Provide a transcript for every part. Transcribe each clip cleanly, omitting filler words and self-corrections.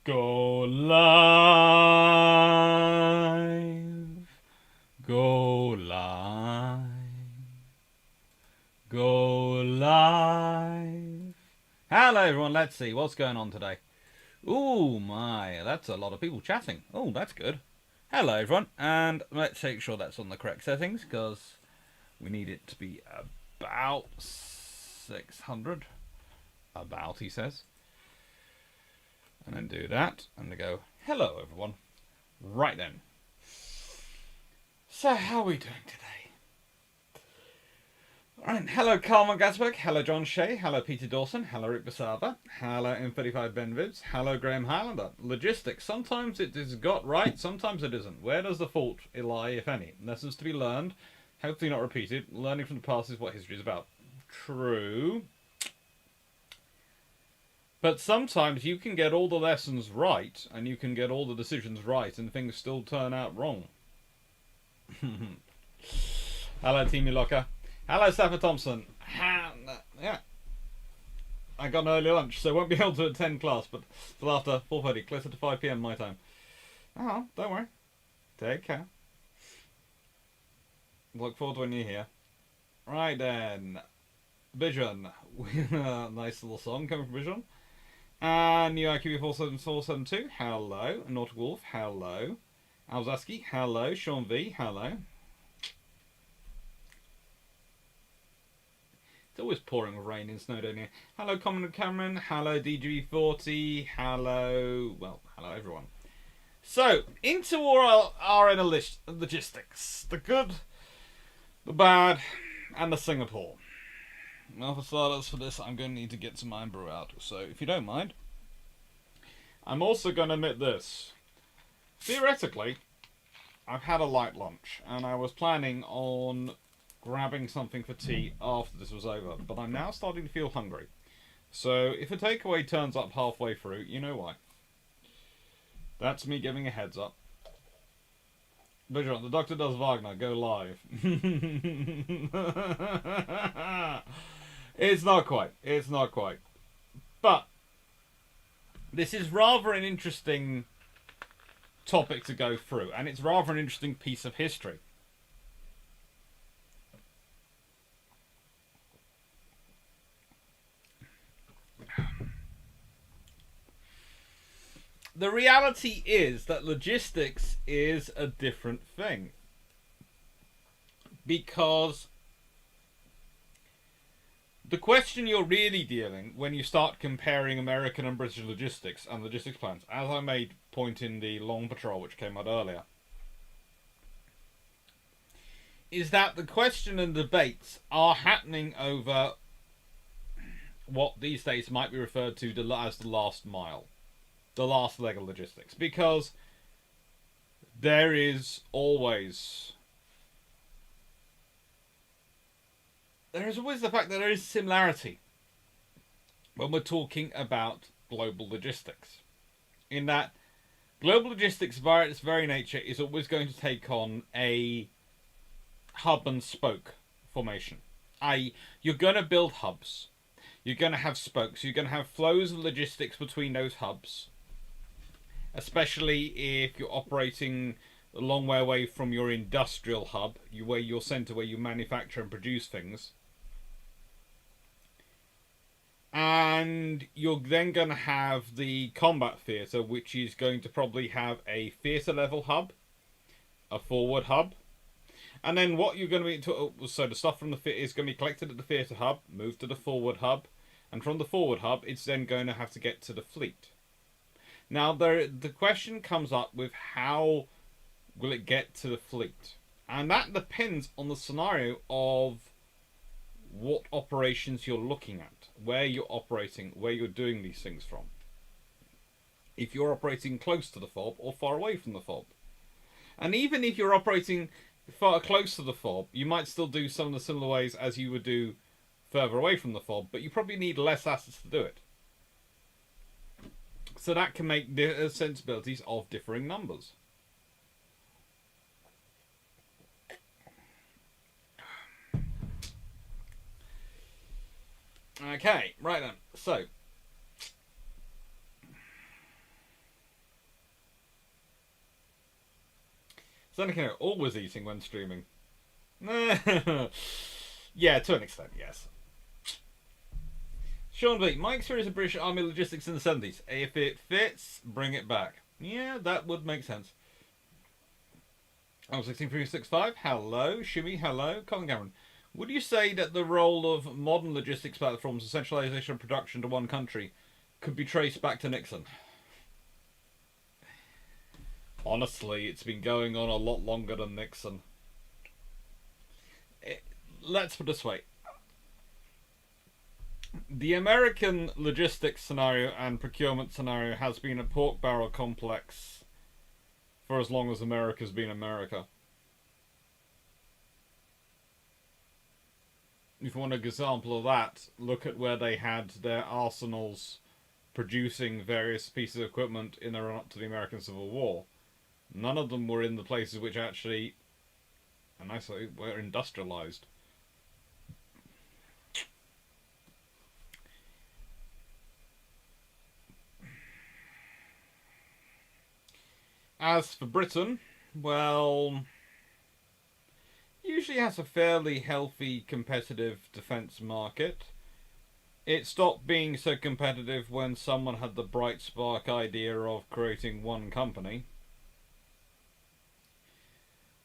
Go live. Go live. Go live. Hello everyone, let's see what's going on today. Ooh my, that's a lot of people chatting. Oh, that's good. Hello everyone, and let's make sure that's on the correct settings because we need it to be about 600. About, he says. And then do that, and they go, hello everyone. Right then. So how are we doing today? Alright, hello Carmen Gasberg, hello John Shea, hello Peter Dawson, hello Rick Basava, hello M35 Ben Vibs, hello Graham Highlander. Logistics, sometimes it is got right, sometimes it isn't. Where does the fault lie, if any? Lessons to be learned, hopefully not repeated. Learning from the past is what history is about. True. But sometimes you can get all the lessons right, and you can get all the decisions right, and things still turn out wrong. Hello, Timmy Locker. Hello, Stafford Thompson. Yeah. I got an early lunch, so won't be able to attend class, but till after 4:30, closer to 5 PM my time. Oh, don't worry. Take care. Look forward to when you're here. Right then. Vision. Nice little song coming from Vision. And new IQB 47472, hello. Nautic Wolf, hello. Alzaski, hello. Sean V, hello. It's always pouring rain in Snowdonia. Hello, Common Cameron, hello, DG40, hello. Well, hello, everyone. So, Interwar are in a list of logistics. The good, the bad, and the Singapore. Well, for starters, for this, I'm going to need to get some iron brew out. So, if you don't mind, I'm also going to admit this. Theoretically, I've had a light lunch, and I was planning on grabbing something for tea after this was over, but I'm now starting to feel hungry. So, if a takeaway turns up halfway through, you know why. That's me giving a heads up. Vigilant, the Doctor does Wagner, go live. It's not quite. It's not quite. But this is rather an interesting topic to go through, and it's rather an interesting piece of history. The reality is that logistics is a different thing. Because the question you're really dealing when you start comparing American and British logistics and logistics plans, as I made point in the Long Patrol, which came out earlier, is that the question and debates are happening over what these days might be referred to as the last mile, the last leg of logistics, because there is always the fact that there is similarity when we're talking about global logistics. In that, global logistics, by its very nature, is always going to take on a hub and spoke formation. I.e., you're going to build hubs. You're going to have spokes. You're going to have flows of logistics between those hubs. Especially if you're operating a long way away from your industrial hub, where your centre where you manufacture and produce things. And you're then going to have the combat theatre, which is going to probably have a theatre level hub, a forward hub, and then what you're going to be... So the stuff from the theatre is going to be collected at the theatre hub, moved to the forward hub, and from the forward hub it's then going to have to get to the fleet. Now the question comes up with how will it get to the fleet? And that depends on the scenario of what operations you're looking at, where you're operating, where you're doing these things from. If you're operating close to the fob or far away from the fob. And even if you're operating far close to the fob, you might still do some of the similar ways as you would do further away from the fob, but you probably need less assets to do it. So that can make the sensibilities of differing numbers. Okay, right then. So, Seneca always eating when streaming. Yeah, to an extent, yes. Sean B. My experience of British Army logistics in the 70s. If it fits, bring it back. Yeah, that would make sense. Oh, 16365. Hello. Shimmy, hello. Colin Cameron. Would you say that the role of modern logistics platforms, the centralization of production to one country, could be traced back to Nixon? Honestly, it's been going on a lot longer than Nixon. Let's put it this way. The American logistics scenario and procurement scenario has been a pork barrel complex for as long as America's been America. If you want an example of that, look at where they had their arsenals producing various pieces of equipment in the run-up to the American Civil War. None of them were in the places which actually, and I say, were industrialized. As for Britain, well, usually has a fairly healthy competitive defence market. It stopped being so competitive when someone had the bright spark idea of creating one company.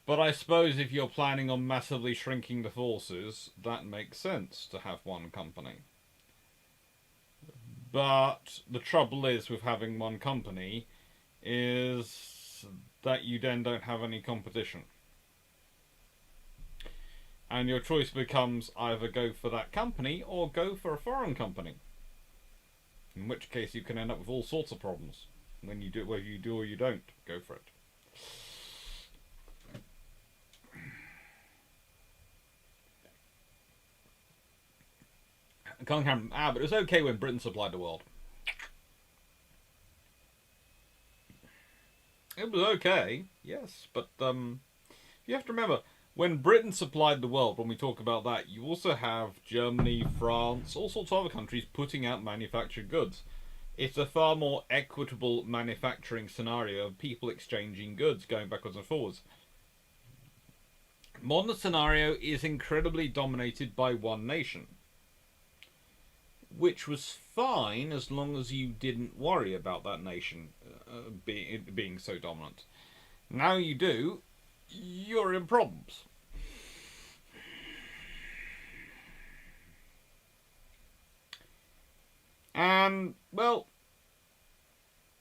But I suppose if you're planning on massively shrinking the forces, that makes sense to have one company. But the trouble is with having one company is that you then don't have any competition. And your choice becomes either go for that company or go for a foreign company. In which case you can end up with all sorts of problems. When you do, whether you do or you don't, go for it. But it was okay when Britain supplied the world. It was okay, yes, but you have to remember, when Britain supplied the world, when we talk about that, you also have Germany, France, all sorts of other countries putting out manufactured goods. It's a far more equitable manufacturing scenario of people exchanging goods, going backwards and forwards. Modern scenario is incredibly dominated by one nation, which was fine as long as you didn't worry about that nation being so dominant. Now you do, you're in problems. And, well,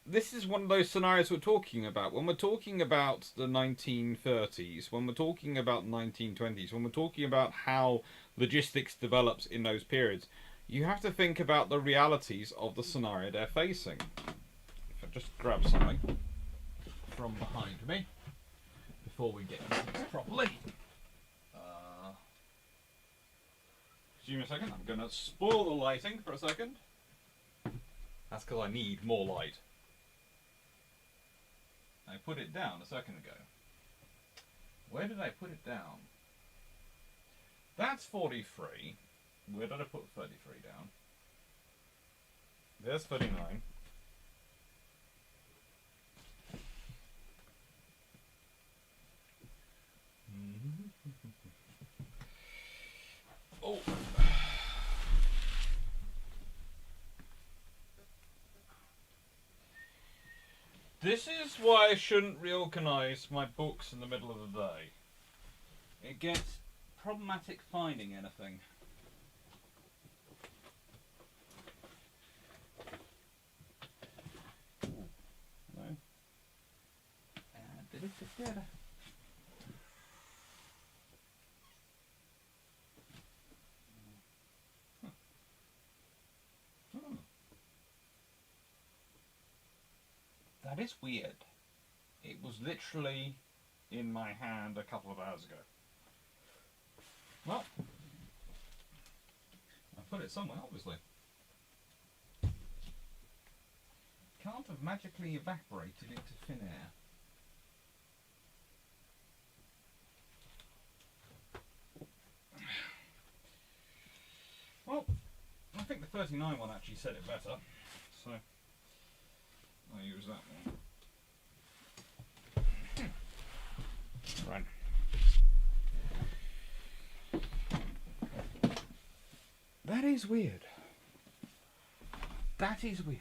this is one of those scenarios we're talking about. When we're talking about the 1930s, when we're talking about 1920s, when we're talking about how logistics develops in those periods, you have to think about the realities of the scenario they're facing. If I just grab something from behind me before we get into this properly. Excuse me a second, I'm going to spoil the lighting for a second. That's because I need more light. I put it down a second ago. Where did I put it down? That's 43. Where did I put 33 down? There's 39. Oh. This is why I shouldn't reorganise my books in the middle of the day. It gets problematic finding anything. No. Did it fit together? That is weird. It was literally in my hand a couple of hours ago. Well, I put it somewhere, obviously. Can't have magically evaporated into thin air. Well, I think the 39 one actually said it better, so I'll use that one. Right. That is weird. That is weird.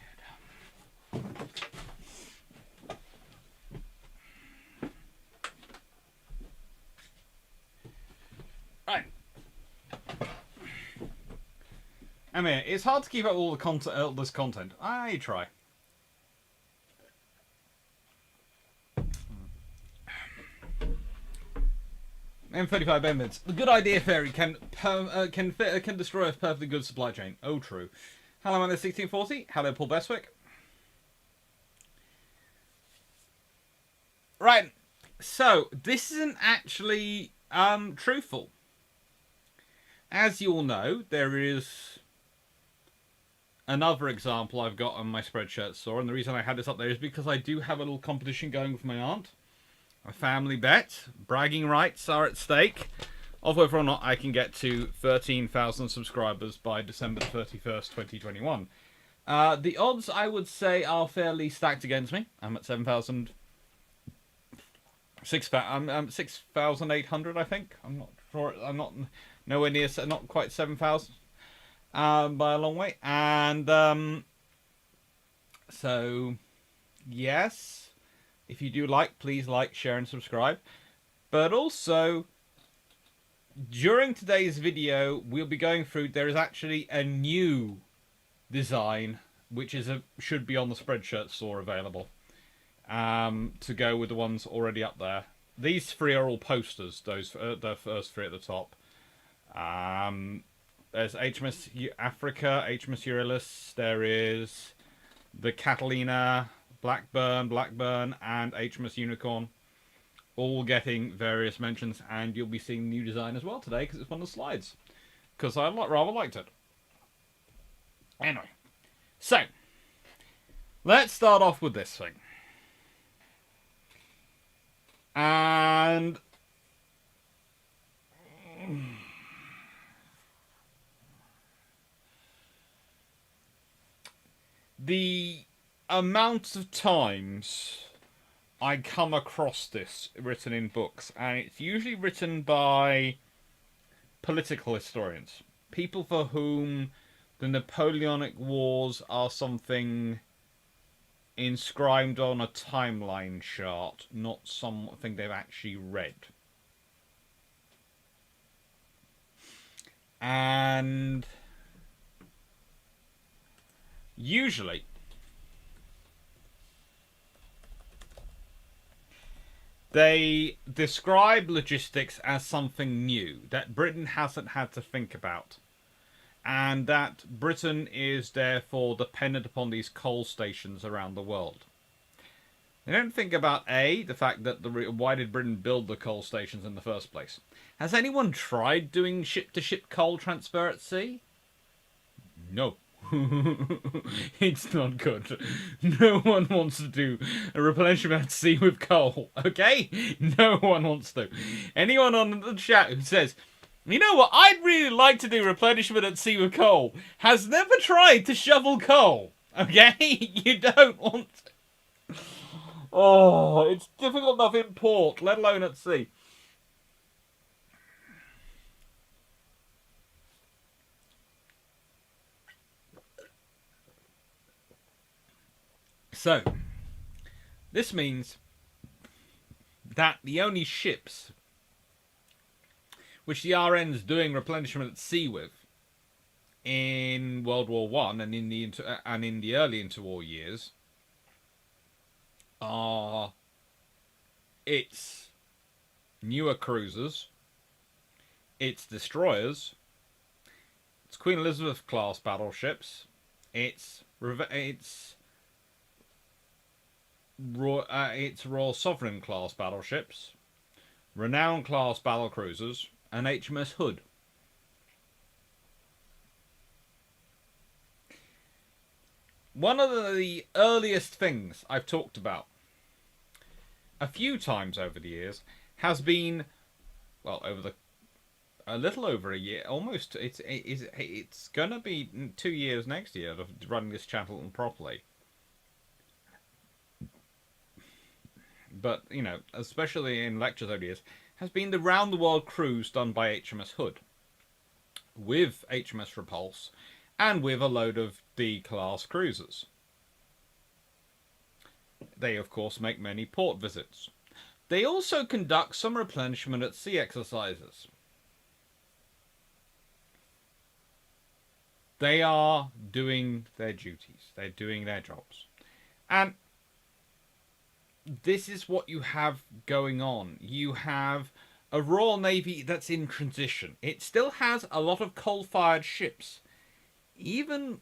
Right. I mean, it's hard to keep up all the content, this content. I try. M35 minutes. The good idea fairy can destroy a perfectly good supply chain. Oh, true. Hello, man. 1640. Hello, Paul Beswick. Right. So this isn't actually truthful. As you all know, there is another example I've got on my Spreadshirt store, and the reason I had this up there is because I do have a little competition going with my aunt. A family bet. Bragging rights are at stake of whether or not I can get to 13,000 subscribers by December 31st, 2021. The odds, I would say, are fairly stacked against me. I'm at 7,000... 6,800, I think. I'm not sure. I'm not nowhere near, not quite 7,000 by a long way. And so, yes. If you do like, please like, share, and subscribe. But also, during today's video, we'll be going through. There is actually a new design, which should be on the Spreadshirt store available, to go with the ones already up there. These three are all posters. Those the first three at the top. There's HMS Africa, HMS Euryalus. There is the Catalina. Blackburn, and HMS Unicorn, all getting various mentions, and you'll be seeing new design as well today because it's one of the slides. Because I rather liked it. Anyway, so let's start off with this thing, and the amount of times I come across this written in books, and it's usually written by political historians, people for whom the Napoleonic Wars are something inscribed on a timeline chart, not something they've actually read. And usually they describe logistics as something new that Britain hasn't had to think about, and that Britain is therefore dependent upon these coal stations around the world. They don't think about the fact that why did Britain build the coal stations in the first place? Has anyone tried doing ship-to-ship coal transfer at sea? No. It's not good. No one wants to do a replenishment at sea with coal, okay? No one wants to. Anyone on the chat who says, you know what, I'd really like to do replenishment at sea with coal, has never tried to shovel coal, okay? You don't want to. Oh, it's difficult enough in port, let alone at sea. So, this means that the only ships which the RN's doing replenishment at sea with in World War One and in the early interwar years are its newer cruisers, its destroyers, its Queen Elizabeth class battleships, its Royal Sovereign class battleships, Renown class battlecruisers, and HMS Hood. One of the earliest things I've talked about a few times over the years has been, well, a little over a year, almost. It's gonna be 2 years next year of running this channel properly. but, you know, especially in lectures over the years, has been the round-the-world cruise done by HMS Hood, with HMS Repulse, and with a load of D-class cruisers. They, of course, make many port visits. They also conduct some replenishment at sea exercises. They are doing their duties. They're doing their jobs. And this is what you have going on. You have a Royal Navy that's in transition. It still has a lot of coal-fired ships. Even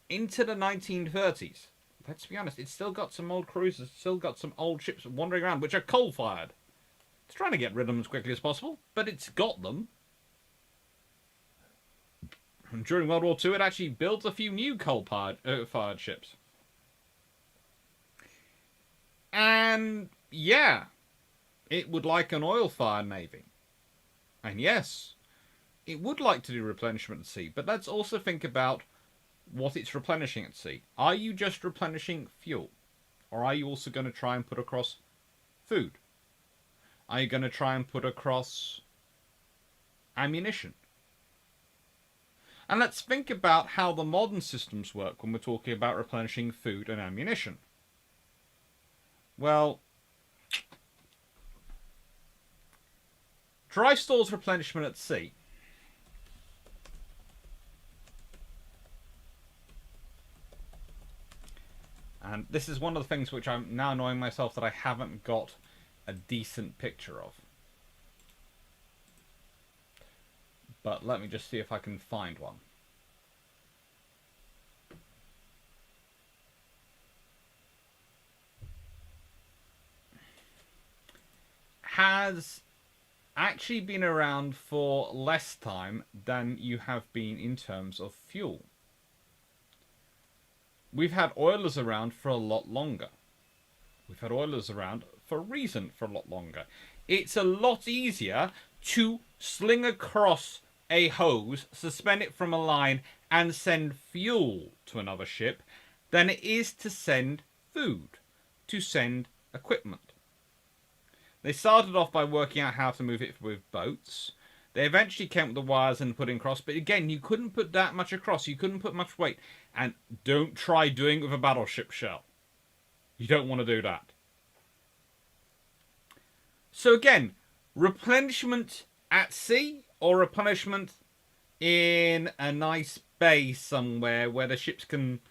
into the 1930s. Let's be honest, it's still got some old cruisers, still got some old ships wandering around, which are coal-fired. It's trying to get rid of them as quickly as possible, but it's got them. And during World War II, it actually builds a few new coal-fired ships. And, yeah, it would like an oil-fired navy. And yes, it would like to do replenishment at sea, but let's also think about what it's replenishing at sea. Are you just replenishing fuel? Or are you also going to try and put across food? Are you going to try and put across ammunition? And let's think about how the modern systems work when we're talking about replenishing food and ammunition. Well, dry stores replenishment at sea. And this is one of the things which I'm now annoying myself that I haven't got a decent picture of. But let me just see if I can find one. Has actually been around for less time than you have been in terms of fuel. We've had oilers around for a lot longer. We've had oilers around for a reason for a lot longer. It's a lot easier to sling across a hose, suspend it from a line, and send fuel to another ship than it is to send food, to send equipment. They started off by working out how to move it with boats. They eventually came with the wires and put it across, but again, you couldn't put that much across. You couldn't put much weight. And don't try doing it with a battleship shell. You don't want to do that. So again, replenishment at sea or replenishment in a nice bay somewhere where the ships can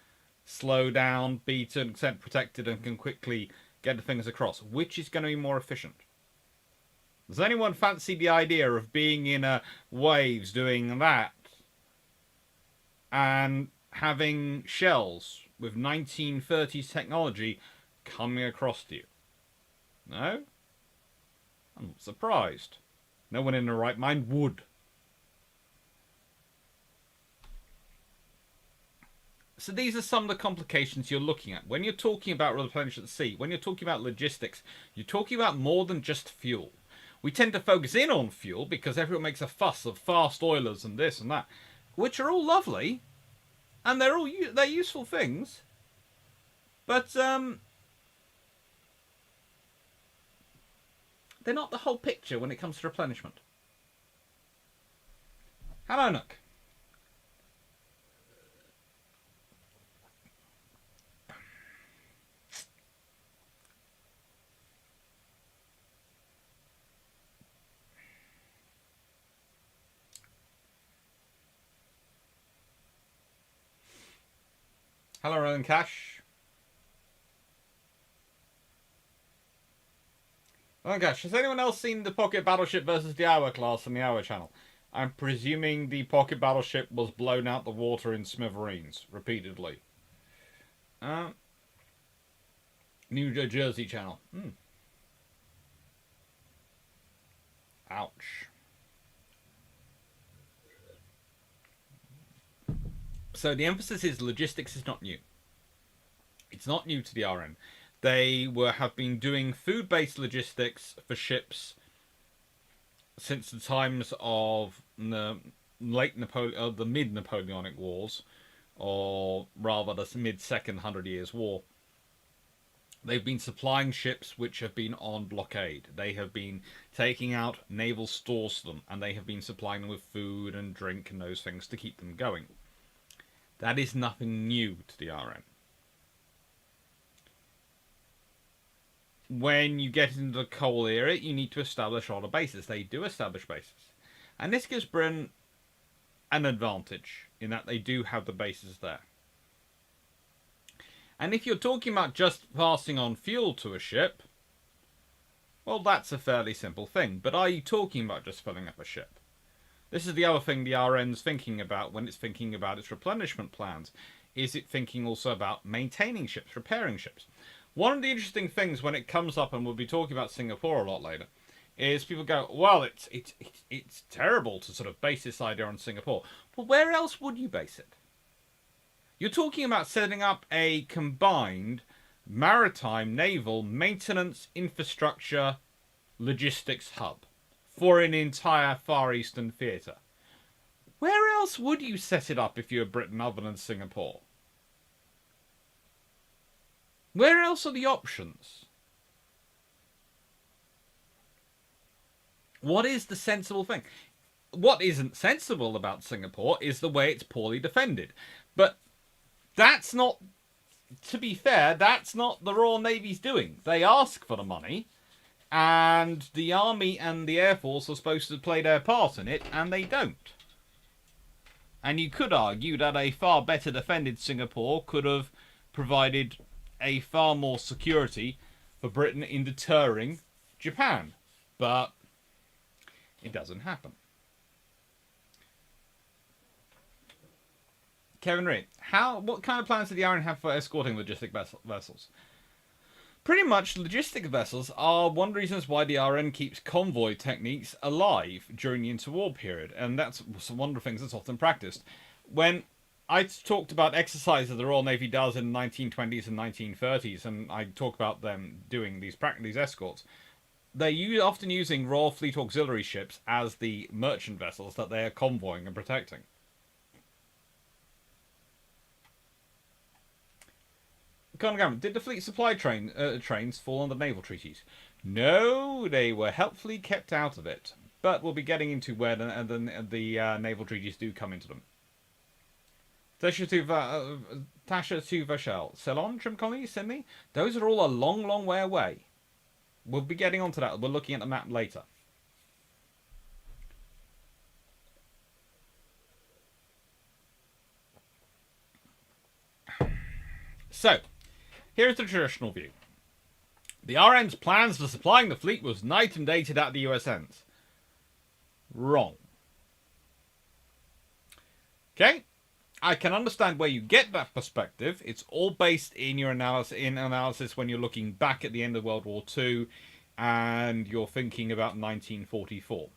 slow down, be to an extent protected, and can quickly get the things across. Which is going to be more efficient? Does anyone fancy the idea of being in waves doing that and having shells with 1930s technology coming across to you? No? I'm not surprised. No one in their right mind would. So these are some of the complications you're looking at. When you're talking about replenishment at sea, when you're talking about logistics, you're talking about more than just fuel. We tend to focus in on fuel because everyone makes a fuss of fast oilers and this and that, which are all lovely, and they're useful things. But they're not the whole picture when it comes to replenishment. Hello, Nook. Hello, Rowan Cash. Rowan Cash, has anyone else seen the Pocket Battleship versus the Hour class on the Hour channel? I'm presuming the Pocket Battleship was blown out the water in smithereens repeatedly. New Jersey channel. Ouch. So the emphasis is logistics is not new. It's not new to the RN. They have been doing food-based logistics for ships since the times of the the mid-Napoleonic Wars, or rather the mid-Second 100 Years' War. They've been supplying ships which have been on blockade. They have been taking out naval stores to them, and they have been supplying them with food and drink and those things to keep them going. That is nothing new to the RN. When you get into the coal era, you need to establish other bases. They do establish bases. And this gives Britain an advantage in that they do have the bases there. And if you're talking about just passing on fuel to a ship, well, that's a fairly simple thing. But are you talking about just filling up a ship? This is the other thing the RN's thinking about when it's thinking about its replenishment plans. Is it thinking also about maintaining ships, repairing ships? One of the interesting things when it comes up, and we'll be talking about Singapore a lot later, is people go, well, it's terrible to sort of base this idea on Singapore. Well, where else would you base it? You're talking about setting up a combined maritime, naval, maintenance, infrastructure, logistics hub for an entire Far Eastern theatre. Where else would you set it up if you were Britain other than Singapore? Where else are the options? What is the sensible thing? What isn't sensible about Singapore is the way it's poorly defended. But that's not, to be fair, that's not the Royal Navy's doing. They ask for the money, and the Army and the Air Force are supposed to play their part in it, and they don't. And you could argue that a far better defended Singapore could have provided a far more security for Britain in deterring Japan. But it doesn't happen. Kevin Reed, what kind of plans did the RN have for escorting logistic vessels? Pretty much, logistic vessels are one of the reasons why the RN keeps convoy techniques alive during the interwar period, and that's one of the things that's often practiced. When I talked about exercises the Royal Navy does in the 1920s and 1930s, and I talk about them doing these escorts, they're often using Royal Fleet auxiliary ships as the merchant vessels that they are convoying and protecting. Did the fleet supply trains fall under naval treaties? No, they were helpfully kept out of it. But we'll be getting into where the naval treaties do come into them. Tasha to Vachel. Ceylon, Trim Colony, Sydney? Those are all a long, long way away. We'll be getting onto that. We're looking at the map later. So, here's the traditional view. The RN's plans for supplying the fleet was night and day to that of the USN's. Wrong. Okay? I can understand where you get that perspective. It's all based in your analysis when you're looking back at the end of World War II and you're thinking about 1944.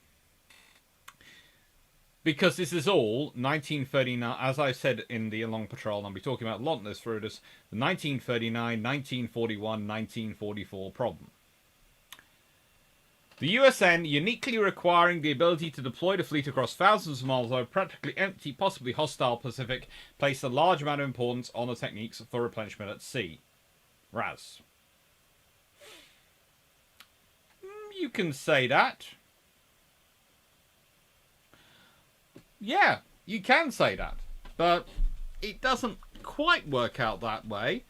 Because this is all 1939, as I said in the Long Patrol, and I'll be talking about a lot of this through this, the 1939, 1941, 1944 problem. The USN, uniquely requiring the ability to deploy the fleet across thousands of miles over practically empty, possibly hostile Pacific, placed a large amount of importance on the techniques for replenishment at sea. RAS. You can say that. Yeah, you can say that. But it doesn't quite work out that way.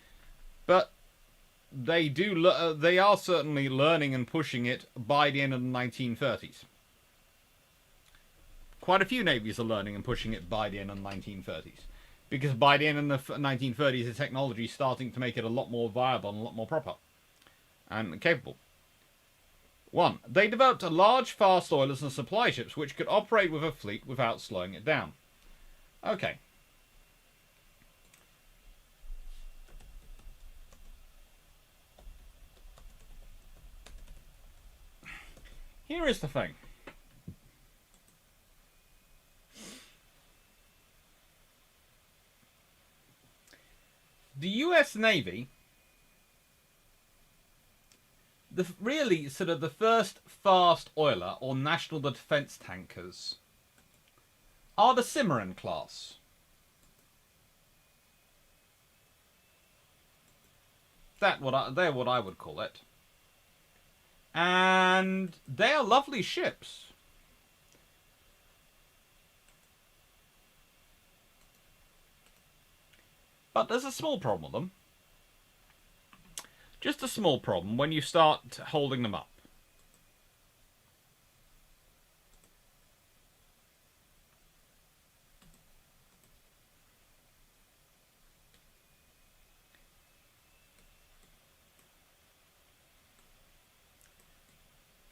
But they are certainly learning and pushing it by the end of the 1930s. Quite a few navies are learning and pushing it by the end of the 1930s. Because by the end of the 1930s, the technology is starting to make it a lot more viable and a lot more proper and capable. 1. They developed a large, fast oilers and supply ships which could operate with a fleet without slowing it down. Okay. Here is the thing. The US Navy, really sort of the first fast oiler or national defense tankers are the Cimarron class. they're what I would call it. And they are lovely ships. But there's a small problem with them. Just a small problem when you start holding them up.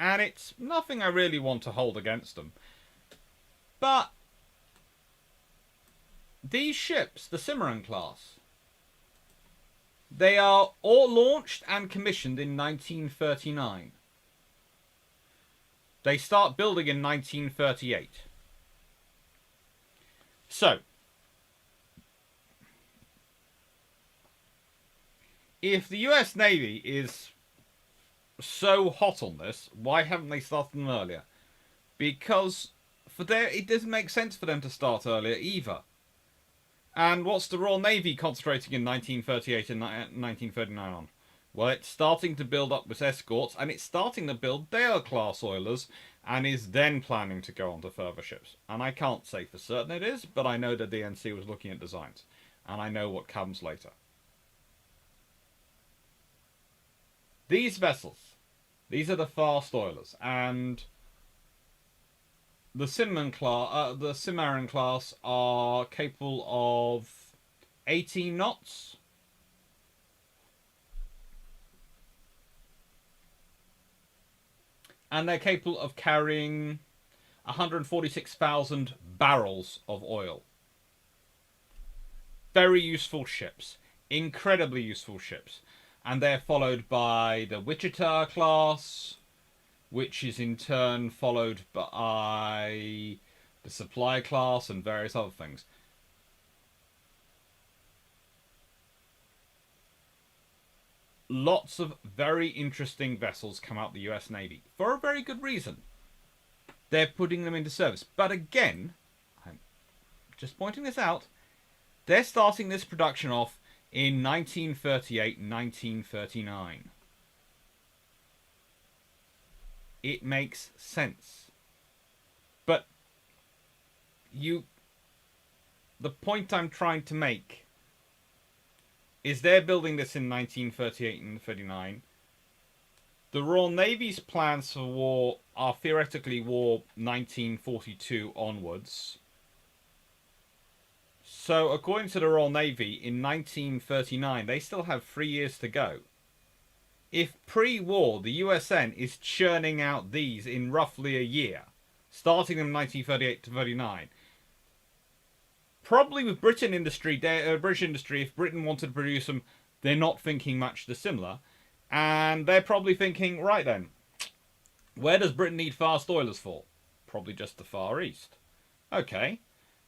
And it's nothing I really want to hold against them. But these ships, the Cimarron class, they are all launched and commissioned in 1939. They start building in 1938. So, if the US Navy is so hot on this, why haven't they started them earlier? Because it doesn't make sense for them to start earlier either. And what's the Royal Navy concentrating in 1938 and 1939 on? Well, it's starting to build up with escorts, and it's starting to build Dale-class oilers, and is then planning to go on to further ships. And I can't say for certain it is, but I know the DNC was looking at designs, and I know what comes later. These vessels, these are the fast oilers, and the Cimarron class are capable of 18 knots. And they're capable of carrying 146,000 barrels of oil. Very useful ships. Incredibly useful ships. And they're followed by the Wichita class, which is in turn followed by the Supply class and various other things. Lots of very interesting vessels come out of the US Navy for a very good reason. They're putting them into service. But again, I'm just pointing this out, they're starting this production off in 1938 and 1939. It makes sense. But the point I'm trying to make is they're building this in 1938 and 39. The Royal Navy's plans for war are theoretically war 1942 onwards. So according to the Royal Navy, in 1939, they still have 3 years to go. If pre-war, the USN is churning out these in roughly a year, starting in 1938 to 39, probably with British industry, if Britain wanted to produce them, they're not thinking much dissimilar. And they're probably thinking, right then, where does Britain need fast oilers for? Probably just the Far East. Okay.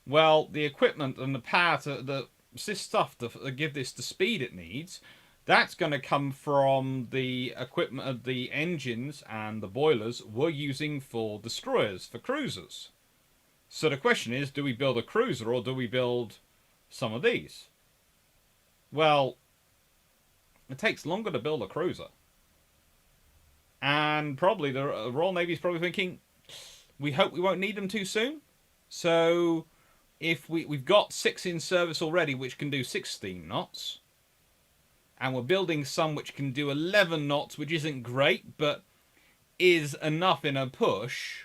Well, the equipment and the power the stuff to give this the speed it needs, that's going to come from the equipment of the engines and the boilers we're using for destroyers, for cruisers. So the question is, do we build a cruiser or do we build some of these? Well, it takes longer to build a cruiser. And probably the Royal Navy's probably thinking, we hope we won't need them too soon. So if we've got 6 in service already which can do 16 knots, and we're building some which can do 11 knots, which isn't great, but is enough in a push,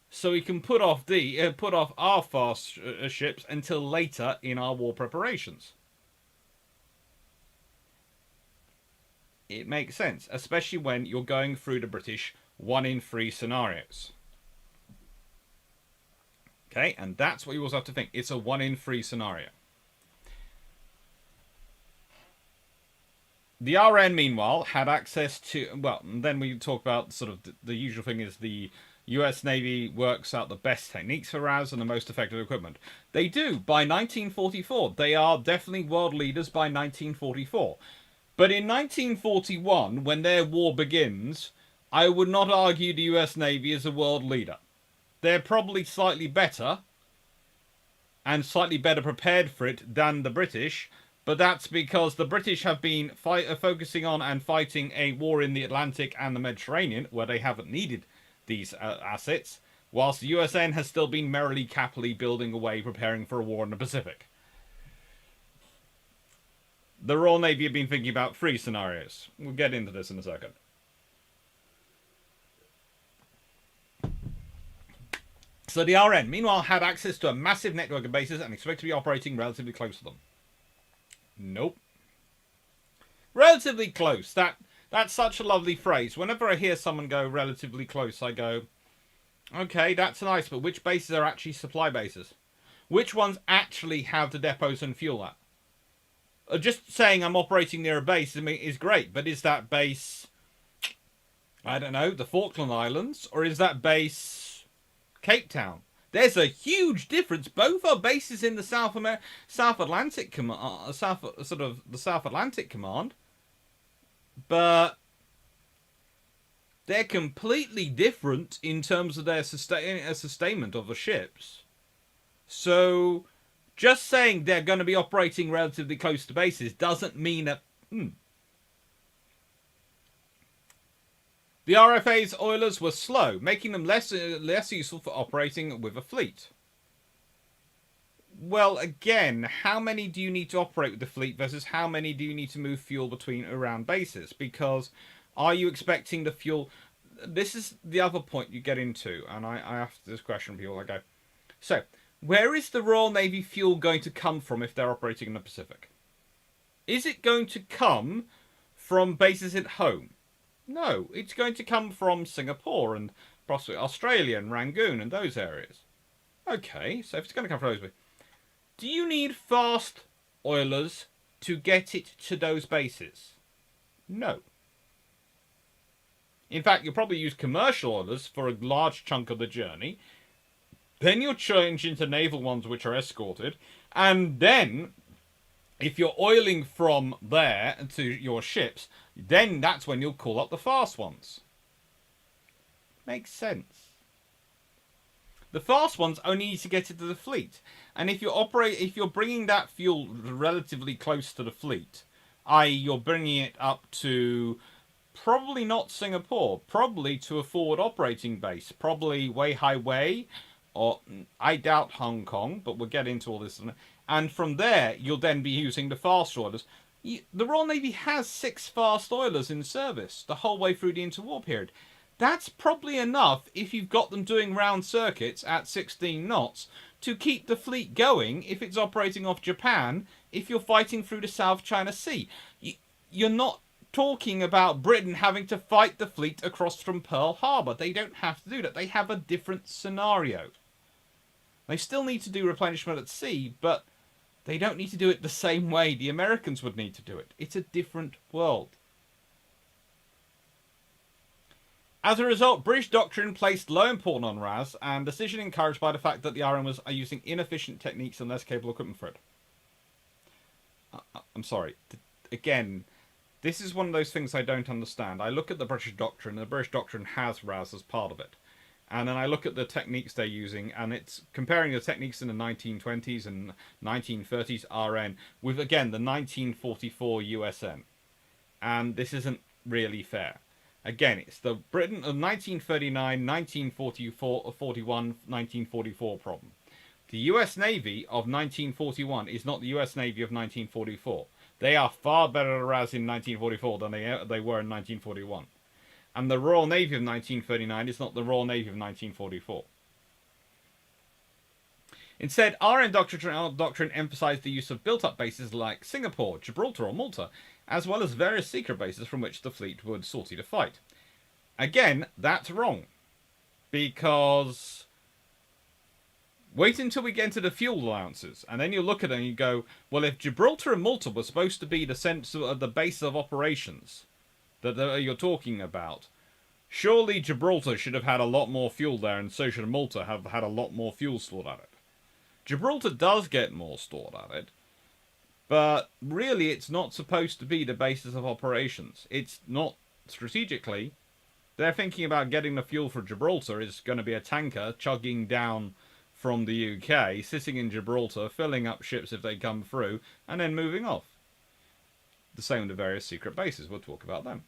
so we can put off our fast ships until later in our war preparations. It makes sense, especially when you're going through the British 1 in 3 scenarios. Okay, and that's what you also have to think. It's a 1 in 3 scenario. The RN, meanwhile, had access to... Well, and then we talk about sort of the usual thing is the US Navy works out the best techniques for RAS and the most effective equipment. They do. By 1944. They are definitely world leaders by 1944. But in 1941, when their war begins, I would not argue the US Navy is a world leader. They're probably slightly better and slightly better prepared for it than the British, But that's because the British have been focusing on and fighting a war in the Atlantic and the Mediterranean, where they haven't needed these assets, whilst the USN has still been merrily, happily building away, preparing for a war in the Pacific. The Royal Navy have been thinking about 3 scenarios. We'll get into this in a second. So the RN, meanwhile, had access to a massive network of bases and expected to be operating relatively close to them. Nope. Relatively close. That's such a lovely phrase. Whenever I hear someone go relatively close, I go, okay, that's nice, but which bases are actually supply bases? Which ones actually have the depots and fuel at? Just saying I'm operating near a base is great, but is that base, I don't know, the Falkland Islands, or is that base Cape Town? There's a huge difference. Both are bases in the South Atlantic Command, the South Atlantic Command, but they're completely different in terms of their sustainment of the ships. So, just saying they're going to be operating relatively close to bases doesn't mean that. The RFA's oilers were slow, making them less useful for operating with a fleet. Well, again, how many do you need to operate with the fleet versus how many do you need to move fuel between around bases? Because are you expecting the fuel? This is the other point you get into, and I ask this question to people. I go, so where is the Royal Navy fuel going to come from if they're operating in the Pacific? Is it going to come from bases at home? No, it's going to come from Singapore and possibly Australia and Rangoon and those areas. Okay, so if it's going to come from those, do you need fast oilers to get it to those bases? No. In fact, you'll probably use commercial oilers for a large chunk of the journey. Then you'll change into naval ones which are escorted. And then, if you're oiling from there to your ships, then that's when you'll call up the fast ones. Makes sense. The fast ones only need to get into the fleet. And if you're bringing that fuel relatively close to the fleet, i.e. you're bringing it up to probably not Singapore, probably to a forward operating base, probably Weihai Wei, or I doubt Hong Kong, but we'll get into all this. And from there, you'll then be using the fast oilers. The Royal Navy has 6 fast oilers in service the whole way through the interwar period. That's probably enough if you've got them doing round circuits at 16 knots to keep the fleet going if it's operating off Japan, if you're fighting through the South China Sea. You're not talking about Britain having to fight the fleet across from Pearl Harbor. They don't have to do that. They have a different scenario. They still need to do replenishment at sea, but they don't need to do it the same way the Americans would need to do it. It's a different world. As a result, British doctrine placed low importance on RAS, and decision encouraged by the fact that the RM was using inefficient techniques and less capable equipment for it. I'm sorry. Again, this is one of those things I don't understand. I look at the British doctrine, and the British doctrine has RAS as part of it. And then I look at the techniques they're using, and it's comparing the techniques in the 1920s and 1930s RN with, again, the 1944 USN. And this isn't really fair. Again, it's the Britain of 1939, 1944, 41, 1944 problem. The US Navy of 1941 is not the US Navy of 1944. They are far better at RAS in 1944 than they were in 1941. And the Royal Navy of 1939 is not the Royal Navy of 1944. Instead, RN doctrine emphasized the use of built-up bases like Singapore, Gibraltar or Malta, as well as various secret bases from which the fleet would sortie to fight. Again, that's wrong. Because wait until we get into the fuel allowances, and then you look at it and you go, well, if Gibraltar and Malta were supposed to be the base of operations that you're talking about, surely Gibraltar should have had a lot more fuel there, and so should Malta have had a lot more fuel stored at it. Gibraltar does get more stored at it, but really it's not supposed to be the basis of operations. It's not strategically. They're thinking about getting the fuel for Gibraltar is going to be a tanker chugging down from the UK, sitting in Gibraltar, filling up ships if they come through, and then moving off. The same with the various secret bases. We'll talk about them.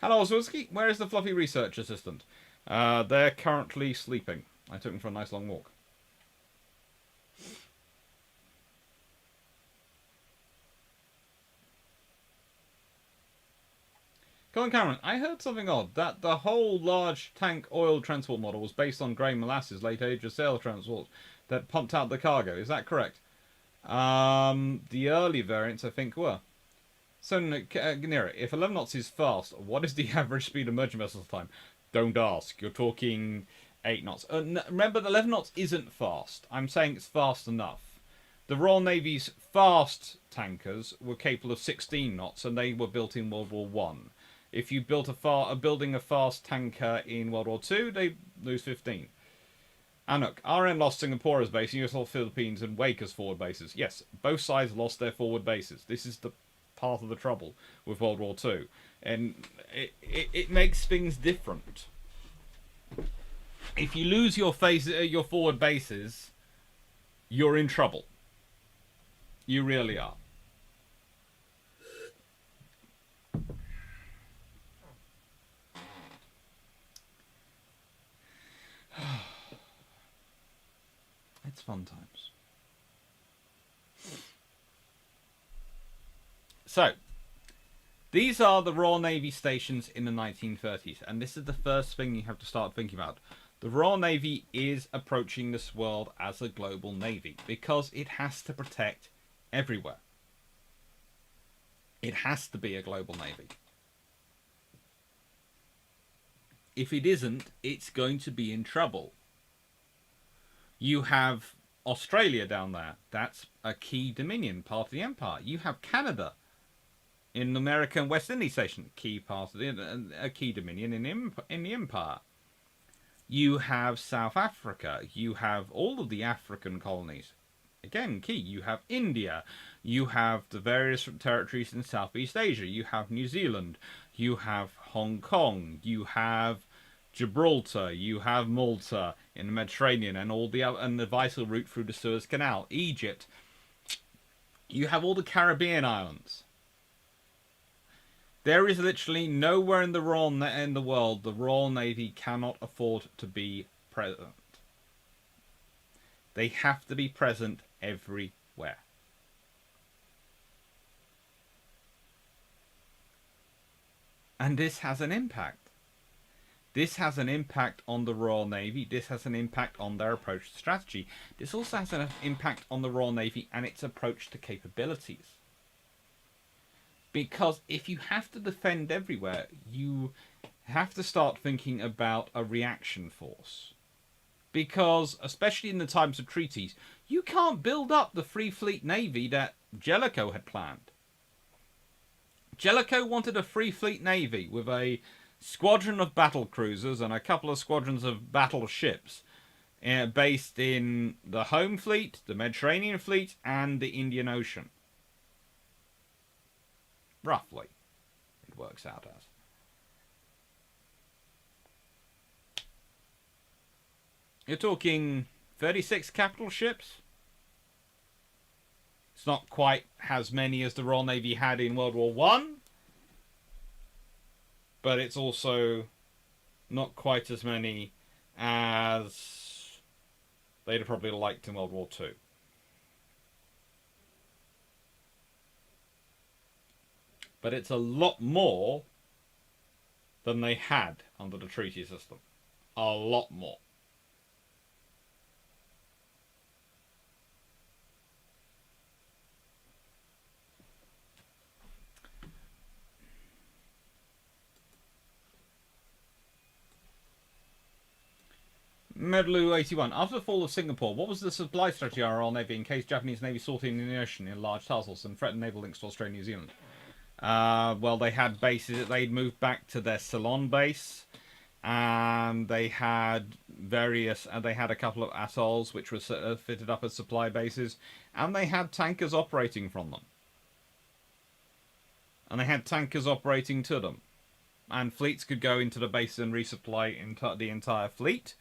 Hello, Oswalski. Where is the fluffy research assistant? They're currently sleeping. I took them for a nice long walk. Colin Cameron, I heard something odd, that the whole large tank oil transport model was based on grain molasses, late age of sail transport, that pumped out the cargo. Is that correct? The early variants, I think, were. So, Nira, if 11 knots is fast, what is the average speed of merchant vessels time? Don't ask. You're talking 8 knots. Remember, the 11 knots isn't fast. I'm saying it's fast enough. The Royal Navy's fast tankers were capable of 16 knots, and they were built in World War One. If you built building a fast tanker in World War Two, they lose 15. Anuk, RN lost Singapore's base, and US Philippines and Waker's forward bases. Yes, both sides lost their forward bases. This is the part of the trouble with World War Two, and it makes things different. If you lose your forward bases, you're in trouble. You really are. It's fun times. So, these are the Royal Navy stations in the 1930s, and this is the first thing you have to start thinking about. The Royal Navy is approaching this world as a global navy because it has to protect everywhere. It has to be a global navy. If it isn't, it's going to be in trouble. You have Australia down there. That's a key dominion, part of the empire. You have Canada in the American West Indies station, key part of a key dominion in the empire. You have South Africa. You have all of the African colonies. Again, key. You have India. You have the various territories in Southeast Asia. You have New Zealand. You have Hong Kong. You have Gibraltar. You have Malta in the Mediterranean, and the vital route through the Suez Canal. Egypt. You have all the Caribbean islands. There is literally nowhere in the world the Royal Navy cannot afford to be present. They have to be present everywhere. And this has an impact. This has an impact on the Royal Navy. This has an impact on their approach to strategy. This also has an impact on the Royal Navy and its approach to capabilities. Because if you have to defend everywhere, you have to start thinking about a reaction force. Because, especially in the times of treaties, you can't build up the Free Fleet Navy that Jellicoe had planned. Jellicoe wanted a Free Fleet Navy with a squadron of battle cruisers and a couple of squadrons of battleships based in the Home Fleet, the Mediterranean Fleet, and the Indian Ocean. Roughly, it works out as. You're talking 36 capital ships. It's not quite as many as the Royal Navy had in World War One, but it's also not quite as many as they'd have probably liked in World War Two. But it's a lot more than they had under the treaty system. A lot more. Medlu81. After the fall of Singapore, what was the supply strategy of our Royal Navy in case Japanese Navy sought in the ocean in large tassels and threatened naval links to Australia and New Zealand? Well, they had bases. They'd moved back to their Ceylon base, and they had various. They had a couple of atolls which were fitted up as supply bases, and they had tankers operating from them, and they had tankers operating to them, and fleets could go into the base and resupply the entire fleet.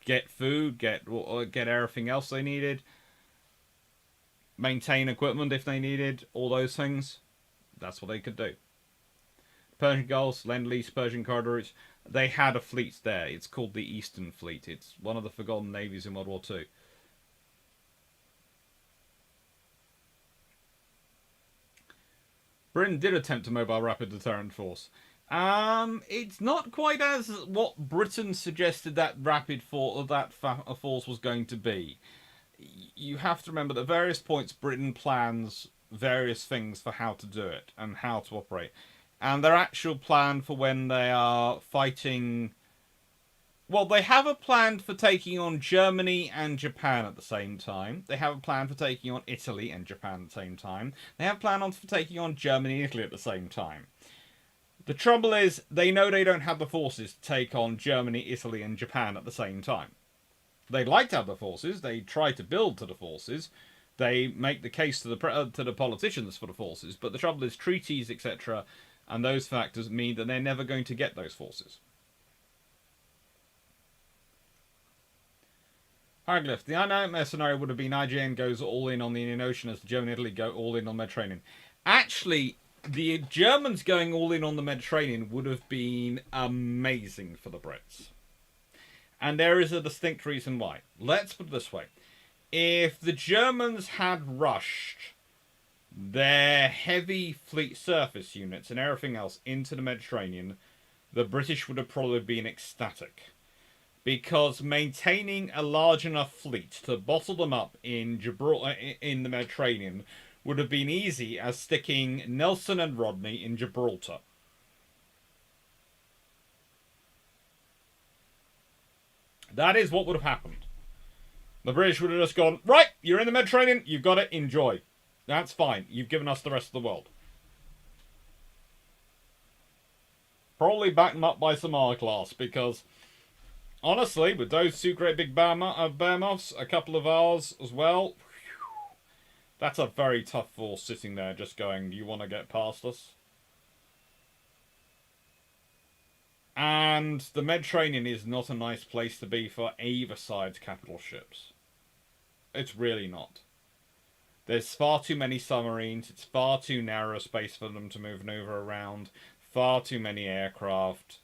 get food, get everything else they needed, maintain equipment if they needed, all those things. That's what they could do. Persian Gulf, Lend-Lease, Persian corridor routes. They had a fleet there. It's called the Eastern Fleet. It's one of the forgotten navies in World War II. Britain did attempt a mobile rapid deterrent force. It's not quite as what Britain suggested that force was going to be. You have to remember that at various points Britain plans various things for how to do it and how to operate. And their actual plan for when they are fighting... Well, they have a plan for taking on Germany and Japan at the same time. They have a plan for taking on Italy and Japan at the same time. They have a plan for taking on Germany and Italy at the same time. The trouble is, they know they don't have the forces to take on Germany, Italy, and Japan at the same time. They'd like to have the forces. They try to build to the forces. They make the case to the politicians for the forces. But the trouble is, treaties, etc., and those factors mean that they're never going to get those forces. Hieroglyph. The nightmare scenario would have been IJN goes all in on the Indian Ocean as the German and Italy go all in on the Mediterranean. Actually, the Germans going all in on the Mediterranean would have been amazing for the Brits. And there is a distinct reason why. Let's put it this way. If the Germans had rushed their heavy fleet surface units and everything else into the Mediterranean, the British would have probably been ecstatic. Because maintaining a large enough fleet to bottle them up in Gibraltar, in the Mediterranean, would have been easy as sticking Nelson and Rodney in Gibraltar. That is what would have happened. The British would have just gone, right, you're in the Mediterranean, you've got it, enjoy. That's fine, you've given us the rest of the world. Probably back them up by some R-class, because honestly, with those two great big behemoths, a couple of ours as well, that's a very tough force sitting there just going, you want to get past us? And the Mediterranean is not a nice place to be for either side's capital ships. It's really not. There's far too many submarines, it's far too narrow a space for them to maneuver around, far too many aircraft.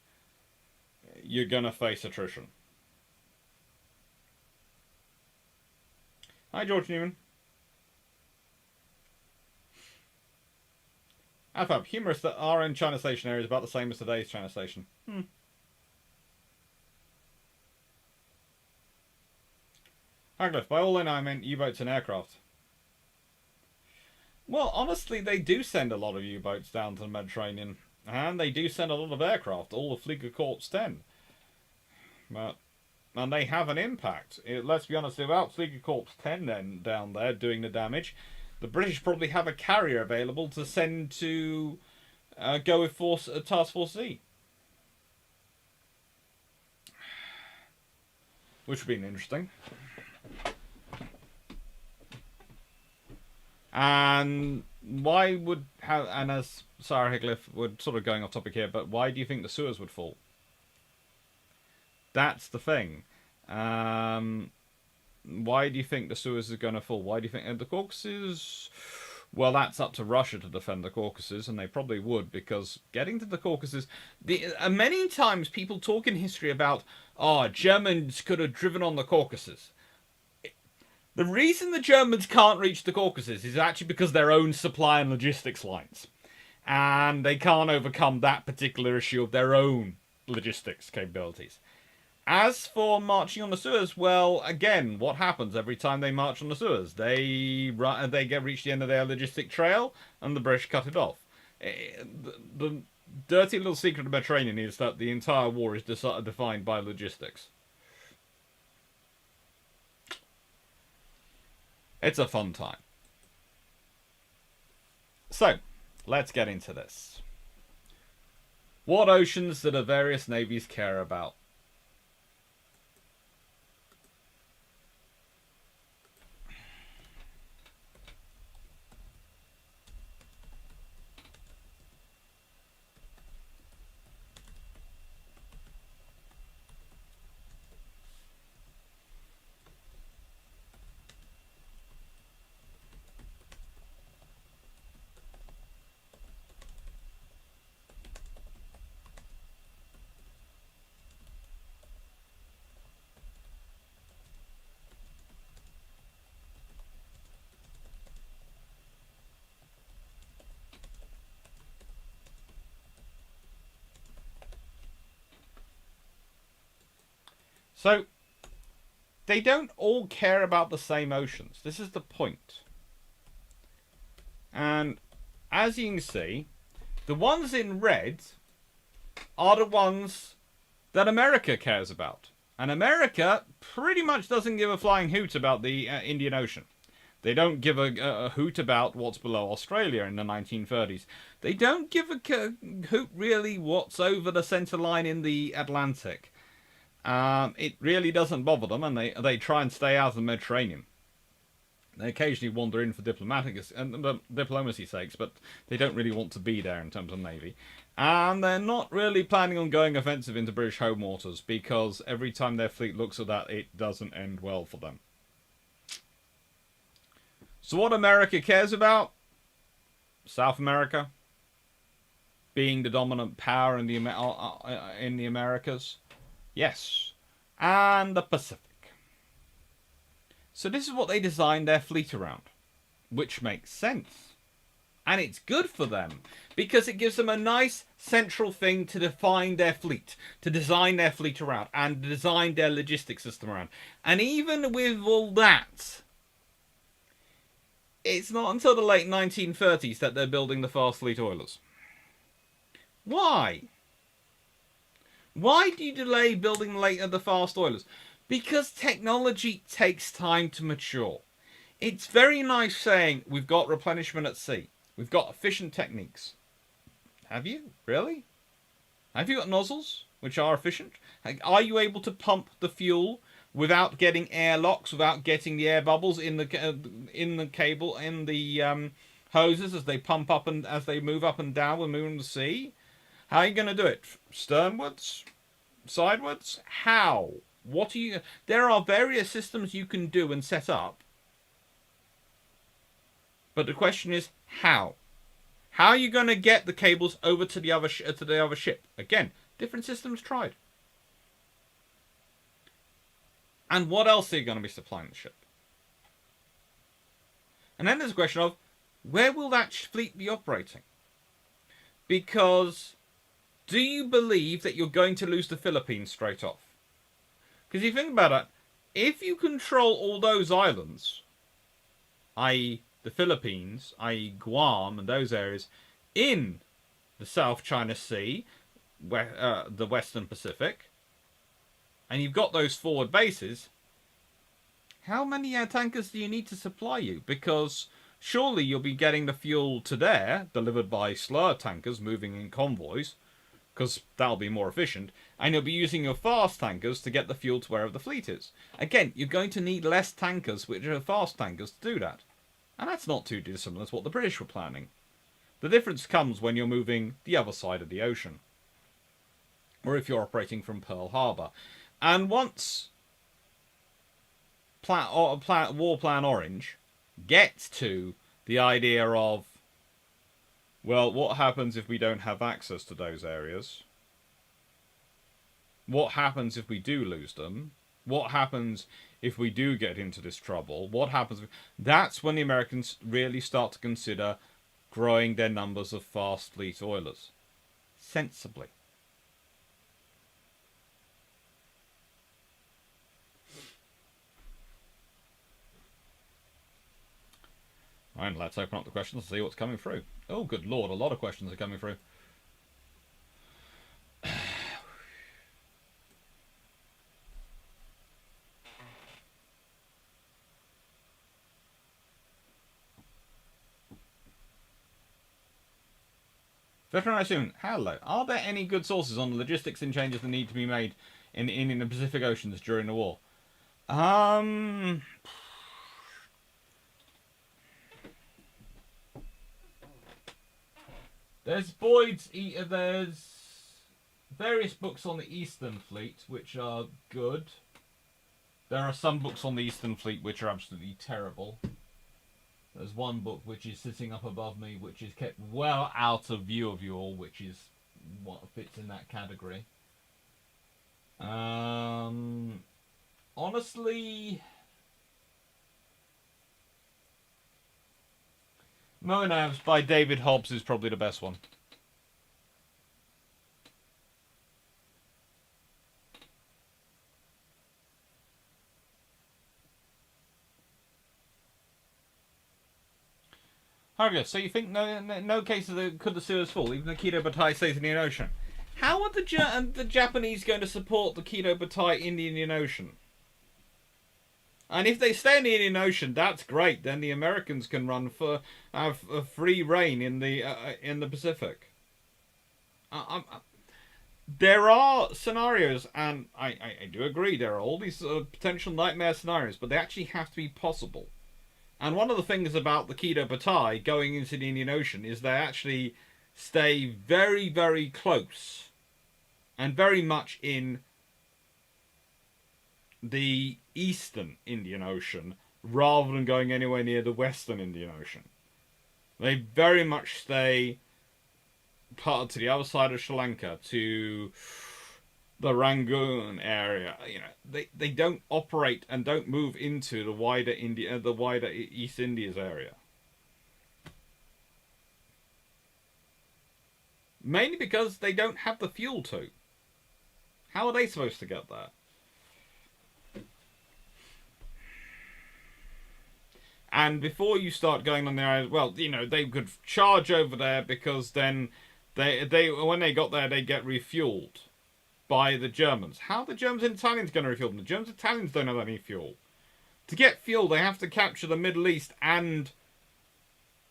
You're going to face attrition. Hi, George Newman. Alphab, humorous that our own China Station area is about the same as today's China Station. Hieroglyph, by all in I meant U-boats and aircraft. Well, honestly, they do send a lot of U-boats down to the Mediterranean. And they do send a lot of aircraft, all the Flieger Corps 10. And they have an impact. Let's be honest, without Flieger Corps 10 then down there doing the damage, the British probably have a carrier available to send to go with Task Force Z. Which would be interesting. And why would... and as Sarah Higgliffe, we're sort of going off topic here, but why do you think the Suez would fall? That's the thing. Why do you think the Suez is going to fall? Why do you think the Caucasus? Well, that's up to Russia to defend the Caucasus, and they probably would, because getting to the Caucasus... many times people talk in history about, Germans could have driven on the Caucasus. The reason the Germans can't reach the Caucasus is actually because their own supply and logistics lines. And they can't overcome that particular issue of their own logistics capabilities. As for marching on the Suez, well, again, what happens every time they march on the Suez? They reach the end of their logistic trail, and the British cut it off. The dirty little secret of the Mediterranean is that the entire war is defined by logistics. It's a fun time. So, let's get into this. What oceans do the various navies care about? So they don't all care about the same oceans. This is the point. And as you can see, the ones in red are the ones that America cares about. And America pretty much doesn't give a flying hoot about the Indian Ocean. They don't give a hoot about what's below Australia in the 1930s. They don't give a hoot really what's over the centre line in the Atlantic. It really doesn't bother them, and they try and stay out of the Mediterranean. They occasionally wander in for diplomacy's sakes, but they don't really want to be there in terms of navy. And they're not really planning on going offensive into British home waters, because every time their fleet looks at that, it doesn't end well for them. So what America cares about? South America being the dominant power in the Americas. Yes. And the Pacific. So this is what they designed their fleet around, which makes sense. And it's good for them, because it gives them a nice central thing to define their fleet, to design their fleet around, and design their logistics system around. And even with all that, it's not until the late 1930s that they're building the fast fleet oilers. Why? Why do you delay building the fast oilers? Because technology takes time to mature. It's very nice saying we've got replenishment at sea. We've got efficient techniques. Have you? Really? Have you got nozzles which are efficient? Are you able to pump the fuel without getting air locks, without getting the air bubbles in the cable, in the hoses as they pump up and as they move up and down when moving the sea? How are you going to do it? Sternwards? Sidewards? How? What are you... There are various systems you can do and set up. But the question is, how? How are you going to get the cables over to the other ship? Again, different systems tried. And what else are you going to be supplying the ship? And then there's a question of, where will that fleet be operating? Because, do you believe that you're going to lose the Philippines straight off? Because if you think about it, if you control all those islands, i.e. the Philippines, i.e. Guam and those areas, in the South China Sea, the Western Pacific, and you've got those forward bases, how many tankers do you need to supply you? Because surely you'll be getting the fuel to there, delivered by slower tankers moving in convoys, because that'll be more efficient, and you'll be using your fast tankers to get the fuel to wherever the fleet is. Again, you're going to need less tankers, which are fast tankers, to do that. And that's not too dissimilar to what the British were planning. The difference comes when you're moving the other side of the ocean, or if you're operating from Pearl Harbor. And once War Plan Orange gets to the idea of, well, what happens if we don't have access to those areas? What happens if we do lose them? What happens if we do get into this trouble? What happens? That's when the Americans really start to consider growing their numbers of fast fleet oilers. Sensibly. Right, let's open up the questions and see what's coming through. Oh, good lord, a lot of questions are coming through. Veteran Soon, hello. Are there any good sources on the logistics and changes that need to be made in the Pacific Oceans during the war? There's various books on the Eastern Fleet which are good. There are some books on the Eastern Fleet which are absolutely terrible. There's one book which is sitting up above me, which is kept well out of view of you all, which is what fits in that category. Honestly, Monavs by David Hobbs is probably the best one. Okay, so you think no case of could the Suez fall, even the Kido Butai stays in the Indian Ocean? How are the Japanese going to support the Kido Butai in the Indian Ocean? And if they stay in the Indian Ocean, that's great. Then the Americans can have a free reign in the Pacific. There are scenarios, and I do agree, there are all these potential nightmare scenarios, but they actually have to be possible. And one of the things about the Kido Butai going into the Indian Ocean is they actually stay very, very close and very much in the eastern Indian Ocean rather than going anywhere near the western Indian Ocean. They very much stay part to the other side of Sri Lanka, to the Rangoon area. You know, they don't operate and don't move into the wider East Indies area. Mainly because they don't have the fuel to. How are they supposed to get there? And before you start going on there, well, you know, they could charge over there because then they when they got there, they get refueled by the Germans. How are the Germans and Italians going to refuel them? The Germans and Italians don't have any fuel. To get fuel, they have to capture the Middle East and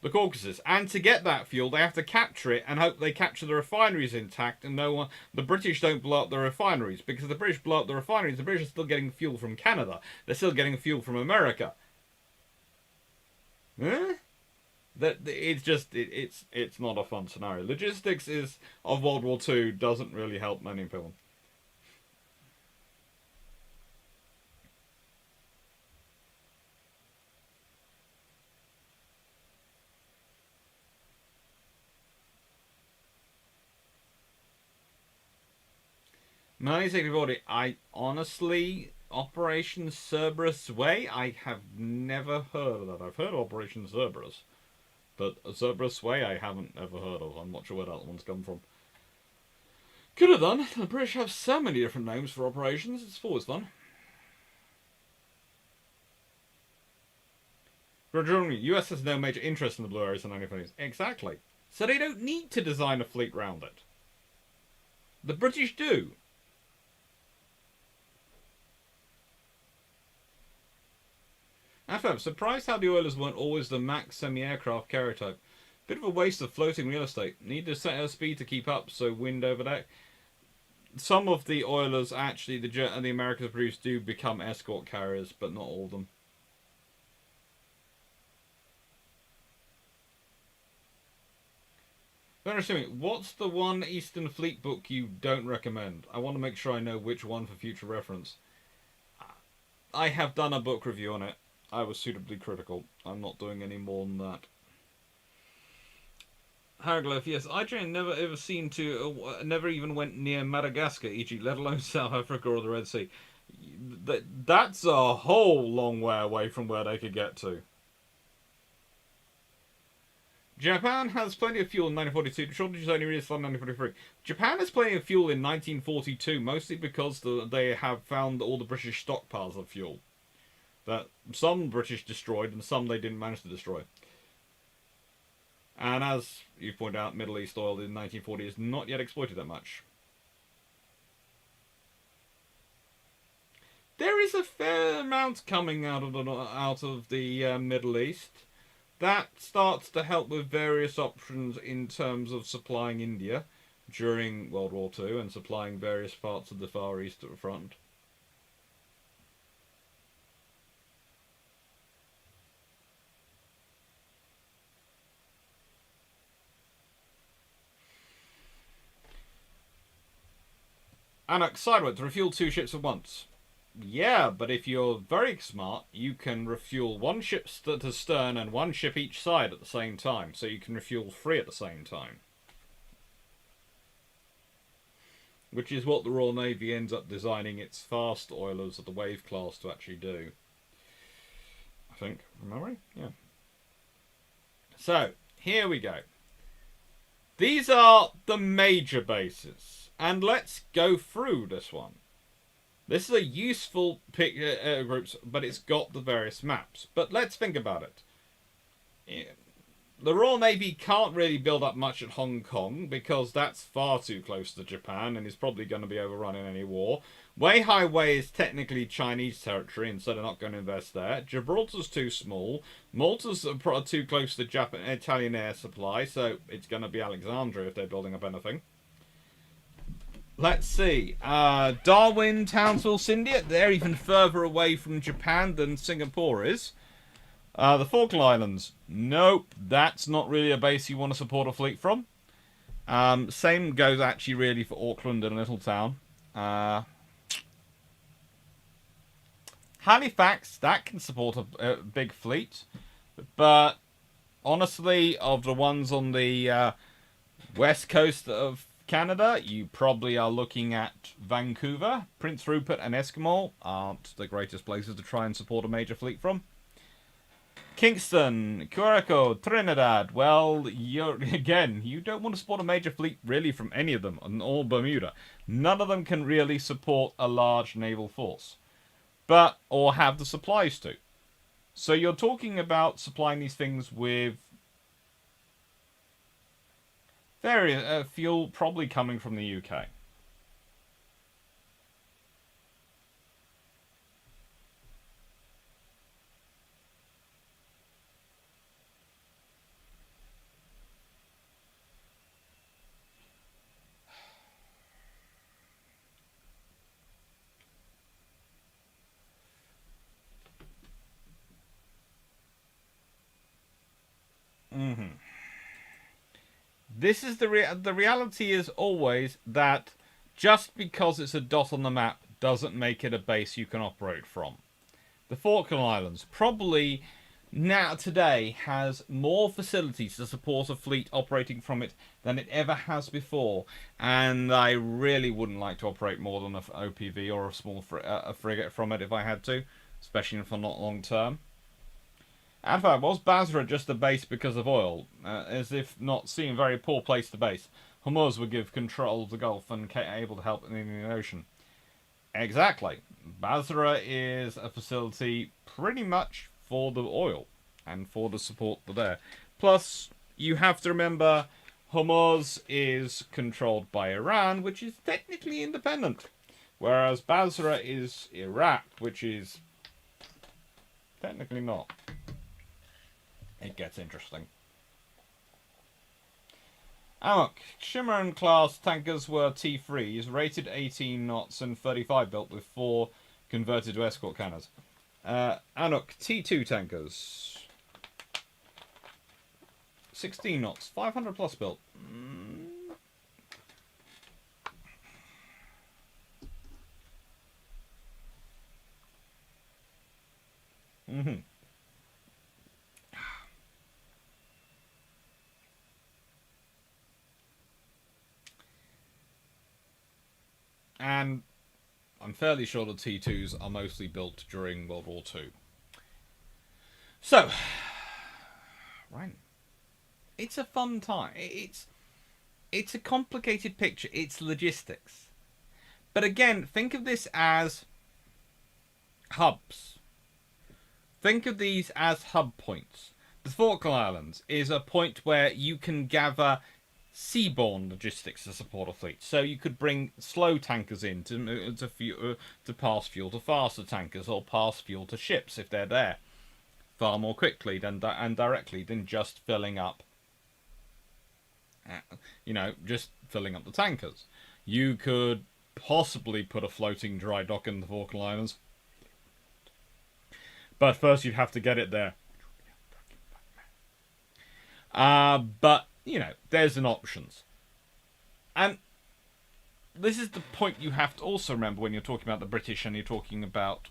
the Caucasus. And to get that fuel, they have to capture it and hope they capture the refineries intact and the British don't blow up the refineries. Because if the British blow up the refineries, the British are still getting fuel from Canada. They're still getting fuel from America. Huh? It's not a fun scenario. Logistics of World War II doesn't really help many people. Nice everybody. I honestly, Operation Cerberus Way, I have never heard of that. I've heard of Operation Cerberus. But Cerberus Way I haven't ever heard of. I'm not sure where that one's come from. Could have done. The British have so many different names for operations. It's always fun. Germany, US has no major interest in the Blue Areas in 1940s. Exactly. So they don't need to design a fleet round it. The British do. I'm surprised how the Oilers weren't always the max semi-aircraft carrier type. Bit of a waste of floating real estate. Need to set her speed to keep up, so wind over deck. Some of the Oilers, actually, the Americans produce do become escort carriers, but not all of them. Don't assume it. What's the one Eastern Fleet book you don't recommend? I want to make sure I know which one for future reference. I have done a book review on it. I was suitably critical. I'm not doing any more than that. Hieroglyph, yes. I never ever seemed to, never even went near Madagascar, e.g., let alone South Africa or the Red Sea. That's a whole long way away from where they could get to. Japan has plenty of fuel in 1942. The shortages only really started in 1943. Japan has plenty of fuel in 1942, mostly because they have found all the British stockpiles of fuel. That some British destroyed and some they didn't manage to destroy. And as you point out, Middle East oil in 1940 is not yet exploited that much. There is a fair amount coming out of the Middle East. That starts to help with various options in terms of supplying India during World War II and supplying various parts of the Far East at the front. Anuk, sideways, refuel 2 ships at once. Yeah, but if you're very smart, you can refuel 1 ship to stern and 1 ship each side at the same time. So you can refuel 3 at the same time. Which is what the Royal Navy ends up designing its fast oilers of the Wave class to actually do. I think, from memory? Yeah. So, here we go. These are the major bases. And let's go through this one. This is a useful groups, but it's got the various maps. But let's think about it. The Royal Navy can't really build up much at Hong Kong because that's far too close to Japan and is probably going to be overrun in any war. Weihai Wei is technically Chinese territory, and so they're not going to invest there. Gibraltar's too small. Malta's too close to Italian air supply, so it's going to be Alexandria if they're building up anything. Let's see. Darwin, Townsville, Sindhi, they're even further away from Japan than Singapore is. The Falkland Islands, nope, that's not really a base you want to support a fleet from. Same goes actually really for Auckland and Littletown. Halifax, that can support a big fleet, but honestly, of the ones on the west coast of Canada, you probably are looking at Vancouver. Prince Rupert and Eskimo aren't the greatest places to try and support a major fleet from. Kingston, Curaçao, Trinidad. Well, you don't want to support a major fleet really from any of them, or Bermuda. None of them can really support a large naval force, or have the supplies to. So you're talking about supplying these things with fuel probably coming from the UK. This is the reality is always that just because it's a dot on the map doesn't make it a base you can operate from. The Falkland Islands probably now today has more facilities to support a fleet operating from it than it ever has before, and I really wouldn't like to operate more than an OPV or a small frigate from it if I had to, especially for not long term. In fact, was Basra just a base because of oil? As if not seeing a very poor place to base. Hormuz would give control of the Gulf and able to help in the Indian Ocean. Exactly. Basra is a facility pretty much for the oil and for the support there. Plus, you have to remember Hormuz is controlled by Iran, which is technically independent. Whereas Basra is Iraq, which is technically not. It gets interesting. Amok, Shimmerin class tankers were T3s, rated 18 knots and 35 built with 4 converted to escort cannons. Anuk, T2 tankers. 16 knots, 500 plus built. And I'm fairly sure the T2s are mostly built during World War II. So, right. It's a fun time. It's a complicated picture. It's logistics. But again, think of this as hubs. Think of these as hub points. The Falkland Islands is a point where you can gather seaborne logistics to support a fleet. So you could bring slow tankers in to pass fuel to faster tankers or pass fuel to ships if they're there far more quickly and directly than just filling up. Just filling up the tankers. You could possibly put a floating dry dock in the Falkland Islands, but first you'd have to get it there. But there's an options. And this is the point you have to also remember when you're talking about the British and you're talking about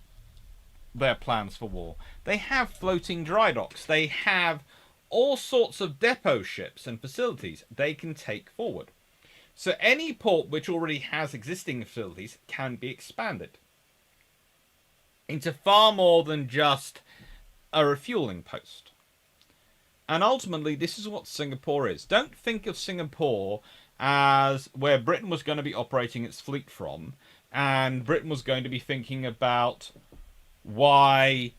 their plans for war. They have floating dry docks. They have all sorts of depot ships and facilities they can take forward. So any port which already has existing facilities can be expanded into far more than just a refueling post. And ultimately, this is what Singapore is. Don't think of Singapore as where Britain was going to be operating its fleet from, and Britain was going to be thinking about why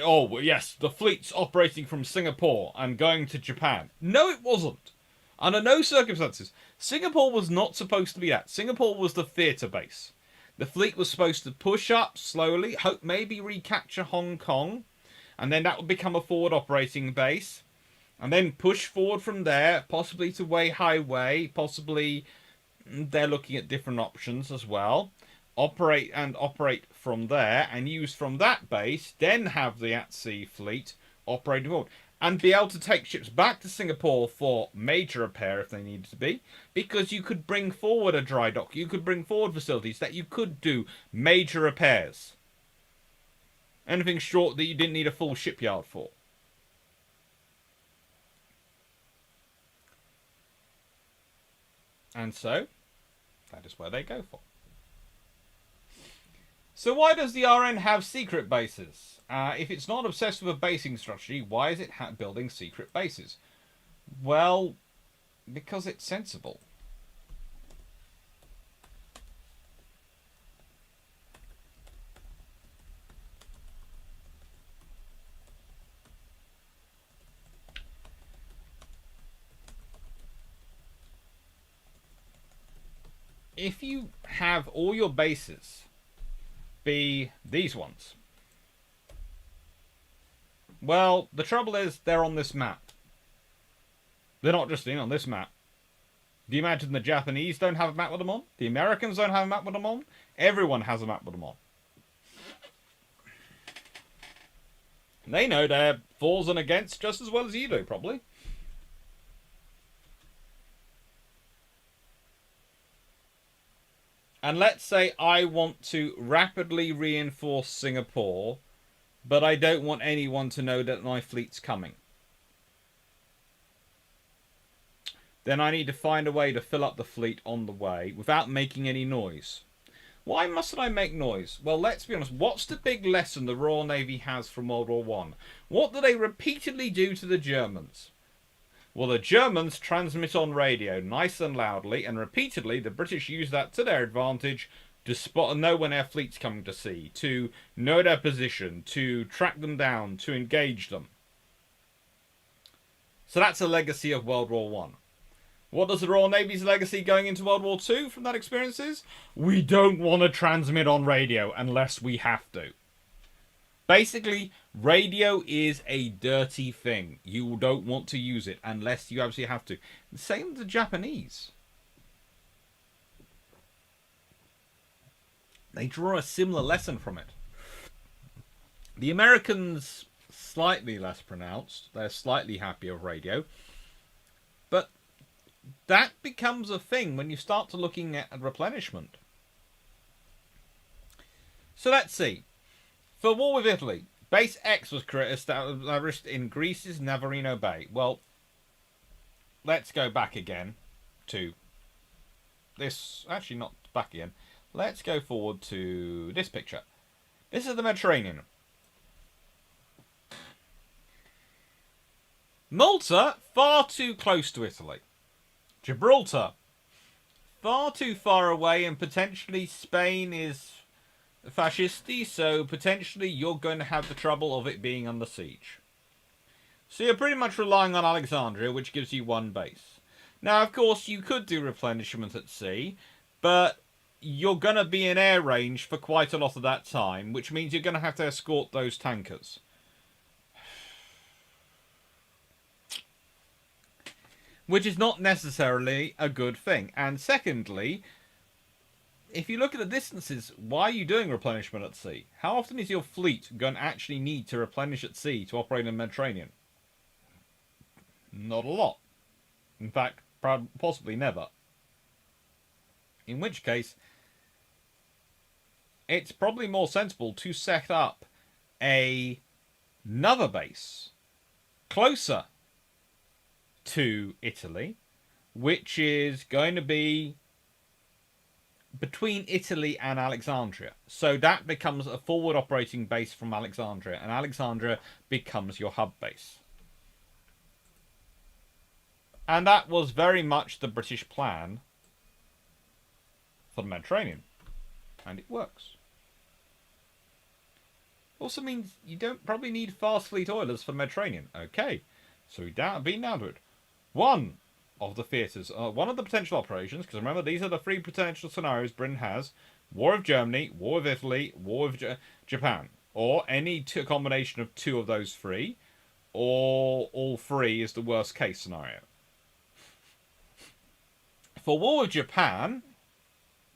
Oh, yes, the fleet's operating from Singapore and going to Japan. No, it wasn't. Under no circumstances. Singapore was not supposed to be that. Singapore was the theatre base. The fleet was supposed to push up slowly, hope maybe recapture Hong Kong, and then that would become a forward operating base, and then push forward from there, possibly to Weihai Wei, possibly they're looking at different options as well. Operate from there, and use from that base, then have the at-sea fleet operating forward. And be able to take ships back to Singapore for major repair if they needed to be, because you could bring forward a dry dock, you could bring forward facilities that you could do major repairs. Anything short that you didn't need a full shipyard for. And so, that is where they go for. So why does the RN have secret bases? If it's not obsessed with a basing strategy, why is it building secret bases? Well, because it's sensible. If you have all your bases be these ones, well, the trouble is they're on this map. They're not just on this map. Do you imagine the Japanese don't have a map with them on? The Americans don't have a map with them on? Everyone has a map with them on. They know their fors and against just as well as you do, probably. And let's say I want to rapidly reinforce Singapore, but I don't want anyone to know that my fleet's coming. Then I need to find a way to fill up the fleet on the way without making any noise. Why mustn't I make noise? Well, let's be honest. What's the big lesson the Royal Navy has from World War One? What do they repeatedly do to the Germans? Well, the Germans transmit on radio nice and loudly, and repeatedly the British use that to their advantage to spot and know when their fleet's coming to sea, to know their position, to track them down, to engage them. So that's a legacy of World War One. What does the Royal Navy's legacy going into World War Two from that experience is? We don't want to transmit on radio unless we have to. Basically, radio is a dirty thing. You don't want to use it unless you absolutely have to. Same with the Japanese. They draw a similar lesson from it. The Americans, slightly less pronounced. They're slightly happier with radio. But that becomes a thing when you start to looking at replenishment. So let's see. For war with Italy, Base X was established in Greece's Navarino Bay. Well, let's go back again to this. Actually, not back again. Let's go forward to this picture. This is the Mediterranean. Malta, far too close to Italy. Gibraltar, far too far away, and potentially Spain is fascisti, so potentially you're going to have the trouble of it being under siege. So you're pretty much relying on Alexandria, which gives you one base. Now, of course, you could do replenishment at sea, but you're going to be in air range for quite a lot of that time, which means you're going to have to escort those tankers. Which is not necessarily a good thing. And secondly, if you look at the distances, why are you doing replenishment at sea? How often is your fleet going to actually need to replenish at sea to operate in the Mediterranean? Not a lot. In fact, possibly never. In which case, it's probably more sensible to set up another base closer to Italy, which is going to be between Italy and Alexandria. So that becomes a forward operating base from Alexandria, and Alexandria becomes your hub base. And that was very much the British plan for the Mediterranean. And it works. Also means you don't probably need fast fleet oilers for the Mediterranean. Okay, so we've been down to it. One of the theatres, one of the potential operations, because remember these are the three potential scenarios Britain has: War of Germany, War of Italy, War of Japan, or any combination of two of those three, or all three is the worst case scenario. For War of Japan,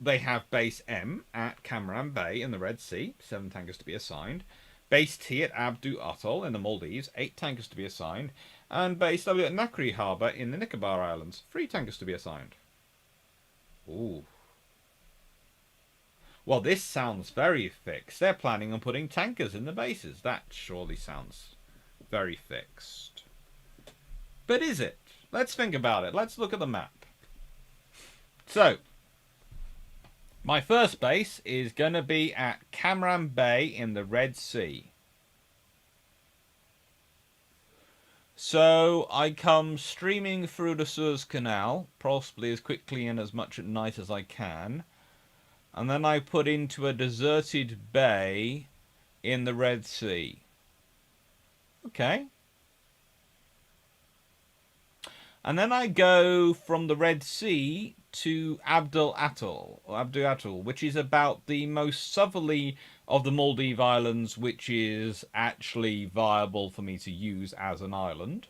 they have Base M at Camaran Bay in the Red Sea, 7 tankers to be assigned. Base T at Abdu Atoll in the Maldives, 8 tankers to be assigned. And Base W at Nakri Harbour in the Nicobar Islands, 3 tankers to be assigned. Ooh. Well, this sounds very fixed. They're planning on putting tankers in the bases. That surely sounds very fixed. But is it? Let's think about it. Let's look at the map. So, my first base is going to be at Camaran Bay in the Red Sea. So I come streaming through the Suez Canal, possibly as quickly and as much at night as I can. And then I put into a deserted bay in the Red Sea. Okay. And then I go from the Red Sea to Abdul Atoll, which is about the most southerly of the Maldive Islands, which is actually viable for me to use as an island.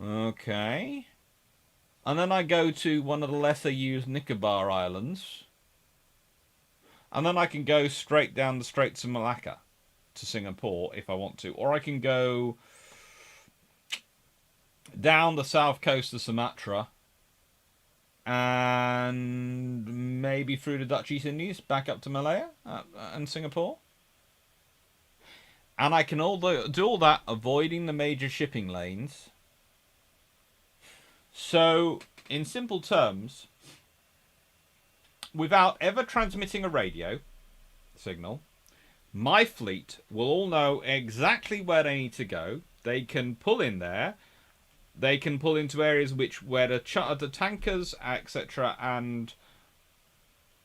Okay. And then I go to one of the lesser used Nicobar Islands. And then I can go straight down the Straits of Malacca to Singapore if I want to. Or I can go down the south coast of Sumatra and maybe through the Dutch East Indies back up to Malaya and Singapore. And I can do all that avoiding the major shipping lanes. So, in simple terms, without ever transmitting a radio signal, my fleet will all know exactly where they need to go. They can pull in there. They can pull into areas where the tankers, etc., and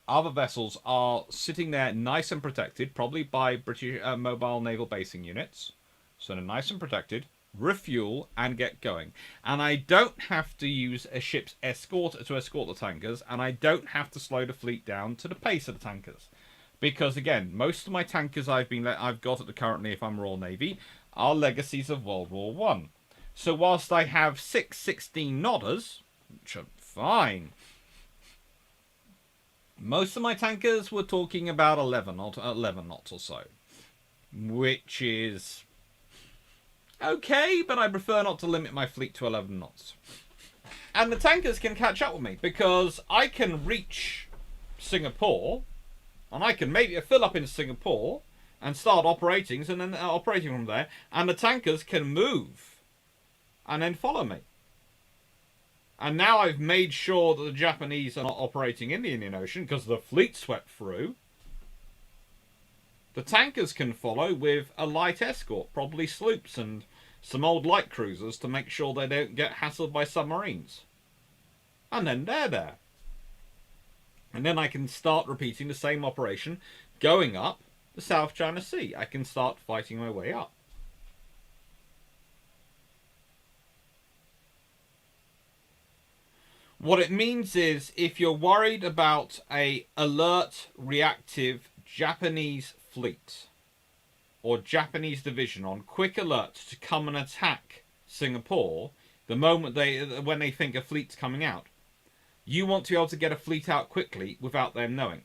other vessels are sitting there nice and protected, probably by British mobile naval basing units. So they're nice and protected, refuel, and get going. And I don't have to use a ship's escort to escort the tankers, and I don't have to slow the fleet down to the pace of the tankers. Because, again, most of my tankers I've got at the currently, if I'm Royal Navy, are legacies of World War One. So whilst I have 6 16-knotters, which are fine, most of my tankers were talking about 11 knots or so, which is okay, but I prefer not to limit my fleet to 11 knots. And the tankers can catch up with me, because I can reach Singapore, and I can maybe fill up in Singapore and start operating, and then operating from there, and the tankers can move and then follow me. And now I've made sure that the Japanese are not operating in the Indian Ocean because the fleet swept through. The tankers can follow with a light escort, probably sloops and some old light cruisers to make sure they don't get hassled by submarines. And then they're there. And then I can start repeating the same operation going up the South China Sea. I can start fighting my way up. What it means is, if you're worried about a alert, reactive Japanese fleet or Japanese division on quick alert to come and attack Singapore the moment when they think a fleet's coming out, you want to be able to get a fleet out quickly without them knowing,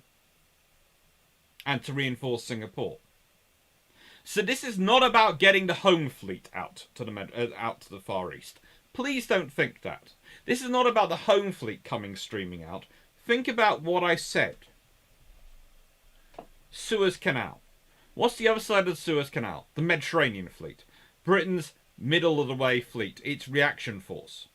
and to reinforce Singapore. So this is not about getting the home fleet out to the Far East. Please don't think that. This is not about the home fleet coming streaming out. Think about what I said. Suez Canal. What's the other side of the Suez Canal? The Mediterranean fleet. Britain's middle of the way fleet. Its reaction force.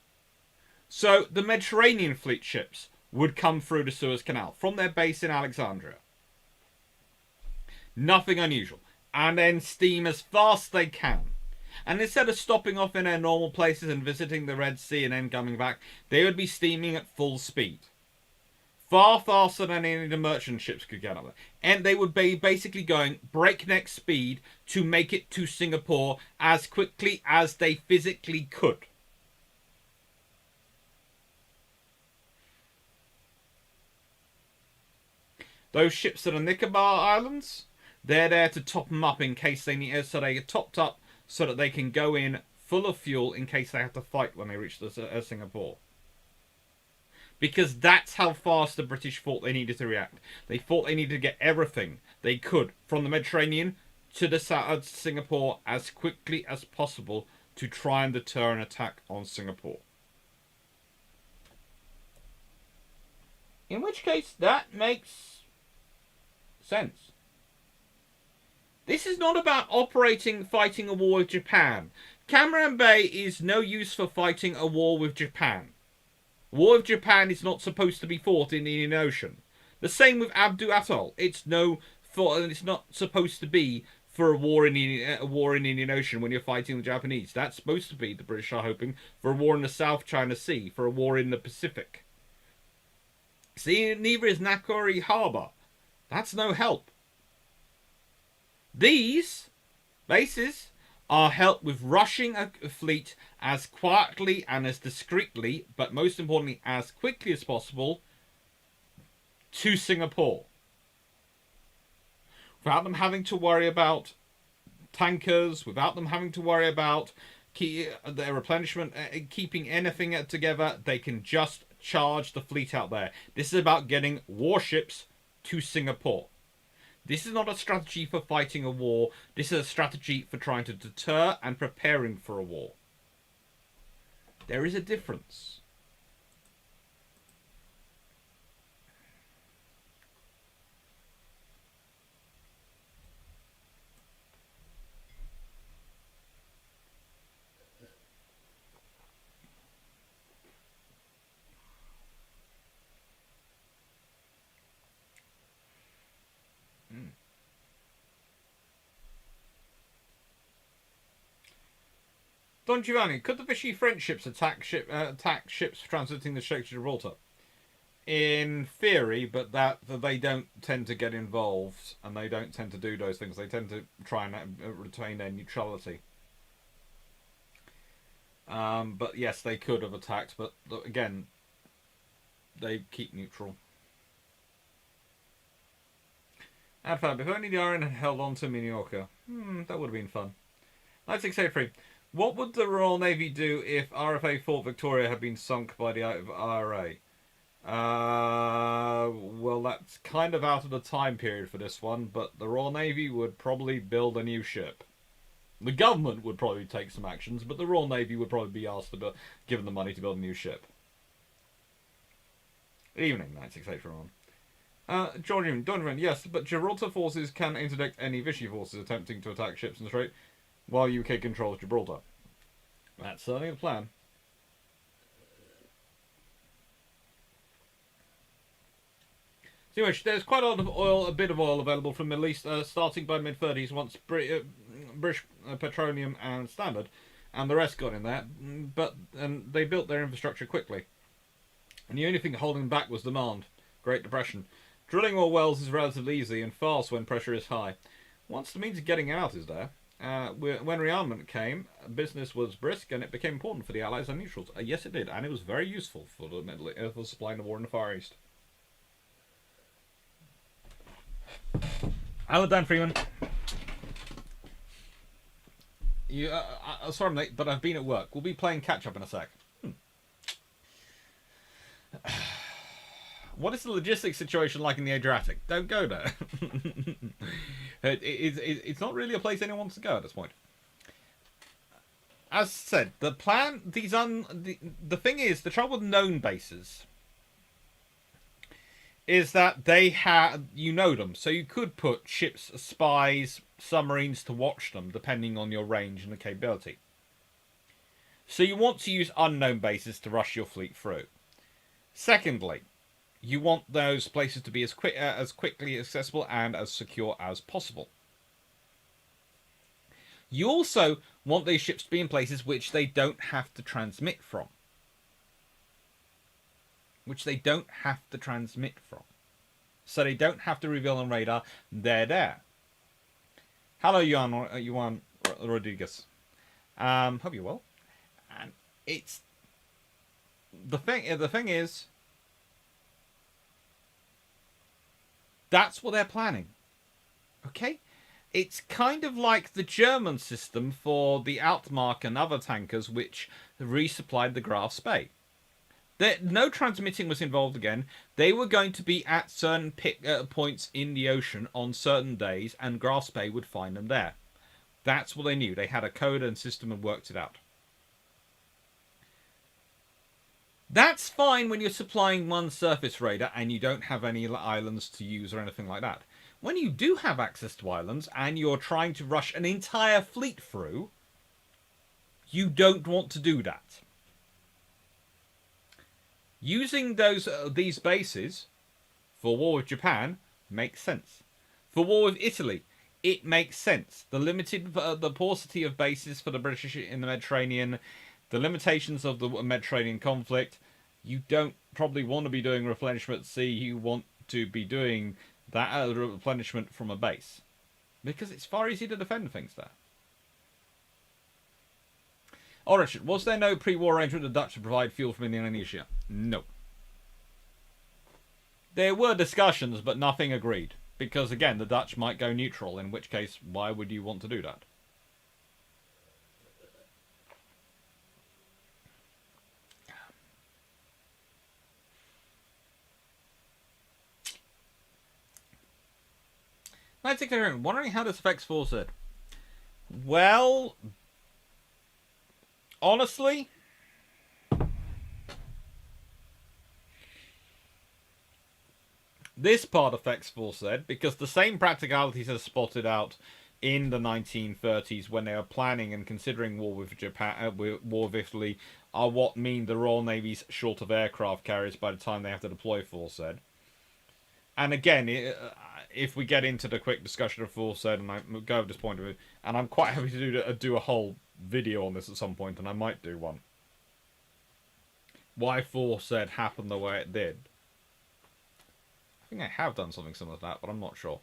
So the Mediterranean fleet ships would come through the Suez Canal from their base in Alexandria. Nothing unusual. And then steam as fast as they can. And instead of stopping off in their normal places and visiting the Red Sea and then coming back, they would be steaming at full speed. far faster than any of the merchant ships could get up there. And they would be basically going breakneck speed to make it to Singapore as quickly as they physically could. Those ships that are Nicobar Islands, they're there to top them up in case they need, so they get topped up so that they can go in full of fuel in case they have to fight when they reach Singapore. Because that's how fast the British thought they needed to react. They thought they needed to get everything they could from the Mediterranean to the Singapore as quickly as possible to try and deter an attack on Singapore. In which case, that makes sense. This is not about fighting a war with Japan. Camaran Bay is no use for fighting a war with Japan. War with Japan is not supposed to be fought in the Indian Ocean. The same with Abdu Atoll. It's not supposed to be for a war in the Indian Ocean when you're fighting the Japanese. That's supposed to be, the British are hoping, for a war in the South China Sea, for a war in the Pacific. See, neither is Nakori Harbour. That's no help. These bases are helped with rushing a fleet as quietly and as discreetly, but most importantly, as quickly as possible, to Singapore. Without them having to worry about tankers, without them having to worry about their replenishment, keeping anything together, they can just charge the fleet out there. This is about getting warships to Singapore. This is not a strategy for fighting a war. This is a strategy for trying to deter and preparing for a war. There is a difference. Don Giovanni, could the Vichy French ships attack ships transiting the Strait of Gibraltar? In theory, but that they don't tend to get involved, and they don't tend to do those things. They tend to try and retain their neutrality. But yes, they could have attacked, but again, they keep neutral. Adfab, if only the Iron had held on to Minorca. That would have been fun. 9683. What would the Royal Navy do if RFA Fort Victoria had been sunk by the IRA? Well, that's kind of out of the time period for this one, but the Royal Navy would probably build a new ship. The government would probably take some actions, but the Royal Navy would probably be asked to given the money to build a new ship. Evening, 9681. Georgian, Donovan, yes, but Gibraltar forces can interdict any Vichy forces attempting to attack ships in the Strait, while UK controls Gibraltar. That's certainly the plan. So anyway, there's quite a lot of oil, a bit of oil available from the Middle East, starting by mid-30s once British Petroleum and Standard, and the rest got in there. But they built their infrastructure quickly. And the only thing holding back was demand. Great Depression. Drilling more wells is relatively easy and fast when pressure is high. Once the means of getting out is there, when rearmament came, business was brisk and it became important for the Allies and neutrals. Yes, it did, and it was very useful for for supplying the war in the Far East. Hello, Dan Freeman. Sorry, mate, but I've been at work. We'll be playing catch up in a sec. What is the logistics situation like in the Adriatic? Don't go there. It's not really a place anyone wants to go at this point. As said, the plan, the thing is, the trouble with known bases is that they you know them, so you could put ships, spies, submarines to watch them, depending on your range and the capability. So you want to use unknown bases to rush your fleet through. Secondly, you want those places to be as quickly accessible and as secure as possible. You also want these ships to be in places which they don't have to transmit from. which they don't have to transmit from. So they don't have to reveal on radar they're there. Hello, Juan Rodriguez. Hope you're well. And it's the thing. The thing is, that's what they're planning. Okay, it's kind of like the German system for the Altmark and other tankers, which resupplied the Graf Spee. No transmitting was involved again. They were going to be at certain points in the ocean on certain days, and Graf Spee would find them there. That's what they knew. They had a code and system and worked it out. That's fine when you're supplying one surface radar and you don't have any islands to use or anything like that. When you do have access to islands and you're trying to rush an entire fleet through, you don't want to do that. Using these bases for war with Japan makes sense. For war with Italy, it makes sense. The paucity of bases for the British in the Mediterranean, the limitations of the Mediterranean conflict, you don't probably want to be doing replenishment at sea. You want to be doing that replenishment from a base, because it's far easier to defend things there. Oh, Richard, was there no pre-war arrangement with the Dutch to provide fuel from Indonesia? No. There were discussions, but nothing agreed. Because, again, the Dutch might go neutral, in which case, why would you want to do that? Wondering how this affects Forset. Well, honestly, this part affects Forset because the same practicalities are spotted out in the 1930s when they were planning and considering war with Japan, war with Italy, are what mean the Royal Navy's short of aircraft carriers by the time they have to deploy Forset. And again, if we get into the quick discussion of Forset, and I go at this point of it, and I'm quite happy to do a whole video on this at some point, and I might do one. Why Forset happened the way it did. I think I have done something similar to that, but I'm not sure.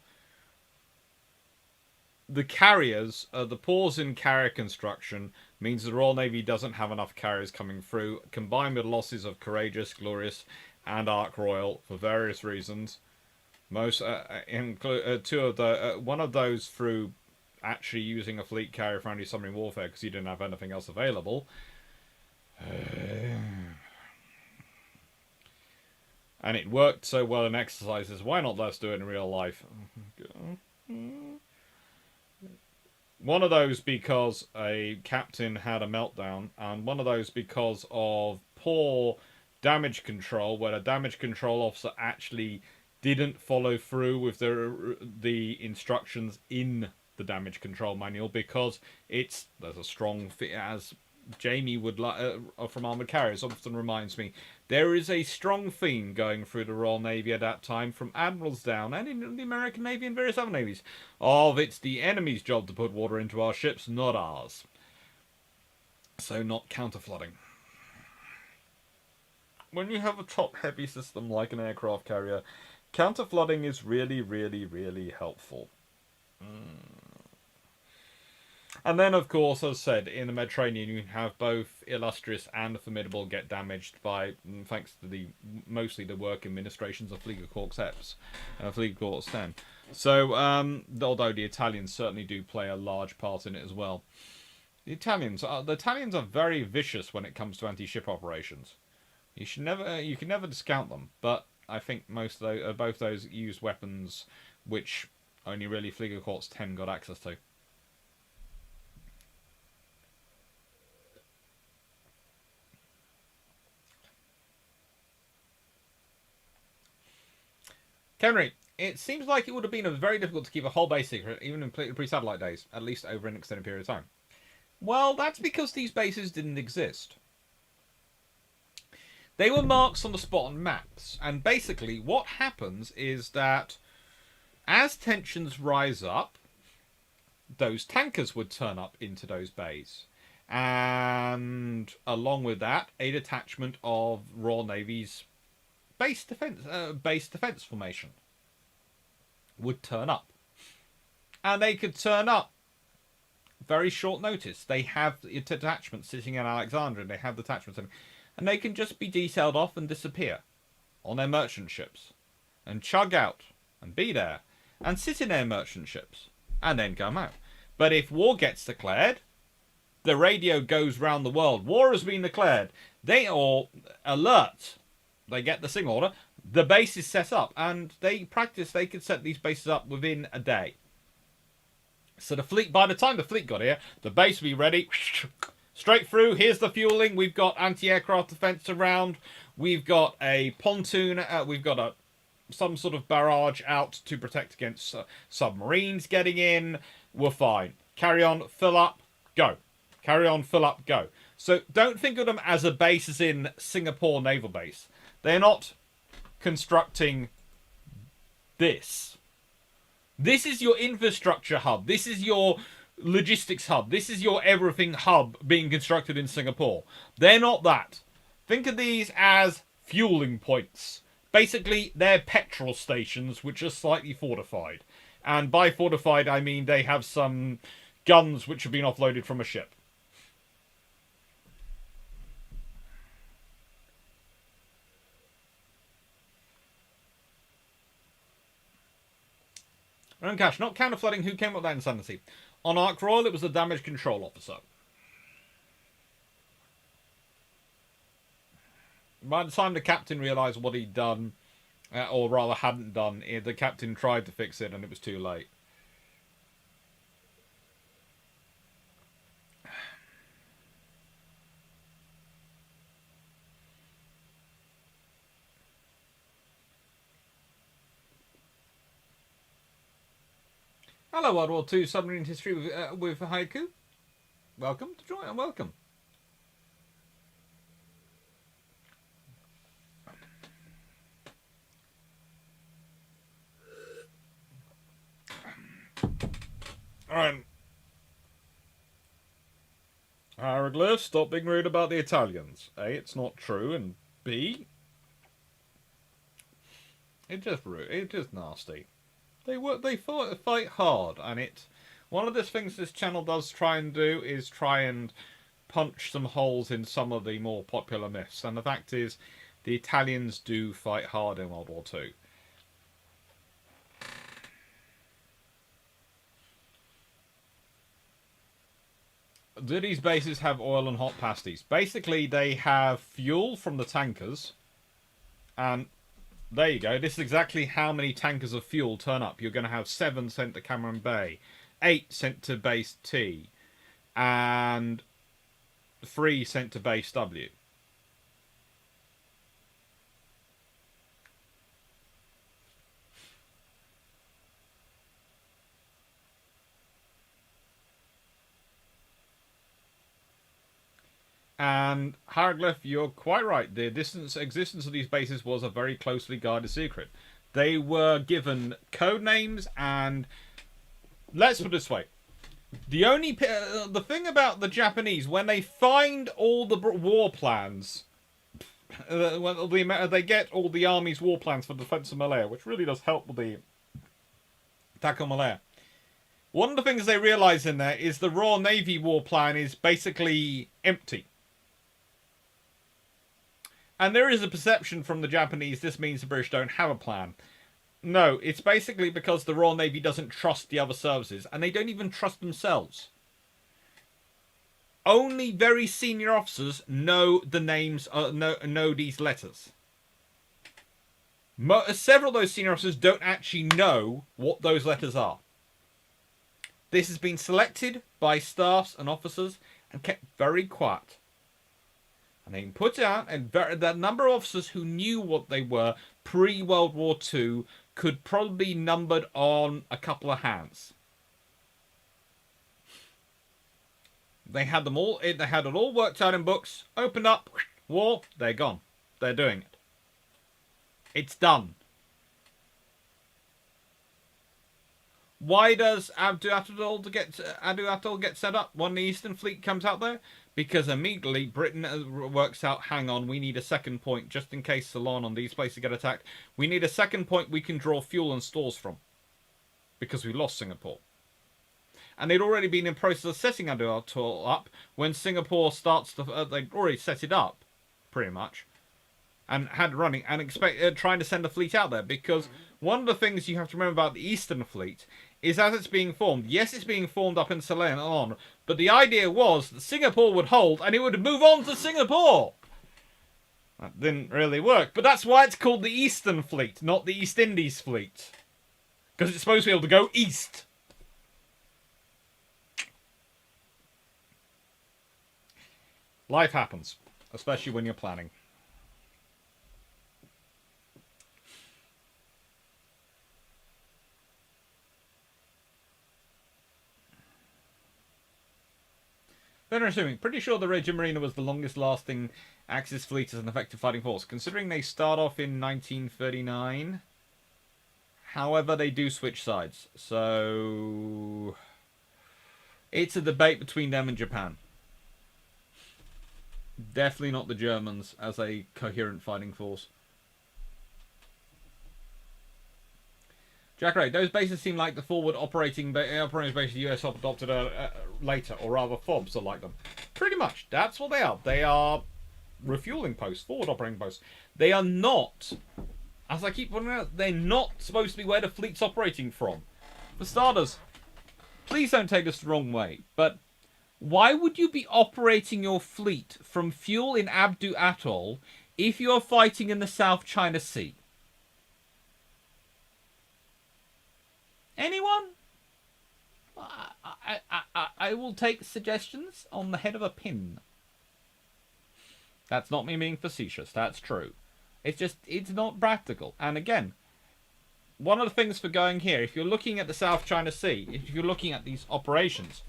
The carriers, the pause in carrier construction means the Royal Navy doesn't have enough carriers coming through, combined with losses of Courageous, Glorious, and Ark Royal for various reasons. Most two of the one of those through actually using a fleet carrier for anti-submarine warfare because you didn't have anything else available. And it worked so well in exercises, why not let's do it in real life? One of those because a captain had a meltdown, and one of those because of poor damage control, where a damage control officer actually didn't follow through with the instructions in the damage control manual, because there's a strong, as Jamie would from Armoured Carriers often reminds me, there is a strong theme going through the Royal Navy at that time, from admirals down, and in the American Navy and various other navies, of it's the enemy's job to put water into our ships, not ours. So not counter-flooding. When you have a top-heavy system like an aircraft carrier, counter-flooding is really, really, really helpful. And then, of course, as said, in the Mediterranean, you have both Illustrious and Formidable get damaged by, thanks to mostly the work administrations of Fliegerkorps EPS, Fliegerkorps 10. So, although the Italians certainly do play a large part in it as well. The Italians are very vicious when it comes to anti-ship operations. You can never discount them, but I think both those use weapons which only really Fliegerkorps 10 got access to. Henry, it seems like it would have been very difficult to keep a whole base secret, even in pre-satellite days, at least over an extended period of time. Well, that's because these bases didn't exist. They were marks on the spot on maps, and basically what happens is that as tensions rise up, those tankers would turn up into those bays. And along with that, a detachment of Royal Navy's base defense formation would turn up, and they could turn up very short notice. They have detachments sitting in Alexandria. They have detachments, and they can just be detailed off and disappear on their merchant ships, and chug out and be there, and sit in their merchant ships, and then come out. But if war gets declared, the radio goes round the world. War has been declared. They all alert. They get the signal order. The base is set up, and they practice. They could set these bases up within a day. So the fleet, by the time the fleet got here, the base will be ready. Straight through. Here's the fueling. We've got anti-aircraft defense around. We've got a pontoon. We've got some sort of barrage out to protect against submarines getting in. We're fine. Carry on. Fill up. Go. Carry on. Fill up. Go. So don't think of them as a base as in Singapore Naval Base. They're not constructing this. This is your infrastructure hub. This is your logistics hub. This is your everything hub being constructed in Singapore. They're not that. Think of these as fueling points. Basically, they're petrol stations which are slightly fortified. And by fortified, I mean they have some guns which have been offloaded from a ship. Own cash, not counterflooding. Who came up with that insanity? On Ark Royal, it was the damage control officer. By the time the captain realised what he'd done, or rather hadn't done, the captain tried to fix it and it was too late. Hello, World War II Submarine History with Haiku. Welcome to join and welcome. Alright. Hieroglyphs, stop being rude about the Italians. A, it's not true, and B, it's just rude. It's just nasty. They fight hard, and it. One of the things this channel does try and do is try and punch some holes in some of the more popular myths. And the fact is, the Italians do fight hard in World War II. Do these bases have oil and hot pasties? Basically, they have fuel from the tankers, and there you go. This is exactly how many tankers of fuel turn up. You're going to have 7 sent to Cameron Bay, 8 sent to Base T, and 3 sent to Base W. And Hieroglyph, you're quite right. The existence of these bases was a very closely guarded secret. They were given code names, and let's put it this way: the thing about the Japanese, when they find all the war plans, when they get all the army's war plans for the defense of Malaya, which really does help with the attack on Malaya. One of the things they realize in there is the Royal Navy war plan is basically empty. And there is a perception from the Japanese this means the British don't have a plan. No, it's basically because the Royal Navy doesn't trust the other services, and they don't even trust themselves. Only very senior officers know the names, know these letters. Several of those senior officers don't actually know what those letters are. This has been selected by staffs and officers and kept very quiet. And they can put out, and the number of officers who knew what they were pre-World War II could probably be numbered on a couple of hands. They had them all. They had it all worked out in books. Opened up, war. They're gone. They're doing it. It's done. Why does Adu Atoll get set up when the Eastern Fleet comes out there? Because immediately Britain works out, hang on, we need a second point just in case Ceylon and these places get attacked. We need a second point we can draw fuel and stores from. Because we lost Singapore. And they'd already been in process of setting Atoll up when Singapore starts to... they'd already set it up, pretty much. And had running and trying to send a fleet out there. Because one of the things you have to remember about the Eastern Fleet is as it's being formed, yes, it's being formed up in Ceylon, but the idea was that Singapore would hold and it would move on to Singapore. That didn't really work, but that's why it's called the Eastern Fleet, not the East Indies Fleet. Because it's supposed to be able to go east. Life happens, especially when you're planning. Then assuming, pretty sure the Regia Marina was the longest lasting Axis fleet as an effective fighting force, considering they start off in 1939. However, they do switch sides, so it's a debate between them and Japan. Definitely not the Germans as a coherent fighting force. Jack Ray, those bases seem like the forward operating bases the US adopted later, or rather FOBs are like them. Pretty much, that's what they are. They are refueling posts, forward operating posts. They are not, as I keep pointing out, they're not supposed to be where the fleet's operating from. For starters, please don't take this the wrong way, but why would you be operating your fleet from fuel in Abdu Atoll if you're fighting in the South China Sea? Anyone? I will take suggestions on the head of a pin. That's not me being facetious. That's true. It's just, it's not practical. And again, one of the things for going here, if you're looking at the South China Sea, if you're looking at these operations,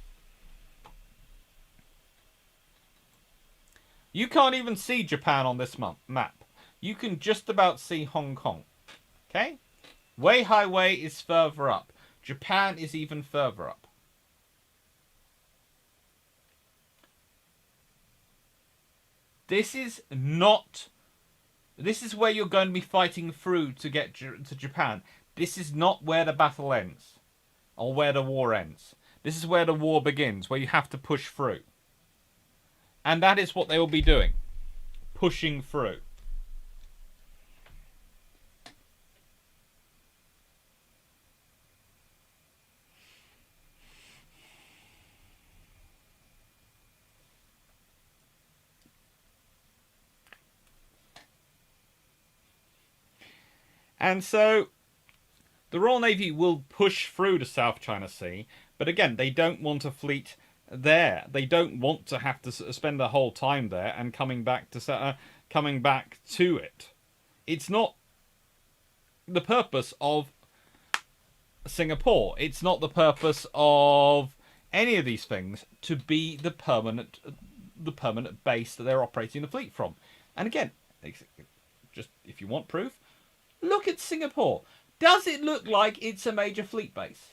you can't even see Japan on this map. You can just about see Hong Kong. Okay? Wei Highway is further up. Japan is even further up. This is not... This is where you're going to be fighting through to get to Japan. This is not where the battle ends. Or where the war ends. This is where the war begins, where you have to push through. And that is what they will be doing. Pushing through. And so, the Royal Navy will push through the South China Sea, but again, they don't want a fleet there. They don't want to have to spend the whole time there and coming back to it. It's not the purpose of Singapore. It's not the purpose of any of these things to be the permanent base that they're operating the fleet from. And again, just if you want proof, look at Singapore. Does it look like it's a major fleet base?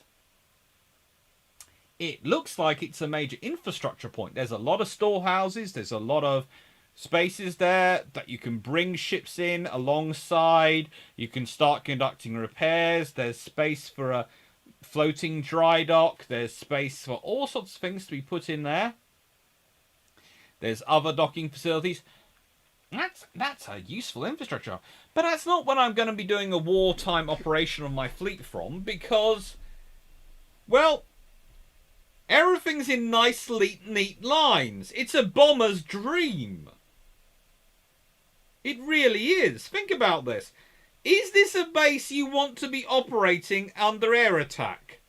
It looks like it's a major infrastructure point. There's a lot of storehouses. There's a lot of spaces there that you can bring ships in alongside. You can start conducting repairs. There's space for a floating dry dock. There's space for all sorts of things to be put in there. There's other docking facilities. That's a useful infrastructure. But that's not what I'm going to be doing a wartime operation on my fleet from, because, well, everything's in nice, neat lines. It's a bomber's dream. It really is. Think about this. Is this a base you want to be operating under air attack?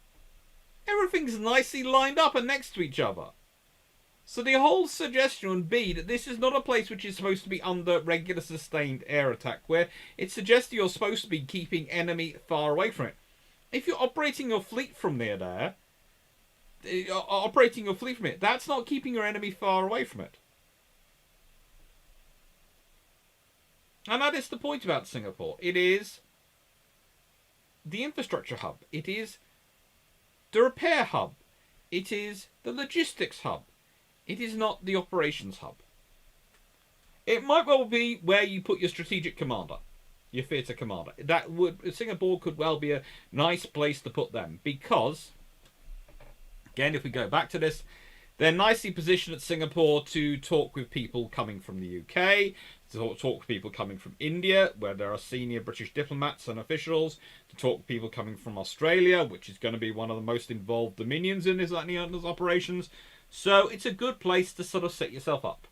Everything's nicely lined up and next to each other. So the whole suggestion would be that this is not a place which is supposed to be under regular sustained air attack, where it suggests you're supposed to be keeping enemy far away from it. If you're operating your fleet from near there, that's not keeping your enemy far away from it. And that is the point about Singapore. It is the infrastructure hub. It is the repair hub. It is the logistics hub. It is not the operations hub. It might well be where you put your strategic commander, your theatre commander. Singapore could well be a nice place to put them because, again, if we go back to this, they're nicely positioned at Singapore to talk with people coming from the UK, to talk with people coming from India, where there are senior British diplomats and officials, to talk with people coming from Australia, which is going to be one of the most involved dominions in these operations. So it's a good place to sort of set yourself up.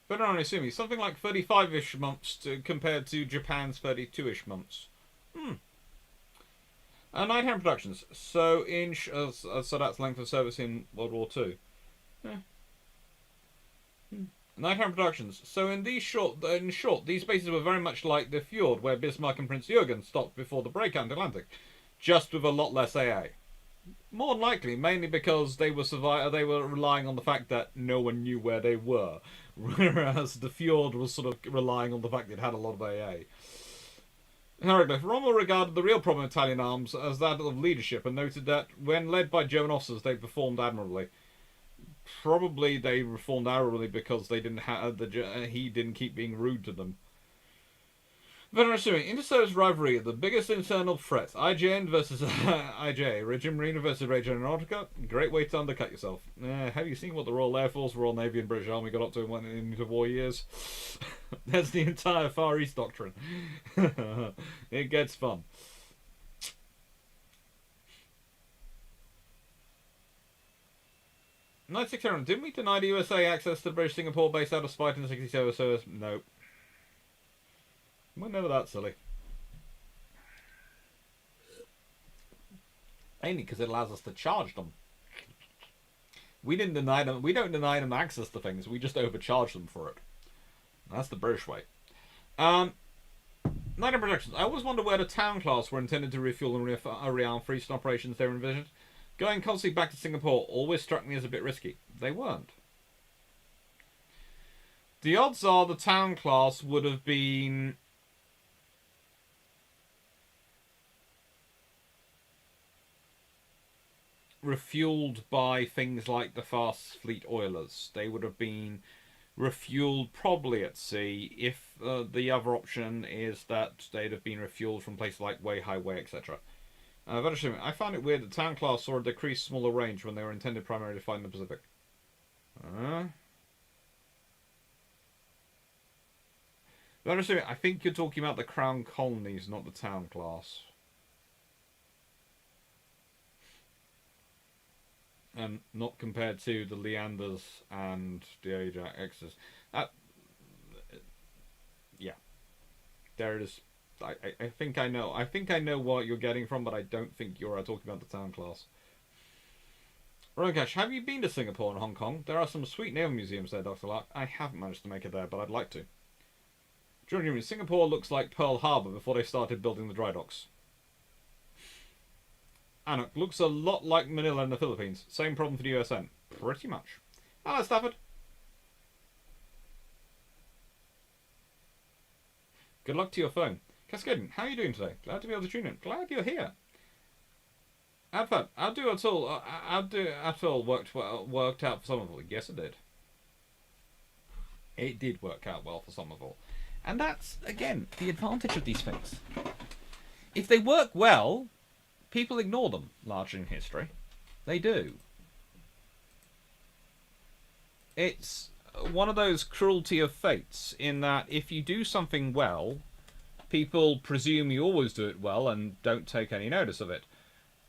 But I'm assuming something like 35-ish months compared to Japan's 32-ish months. Nighthand Productions. So so that's length of service in World War Two. Yeah. Nighthand Productions. So in short, these bases were very much like the Fjord, where Bismarck and Prince Jürgen stopped before the breakout in the Atlantic, just with a lot less AA. More than likely, mainly because they were relying on the fact that no one knew where they were, whereas the Fjord was sort of relying on the fact that it had a lot of AA. Hieroglyph. Rommel regarded the real problem of Italian arms as that of leadership and noted that when led by German officers, they performed admirably. Probably they performed admirably because they didn't he didn't keep being rude to them. Veteran assuming inter-service rivalry, the biggest internal threat. IJN versus IJ. Regime Marine versus Regio Aeronautica. Great way to undercut yourself. Have you seen what the Royal Air Force, Royal Navy, and British Army got up to in interwar years? That's the entire Far East doctrine. It gets fun. Knight 600. Didn't we deny the USA access to the British Singapore base out of spite in the 67 service? Nope. We're never that silly. Mainly because it allows us to charge them. We don't deny them access to things. We just overcharge them for it. That's the British way. Night Productions. I always wonder where the town class were intended to refuel and rearm for Eastern operations they were envisioned. Going constantly back to Singapore always struck me as a bit risky. They weren't. The odds are the town class would have been refueled by things like the fast fleet oilers. They would have been refueled probably at sea if the other option is that they'd have been refueled from places like Weihai, etc. I found it weird that Town class saw a decreased smaller range when they were intended primarily to fight in the Pacific. I think you're talking about the Crown colonies, not the Town class. And not compared to the Leanders and the Ajaxes. Yeah. There it is. I think I know. I think I know what you're getting from, but I don't think you're talking about the Town class. Roncash, have you been to Singapore and Hong Kong? There are some sweet naval museums there, Dr. Clarke. I haven't managed to make it there, but I'd like to. Junior, Singapore looks like Pearl Harbor before they started building the dry docks. Anuk looks a lot like Manila in the Philippines. Same problem for the USN. Pretty much. Hello, Stafford. Good luck to your phone. Cascading, how are you doing today? Glad to be able to tune in. Glad you're here. Adfad, Abdu Atul worked out for Somerville. Yes, it did. It did work out well for Somerville. And that's, again, the advantage of these things. If they work well, people ignore them, largely in history. They do. It's one of those cruelty of fates in that if you do something well, people presume you always do it well and don't take any notice of it.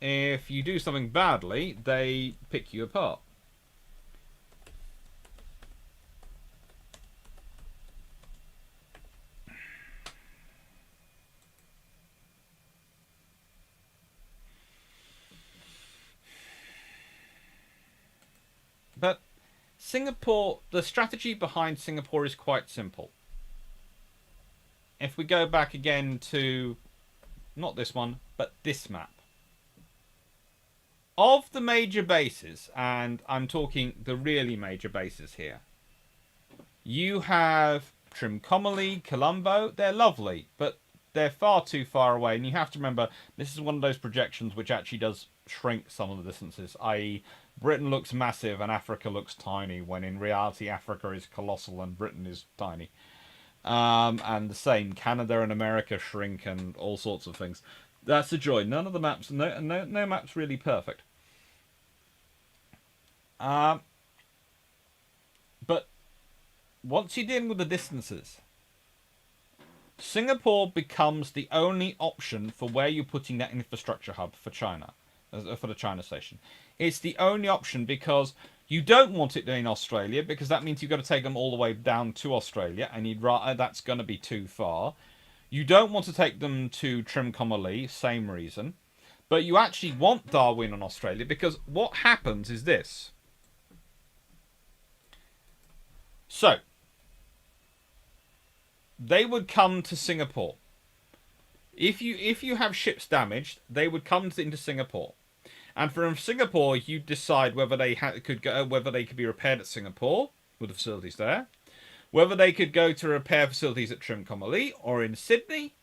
If you do something badly, they pick you apart. But Singapore, the strategy behind Singapore is quite simple. if we go back again to, not this one, but this map. Of the major bases, and I'm talking the really major bases here, you have Trincomalee, Colombo. They're lovely, but they're far too far away. And you have to remember, this is one of those projections which actually does shrink some of the distances, i.e. Britain looks massive and Africa looks tiny, when in reality Africa is colossal and Britain is tiny. And the same, Canada and America shrink and all sorts of things. That's the joy. None of the maps, no map's really perfect. But once you're dealing with the distances, Singapore becomes the only option for where you're putting that infrastructure hub for China, for the China station. It's the only option because you don't want it in Australia, because that means you've got to take them all the way down to Australia, and that's going to be too far. You don't want to take them to Trincomalee, same reason. But you actually want Darwin in Australia, because what happens is this. So, they would come to Singapore. If you have ships damaged, they would come into Singapore. And from Singapore, you decide whether they whether they could be repaired at Singapore with the facilities there, whether they could go to repair facilities at Trincomalee or in Sydney,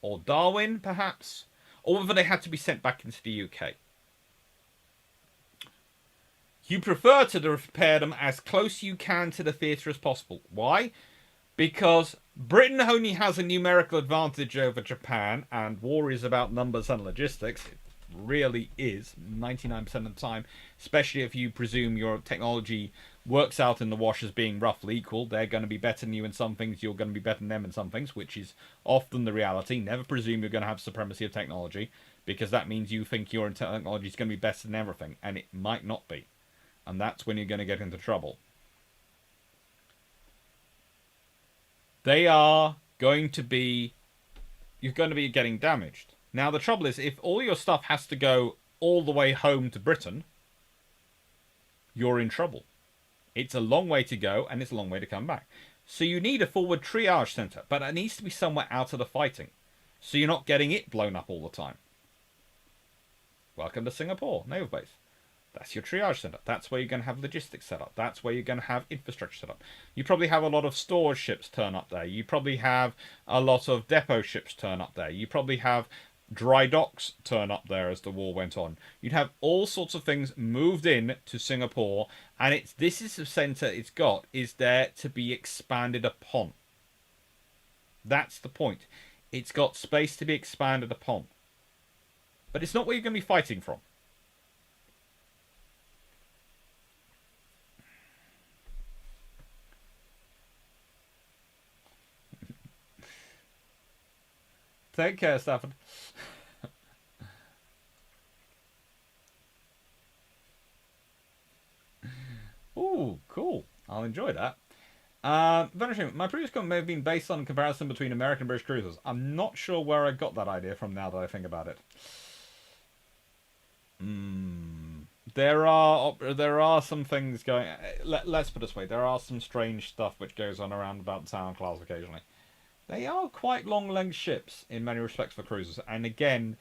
or Darwin perhaps, or whether they had to be sent back into the UK. You prefer to repair them as close you can to the theatre as possible. Why? Because Britain only has a numerical advantage over Japan, and war is about numbers and logistics. It really is, 99% of the time, especially if you presume your technology works out in the wash as being roughly equal. They're going to be better than you in some things, you're going to be better than them in some things, which is often the reality. Never presume you're going to have supremacy of technology, because that means you think your technology is going to be better than everything, and it might not be. And that's when you're going to get into trouble. They are going to be... You're going to be getting damaged. Now, the trouble is, if all your stuff has to go all the way home to Britain, you're in trouble. It's a long way to go, and it's a long way to come back. So you need a forward triage centre, but it needs to be somewhere out of the fighting, so you're not getting it blown up all the time. Welcome to Singapore, Naval Base. That's your triage centre. That's where you're going to have logistics set up. That's where you're going to have infrastructure set up. You probably have a lot of storage ships turn up there. You probably have a lot of depot ships turn up there. You probably have dry docks turn up there as the war went on. You'd have all sorts of things moved in to Singapore, and this is the centre it's got, is there to be expanded upon. That's the point. It's got space to be expanded upon. But it's not where you're going to be fighting from. Take care, Stafford. Ooh, cool. I'll enjoy that. Vanishing. My previous comment may have been based on a comparison between American and British cruisers. I'm not sure where I got that idea from now that I think about it. There are some things going... Let's put it this way. There are some strange stuff which goes on around about the town class occasionally. They are quite long-legged ships in many respects for cruisers. And again,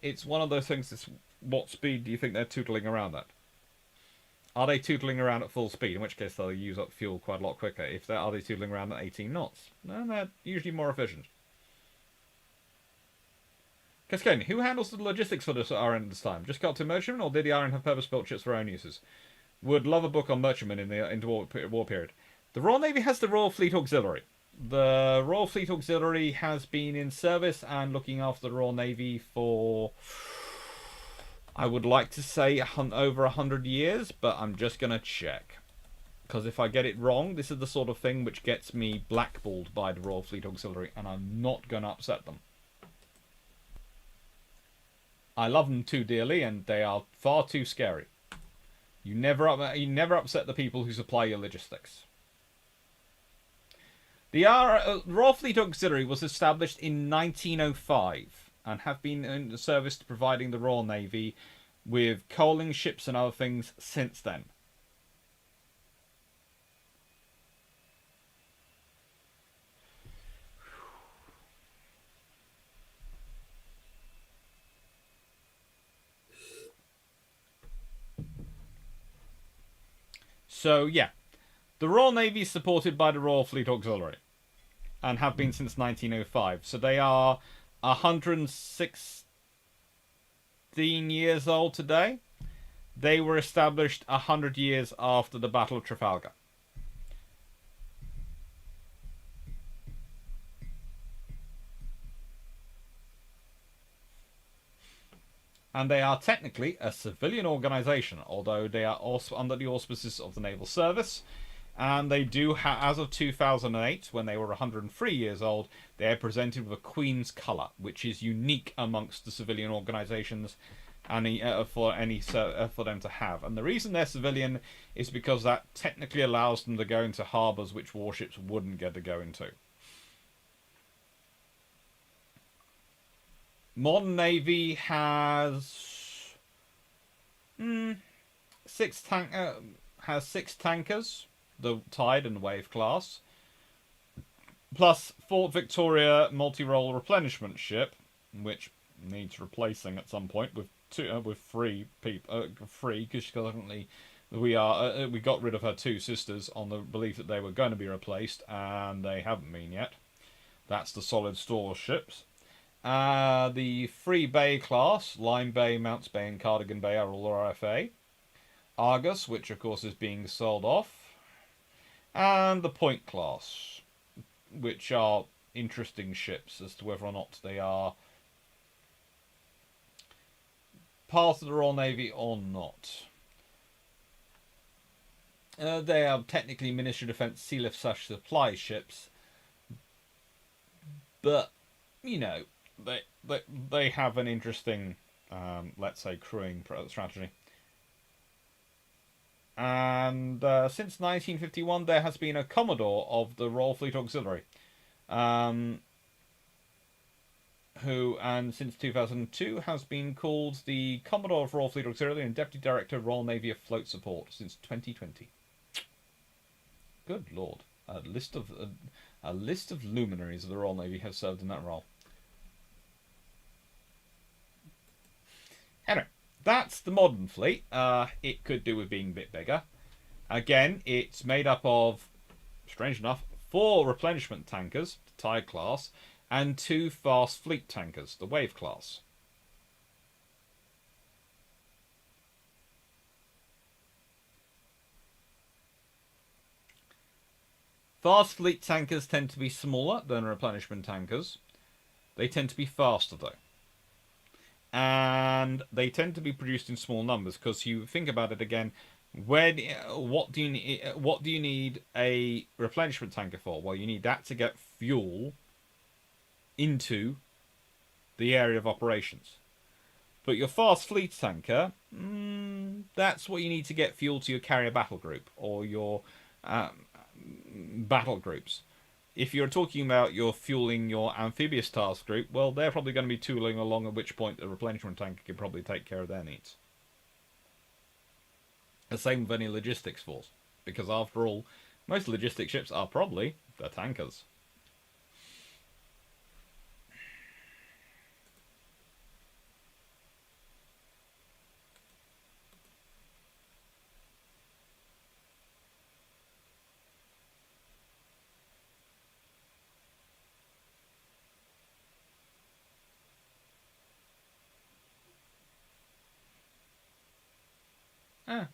it's one of those things that's, what speed do you think they're tootling around at? Are they tootling around at full speed? In which case they'll use up fuel quite a lot quicker. Are they tootling around at 18 knots? No, they're usually more efficient. Cascade, who handles the logistics for this RN at this time? Just Captain Merchantman, or did the RN have purpose-built ships for own uses? Would love a book on Merchantman in the interwar period. The Royal Navy has the Royal Fleet Auxiliary. The Royal Fleet Auxiliary has been in service and looking after the Royal Navy for, I would like to say, over 100 years, but I'm just going to check. Because if I get it wrong, this is the sort of thing which gets me blackballed by the Royal Fleet Auxiliary, and I'm not going to upset them. I love them too dearly, and they are far too scary. You never upset the people who supply your logistics. The Royal Fleet Auxiliary was established in 1905 and have been in service to providing the Royal Navy with coaling ships and other things since then. So yeah, the Royal Navy is supported by the Royal Fleet Auxiliary and have been since 1905. So they are 116 years old today. They were established 100 years after the Battle of Trafalgar. And they are technically a civilian organisation, although they are also under the auspices of the Naval Service. And they do, as of 2008, when they were 103 years old, they are presented with a Queen's colour, which is unique amongst the civilian organisations for them to have. And the reason they're civilian is because that technically allows them to go into harbours which warships wouldn't get to go into. Modern Navy has six tankers, the Tide and Wave class, plus Fort Victoria multi-role replenishment ship, which needs replacing at some point with three because currently we got rid of her two sisters on the belief that they were going to be replaced, and they haven't been yet. That's the solid store ships. The Free Bay class, Lime Bay, Mounts Bay, and Cardigan Bay are all RFA. Argus, which of course is being sold off, and the Point class, which are interesting ships as to whether or not they are part of the Royal Navy or not. They are technically Ministry of Defence Sea Lift supply ships, but you know they have an interesting, let's say, crewing strategy. And since 1951, there has been a Commodore of the Royal Fleet Auxiliary, who, and since 2002, has been called the Commodore of Royal Fleet Auxiliary and Deputy Director Royal Navy Afloat Support since 2020. Good Lord, a list of luminaries of the Royal Navy have served in that role. Anyway, that's the modern fleet. It could do with being a bit bigger. Again, it's made up of, strange enough, 4 replenishment tankers, the Tide class, and 2 fast fleet tankers, the Wave class. Fast fleet tankers tend to be smaller than replenishment tankers. They tend to be faster, though. And they tend to be produced in small numbers, because you think about it again, what do you need a replenishment tanker for? Well, you need that to get fuel into the area of operations. But your fast fleet tanker, that's what you need to get fuel to your carrier battle group or your battle groups. If you're talking about you're fueling your amphibious task group, well, they're probably going to be tooling along, at which point the replenishment tanker can probably take care of their needs. The same with any logistics force, because after all, most logistics ships are probably the tankers. Ah.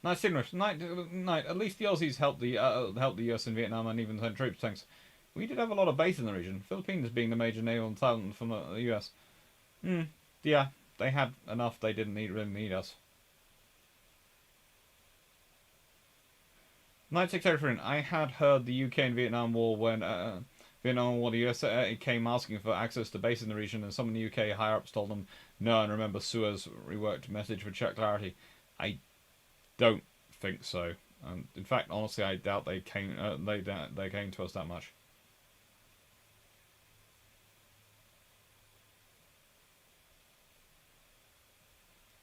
Nice signal. Night. At least the Aussies helped the US in Vietnam and even sent troops. Thanks. We did have a lot of bases in the region. Philippines being the major naval talent from the US. Yeah, they had enough. They didn't really need us. Night 603. I had heard the UK and Vietnam War when Vietnam War, the US came asking for access to bases in the region, and some in the UK higher ups told them no. And remember, Suez reworked message for check clarity. I don't think so. In fact, honestly, I doubt they came. They came to us that much.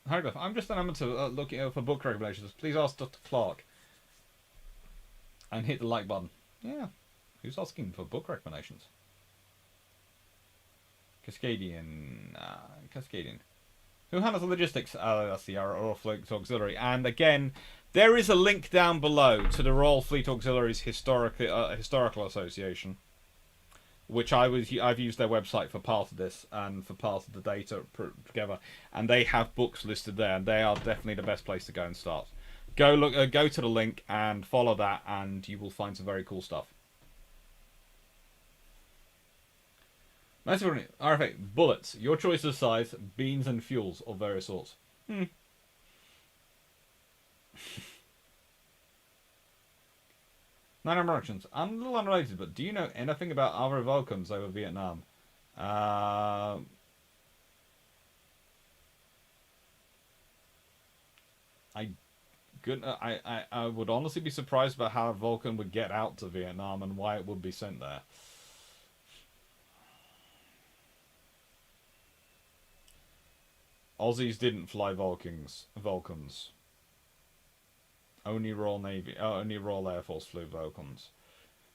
Hieroglyph. I'm just an amateur looking for book recommendations. Please ask Dr. Clarke. And hit the like button. Yeah. Who's asking for book recommendations? Cascadian. Cascadian. Who handles the logistics? That's the Royal Fleet Auxiliary. And again, there is a link down below to the Royal Fleet Auxiliary's historical association, which I've used their website for part of this and for part of the data together, and they have books listed there, and they are definitely the best place to go and start. Go to the link and follow that, and you will find some very cool stuff. Nice one. RFA, bullets. Your choice of size, beans and fuels of various sorts. Nine Americans. I'm a little unrelated, but do you know anything about other Vulcans over Vietnam? I would honestly be surprised about how a Vulcan would get out to Vietnam and why it would be sent there. Aussies didn't fly Vulcans. Only Royal Navy, only Royal Air Force flew Vulcans.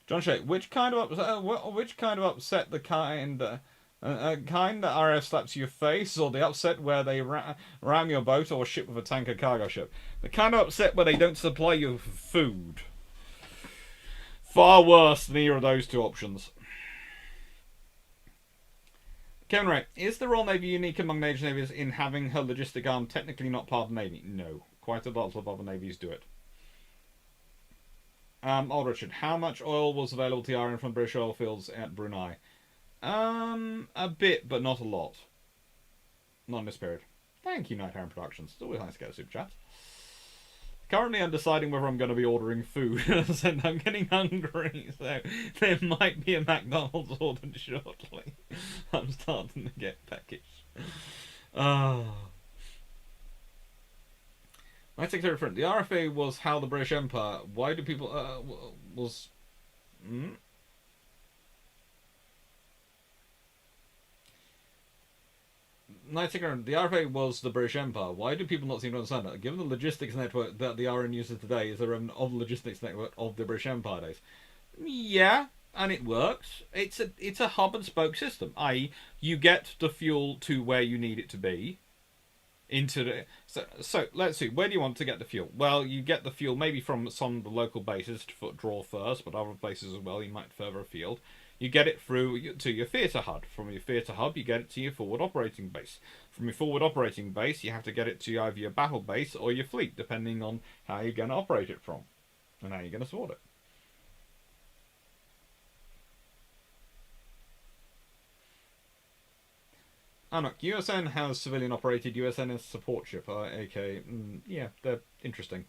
John Shea, which kind of upset the kind that RF slaps your face, or the upset where they ram your boat or ship with a tanker cargo ship? The kind of upset where they don't supply you food. Far worse than either of those two options. Kevin Ray, is the Royal Navy unique among major navies in having her logistic arm technically not part of the Navy? No. Quite a lot of other navies do it. Old Richard, how much oil was available to Iran from British oil fields at Brunei? A bit, but not a lot. Not in this period. Thank you, Night Heron Productions. It's always nice to get a super chat. Currently, I'm deciding whether I'm going to be ordering food. And I'm getting hungry, so there might be a McDonald's ordered shortly. I'm starting to get peckish. My secretary friend. The RFA was how the British Empire. Why do people was? Night Secretary, the RFA was the British Empire. Why do people not seem to understand that? Given the logistics network that the RN uses today is a remnant of the logistics network of the British Empire days. Yeah, and it works. It's a hub and spoke system. I.e., you get the fuel to where you need it to be. So let's see. Where do you want to get the fuel? Well, you get the fuel maybe from some of the local bases to draw first, but other places as well. You might further afield. You get it through to your theatre hub. From your theatre hub, you get it to your forward operating base. From your forward operating base, you have to get it to either your battle base or your fleet, depending on how you're going to operate it from and how you're going to support it. Anok, USN has civilian operated USN as support ship. Okay, yeah, they're interesting.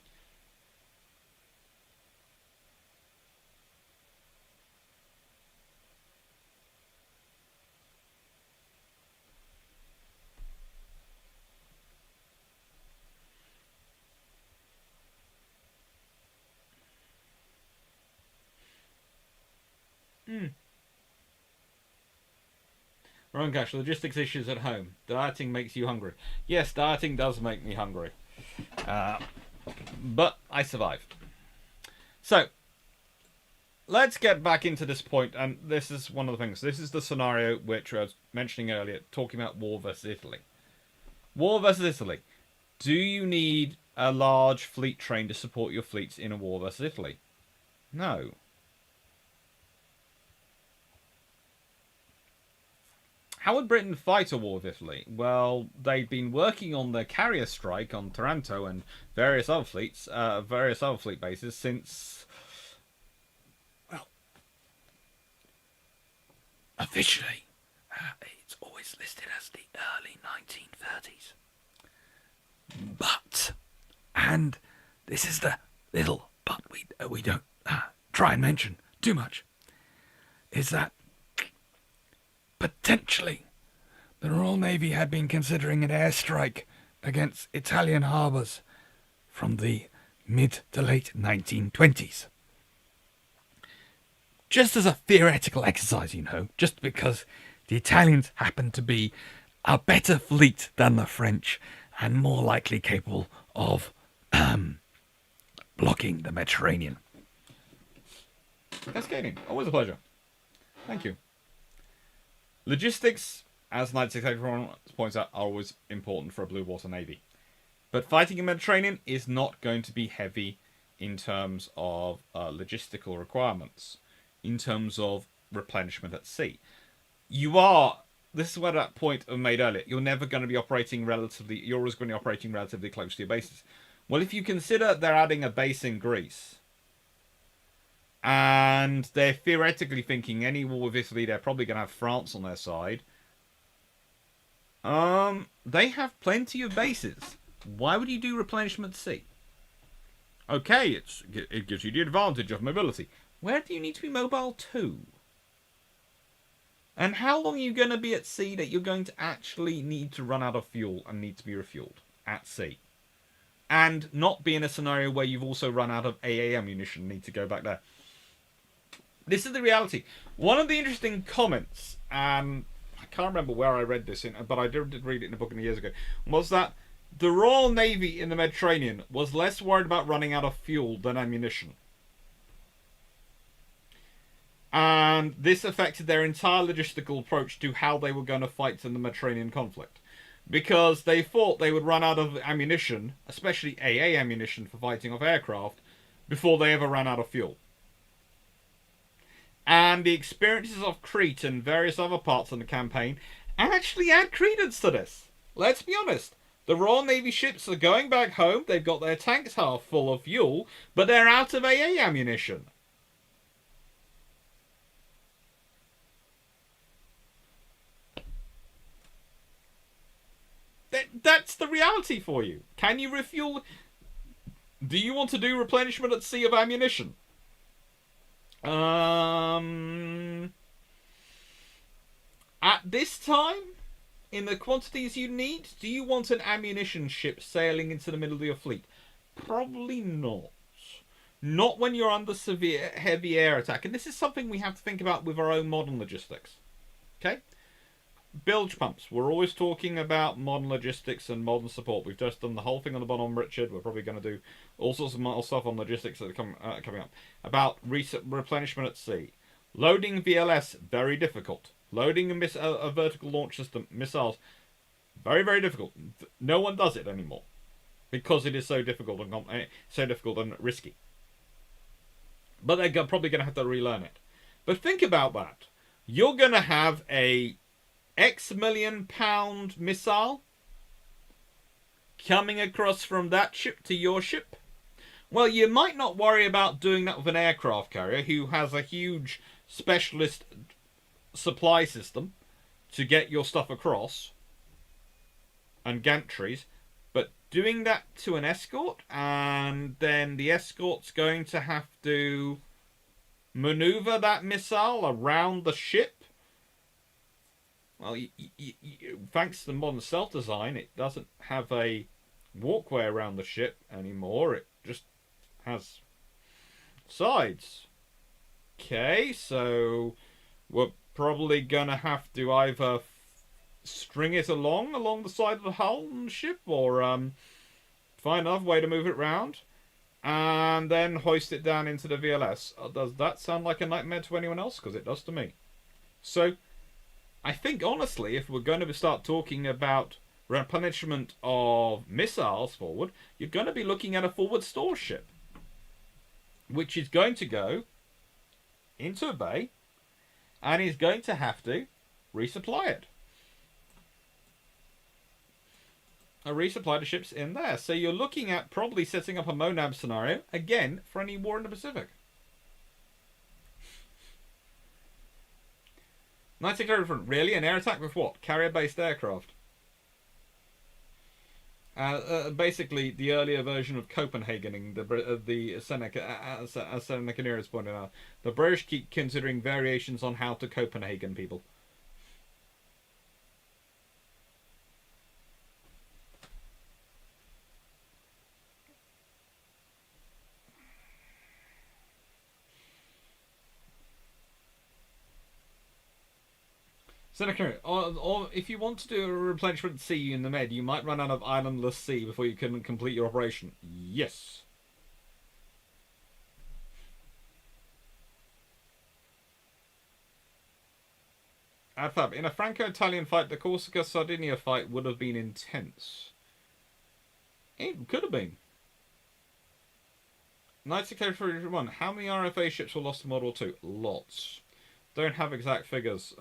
Ron Cash, logistics issues at home. Dieting makes you hungry. Yes, dieting does make me hungry. But I survived. So, let's get back into this point, and this is one of the things. This is the scenario which I was mentioning earlier, talking about war versus Italy. War versus Italy. Do you need a large fleet train to support your fleets in a war versus Italy? No. How would Britain fight a war with Italy? Well, they'd been working on their carrier strike on Taranto and various other fleet bases since, well, officially, it's always listed as the early 1930s. But, and this is the little but we don't try and mention too much, is that potentially the Royal Navy had been considering an airstrike against Italian harbours from the mid to late 1920s. Just as a theoretical exercise, just because the Italians happened to be a better fleet than the French and more likely capable of blocking the Mediterranean. Cascading, always a pleasure. Thank you. Logistics as 9681 points out, are always important for a blue water navy. But fighting in the Mediterranean is not going to be heavy in terms of logistical requirements, in terms of replenishment at sea. This is where that point I made earlier, you're never going to be operating relatively, you're always going to be operating relatively close to your bases. Well, if you consider they're adding a base in Greece, and they're theoretically thinking any war with Italy, they're probably going to have France on their side. They have plenty of bases. Why would you do replenishment at sea? Okay, it gives you the advantage of mobility. Where do you need to be mobile to? And how long are you going to be at sea that you're going to actually need to run out of fuel and need to be refueled at sea? And not be in a scenario where you've also run out of AA ammunition and need to go back there. This is the reality. One of the interesting comments, I can't remember where I read this in, but I did read it in a book years ago, was that the Royal Navy in the Mediterranean was less worried about running out of fuel than ammunition. And this affected their entire logistical approach to how they were going to fight in the Mediterranean conflict. Because they thought they would run out of ammunition, especially AA ammunition for fighting off aircraft, before they ever ran out of fuel. And the experiences of Crete and various other parts of the campaign actually add credence to this. Let's be honest. The Royal Navy ships are going back home, they've got their tanks half full of fuel, but they're out of AA ammunition. That's the reality for you. Can you refuel? Do you want to do replenishment at sea of ammunition? At this time, in the quantities you need, do you want an ammunition ship sailing into the middle of your fleet? Probably not. Not when you're under severe heavy air attack. And this is something we have to think about with our own modern logistics. Okay? Bilge pumps. We're always talking about modern logistics and modern support. We've just done the whole thing on the bottom, Richard. We're probably going to do all sorts of model stuff on logistics that are coming up. About replenishment at sea. Loading VLS, very difficult. Loading a vertical launch system, missiles, very, very difficult. No one does it anymore because it is so difficult and risky. But they're probably going to have to relearn it. But think about that. You're going to have a X million-pound missile coming across from that ship to your ship. Well, you might not worry about doing that with an aircraft carrier who has a huge specialist supply system to get your stuff across and gantries, but doing that to an escort, and then the escort's going to have to maneuver that missile around the ship. Well, thanks to the modern stealth design, it doesn't have a walkway around the ship anymore. It just has sides. Okay, so we're probably going to have to either string it along the side of the hull of the ship, or find another way to move it around, and then hoist it down into the VLS. Does that sound like a nightmare to anyone else? Because it does to me. So I think, honestly, if we're going to start talking about replenishment of missiles forward, you're going to be looking at a forward store ship, which is going to go into a bay and is going to have to resupply it. Resupply the ships in there. So you're looking at probably setting up a MONAB scenario, again, for any war in the Pacific. 96 different. Really? An air attack with what? Carrier-based aircraft. Basically, the earlier version of Copenhagening, the Seneca, as Seneca has pointed out. The British keep considering variations on how to Copenhagen people. Seneca, or if you want to do a replenishment at sea in the Med, you might run out of islandless sea before you can complete your operation. Yes. Adfab, in a Franco-Italian fight, the Corsica-Sardinia fight would have been intense. It could have been. 90K1, how many RFA ships were lost in World War II? Lots. Don't have exact figures.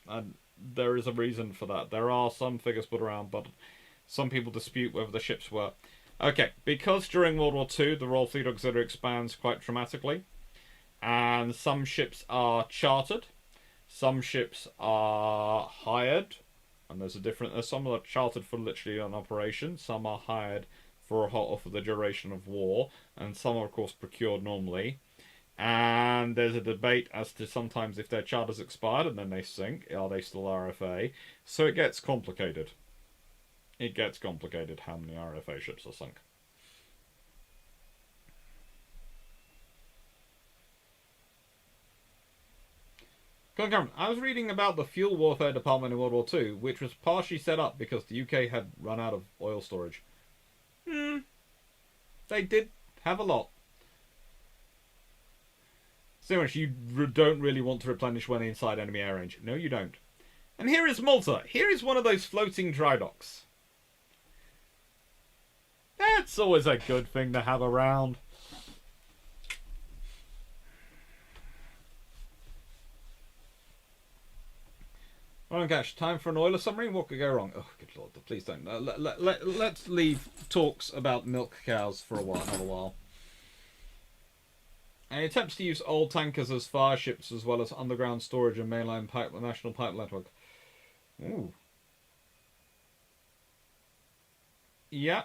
And there is a reason for that. There are some figures put around, but some people dispute whether the ships were. Okay, because during World War II, the Royal Fleet Auxiliary expands quite dramatically, and some ships are chartered, some ships are hired, and there's a different. Some are chartered for literally an operation, some are hired for the duration of war, and some are of course procured normally. And there's a debate as to sometimes if their charter's expired and then they sink, are they still RFA? So it gets complicated. It gets complicated how many RFA ships are sunk. I was reading about the fuel warfare department in World War II, which was partially set up because the UK had run out of oil storage. They did have a lot. So much you don't really want to replenish when inside enemy air range. No, you don't. And here is Malta. Here is one of those floating dry docks. That's always a good thing to have around. Well, gosh, time for an oiler submarine? What could go wrong? Oh, good lord, please don't. Let's leave talks about milk cows for another while. And he attempts to use old tankers as fire ships as well as underground storage and mainline national pipe network. Ooh. Yeah.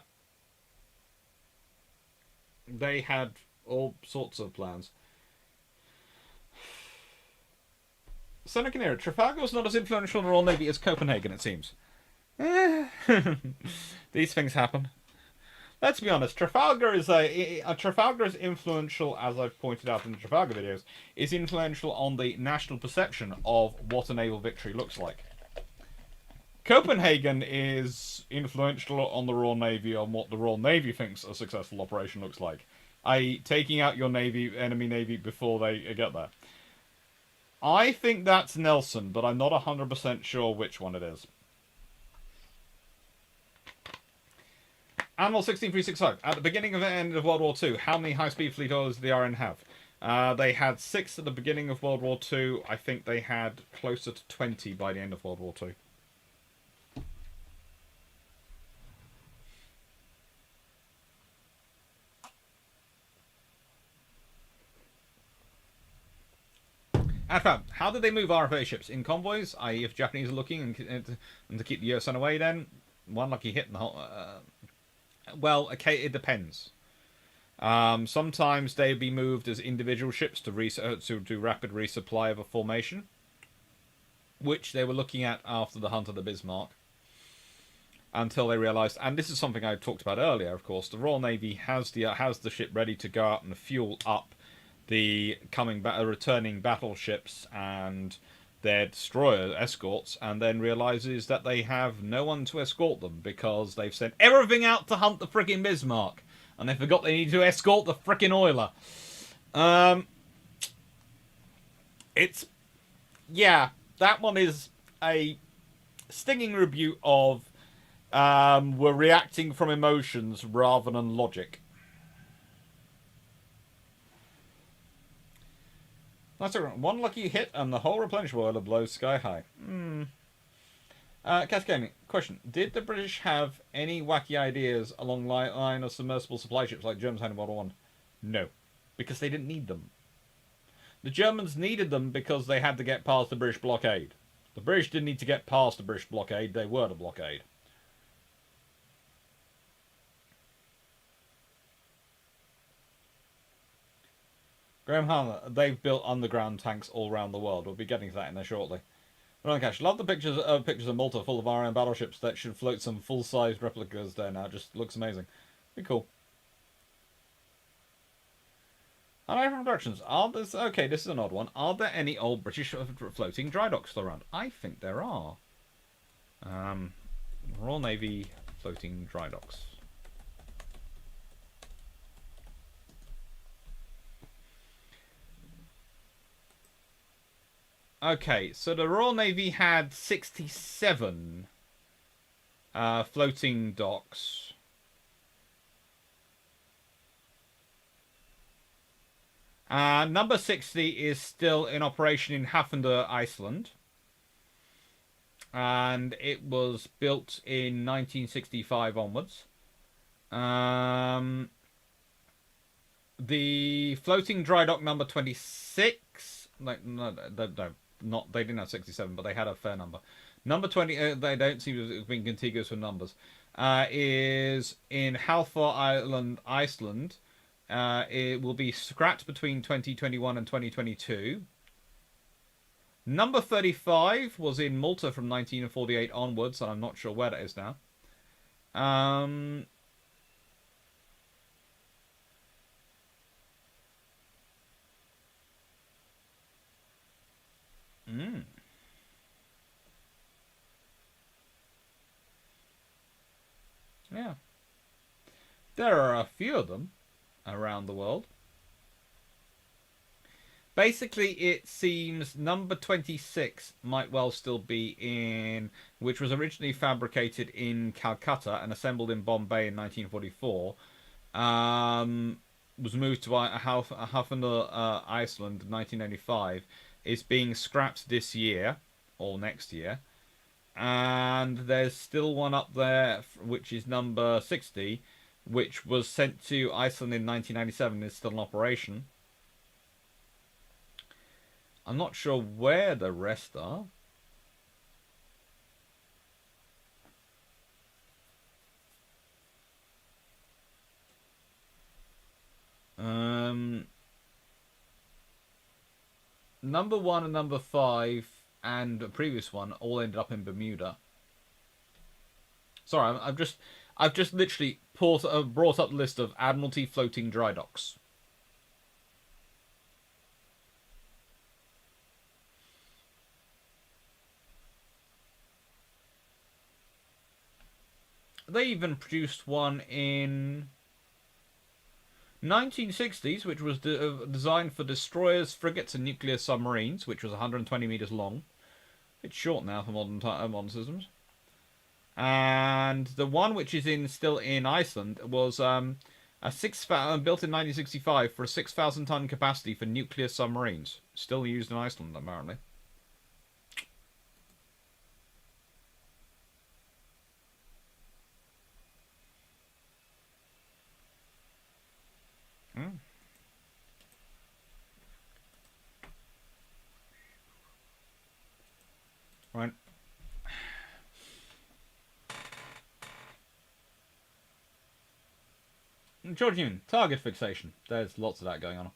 They had all sorts of plans. Seneca, Trafalgar was not as influential in the Royal Navy as Copenhagen, it seems. These things happen. Let's be honest, Trafalgar is influential, as I've pointed out in the Trafalgar videos, is influential on the national perception of what a naval victory looks like. Copenhagen is influential on the Royal Navy, on what the Royal Navy thinks a successful operation looks like, i.e. taking out your enemy navy before they get there. I think that's Nelson, but I'm not 100% sure which one it is. Animal 16365. At the beginning of the end of World War II, how many high-speed fleet oilers did the RN have? They had 6 at the beginning of World War II. I think they had closer to 20 by the end of World War II. Adfab, how did they move RFA ships? In convoys, i.e. if Japanese are looking and to keep the USN away then? One lucky hit in the whole... well, okay, it depends. Sometimes they'd be moved as individual ships to do rapid resupply of a formation, which they were looking at after the Hunt of the Bismarck, until they realised, and this is something I talked about earlier, of course, the Royal Navy has the ship ready to go out and fuel up the returning battleships and their destroyer escorts, and then realises that they have no one to escort them because they've sent everything out to hunt the frickin' Bismarck, and they forgot they need to escort the frickin' oiler. That one is a stinging rebuke of we're reacting from emotions rather than logic. That's a one lucky hit and the whole replenishment oiler blows sky high. Cascading. Question. Did the British have any wacky ideas along the line of submersible supply ships like Germans had in World War I? No. Because they didn't need them. The Germans needed them because they had to get past the British blockade. The British didn't need to get past the British blockade, they were the blockade. Graham Harner, they've built underground tanks all around the world. We'll be getting to that in there shortly. Ron Cash, love the pictures of Malta full of RM battleships that should float some full-sized replicas there now. Just looks amazing. Be cool. Alright, from productions. Okay, this is an odd one. Are there any old British floating dry docks still around? I think there are. Royal Navy floating dry docks. Okay, so the Royal Navy had 67 floating docks. Number 60 is still in operation in Hafnir, Iceland. And it was built in 1965 onwards. Um, the floating dry dock number 26. No, not they didn't have 67, but they had a fair number. Number 20. They don't seem to have been contiguous with numbers. Is in Halfor Island, Iceland. It will be scrapped between 2021 and 2022. Number 35 was in Malta from 1948 onwards, and I'm not sure where that is now. Um, mm, yeah. There are a few of them around the world. Basically, it seems number 26 might well still be in, which was originally fabricated in Calcutta and assembled in Bombay in 1944. Was moved to Hafnir, Iceland in 1985. Is being scrapped this year or next year. And there's still one up there, which is number 60, which was sent to Iceland in 1997, is still in operation. I'm not sure where the rest are. Um, Number one and number five and the previous one all ended up in Bermuda. Sorry, I've just literally brought up the list of Admiralty floating dry docks. They even produced one in 1960s, which was designed for destroyers, frigates, and nuclear submarines, which was 120 meters long. It's short now for modern systems. And the one which is still in Iceland was built in 1965 for a 6,000-ton capacity for nuclear submarines. Still used in Iceland, apparently. Mm. Right. Georgian, target fixation. There's lots of that going on.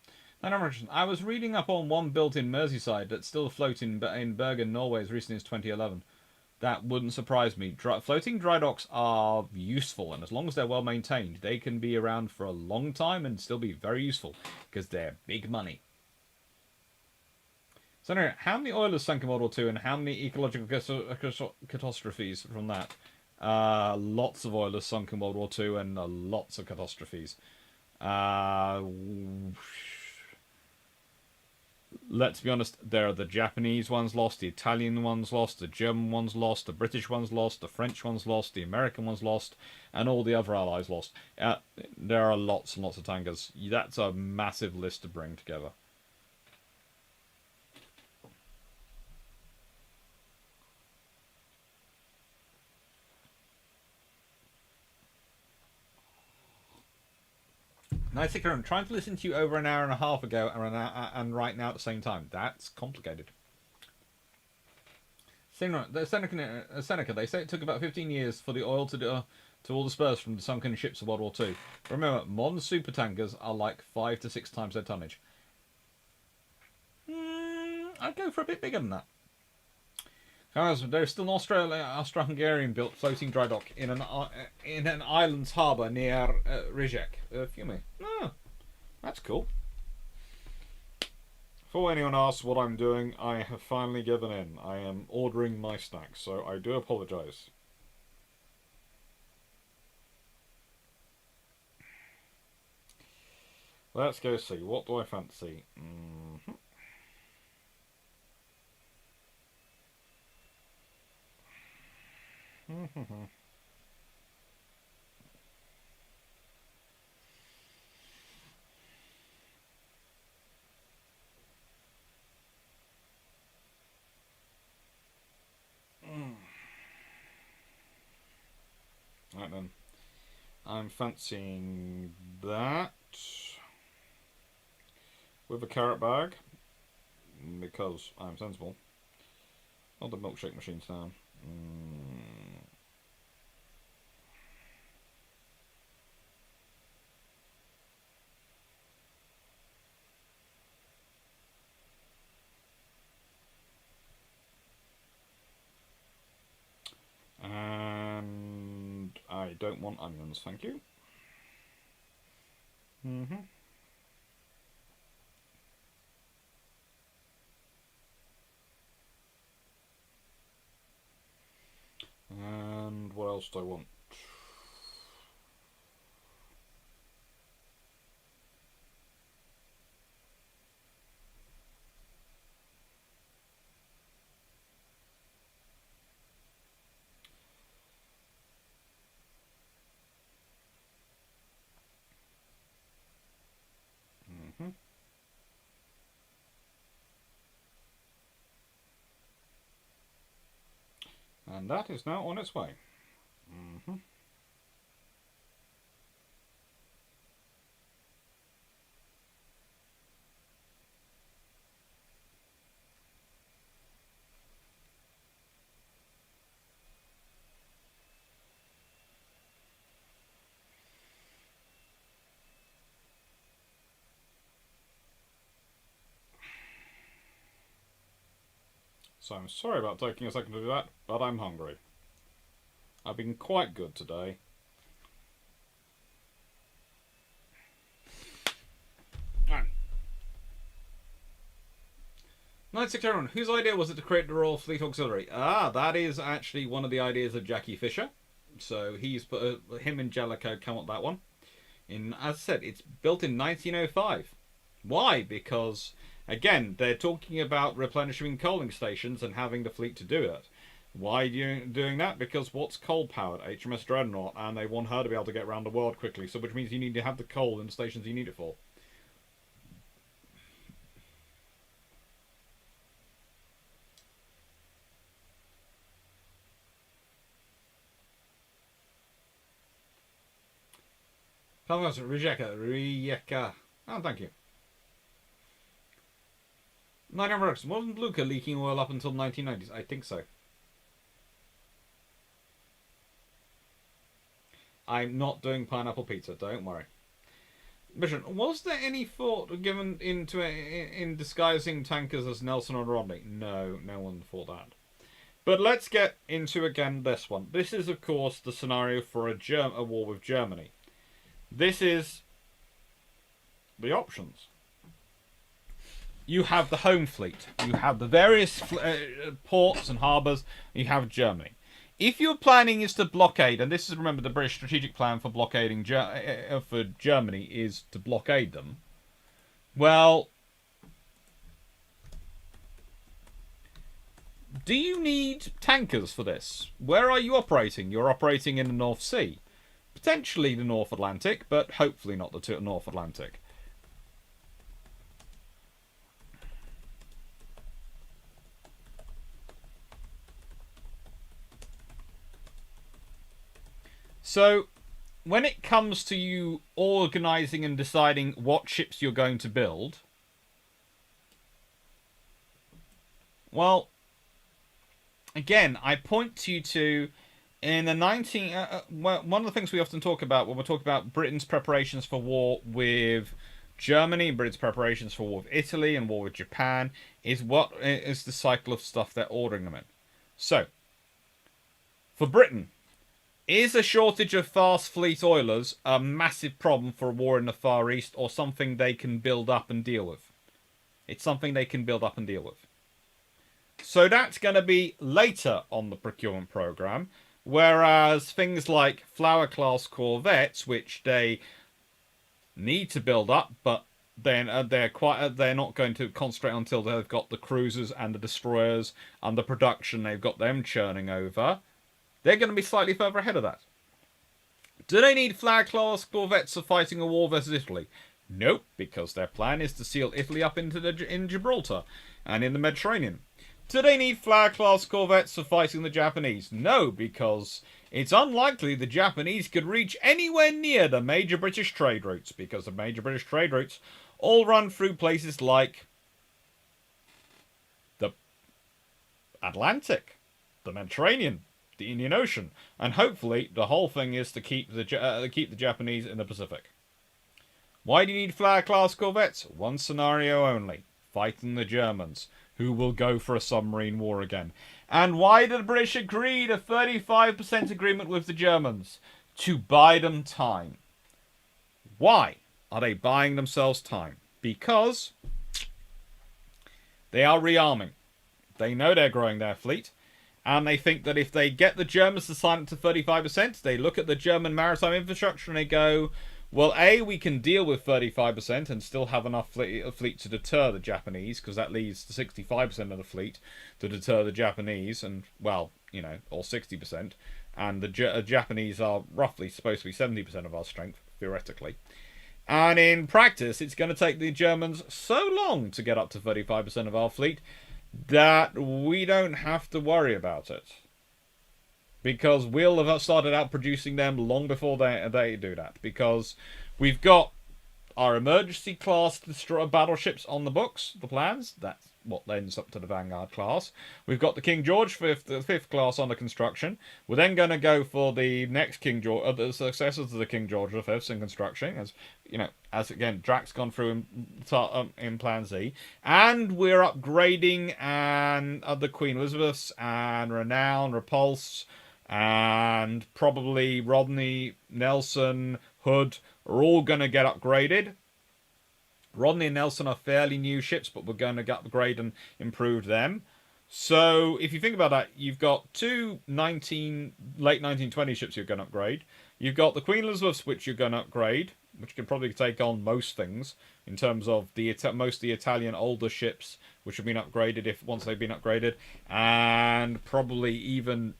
I was reading up on one built in Merseyside that's still floating in Bergen, Norway as recently as 2011. That wouldn't surprise me. Floating dry docks are useful, and as long as they're well maintained, they can be around for a long time and still be very useful because they're big money. So anyway, how many oilers sunk in World War II and how many ecological catastrophes from that? Lots of oilers sunk in World War II and lots of catastrophes. Uh, let's be honest, there are the Japanese ones lost, the Italian ones lost, the German ones lost, the British ones lost, the French ones lost, the American ones lost, and all the other allies lost. There are lots and lots of tankers. That's a massive list to bring together. Nice, I'm trying to listen to you over an hour and a half ago and right now at the same time. That's complicated. Seneca, they say it took about 15 years for the oil to all disperse from the sunken ships of World War II. Remember, modern supertankers are like 5 to 6 times their tonnage. I'd go for a bit bigger than that. However, there is still an Austro-Hungarian built floating dry dock in an island's harbour near Rijek, Fiume. Oh, that's cool. Before anyone asks what I'm doing, I have finally given in. I am ordering my snacks, so I do apologise. Let's go see. What do I fancy? Right then. I'm fancying that with a carrot bag because I'm sensible. Oh, the milkshake machine's down. And I don't want onions, thank you. And what else do I want? And that is now on its way. So I'm sorry about taking a second to do that, but I'm hungry. I've been quite good today. Alright. 961, whose idea was it to create the Royal Fleet Auxiliary? That is actually one of the ideas of Jackie Fisher. So he's put him and Jellicoe come up with that one. As I said, it's built in 1905. Why? Because again, they're talking about replenishing coaling stations and having the fleet to do it. Why are you doing that? Because what's coal powered? HMS Dreadnought, and they want her to be able to get around the world quickly. So which means you need to have the coal in the stations you need it for. Rijeka. Oh, thank you. Nine works. Wasn't Luca leaking oil up until 1990s? I think so. I'm not doing pineapple pizza. Don't worry. Mission. Was there any thought given in disguising tankers as Nelson or Rodney? No, no one thought that. But let's get into again this one. This is, of course, the scenario for a war with Germany. This is the options. You have the home fleet. You have the various ports and harbours. You have Germany. If your planning is to blockade, and this is, remember, the British strategic plan for blockading for Germany is to blockade them. Well, do you need tankers for this? Where are you operating? You're operating in the North Sea. Potentially the North Atlantic, but hopefully not the North Atlantic. So, when it comes to you organising and deciding what ships you're going to build, well, again, I point you to in the one of the things we often talk about when we talk about Britain's preparations for war with Germany, Britain's preparations for war with Italy and war with Japan, is what is the cycle of stuff they're ordering them in. So, for Britain, is a shortage of fast fleet oilers a massive problem for a war in the Far East, or something they can build up and deal with? It's something they can build up and deal with. So that's going to be later on the procurement program, whereas things like Flower class corvettes, which they need to build up, but then they're not going to concentrate until they've got the cruisers and the destroyers and the production. They've got them churning over. They're going to be slightly further ahead of that. Do they need flag-class corvettes for fighting a war versus Italy? Nope, because their plan is to seal Italy up in Gibraltar and in the Mediterranean. Do they need flag-class corvettes for fighting the Japanese? No, because it's unlikely the Japanese could reach anywhere near the major British trade routes, because the major British trade routes all run through places like the Atlantic, the Mediterranean, the Indian Ocean, and hopefully the whole thing is to keep the Japanese in the Pacific. Why do you need flag-class corvettes? One scenario only: fighting the Germans, who will go for a submarine war again. And why did the British agree to 35% agreement with the Germans? To buy them time. Why are they buying themselves time? Because they are rearming. They know they're growing their fleet, and they think that if they get the Germans to sign up to 35%, they look at the German maritime infrastructure and they go, well, A, we can deal with 35% and still have enough fleet to deter the Japanese, because that leaves the 65% of the fleet to deter the Japanese, and, well, or 60%. And the Japanese are roughly supposed to be 70% of our strength, theoretically. And in practice, it's going to take the Germans so long to get up to 35% of our fleet that we don't have to worry about it, because we'll have started out producing them long before they do that, because we've got our emergency class destroyer battleships on the books, the plans. That's what lends up to the Vanguard class. We've got the King George fifth class under construction. We're then going to go for the next King George, the successors to the King George V's in construction, as again Drax gone through in Plan Z, and we're upgrading and the Queen Elizabeths and Renown, Repulse, and probably Rodney, Nelson, Hood are all going to get upgraded. Rodney and Nelson are fairly new ships, but we're going to upgrade and improve them. So if you think about that, you've got two late 1920 ships you're going to upgrade. You've got the Queen Elizabeths, which you're going to upgrade, which can probably take on most things in terms of most of the Italian older ships, which have been upgraded once they've been upgraded, and probably even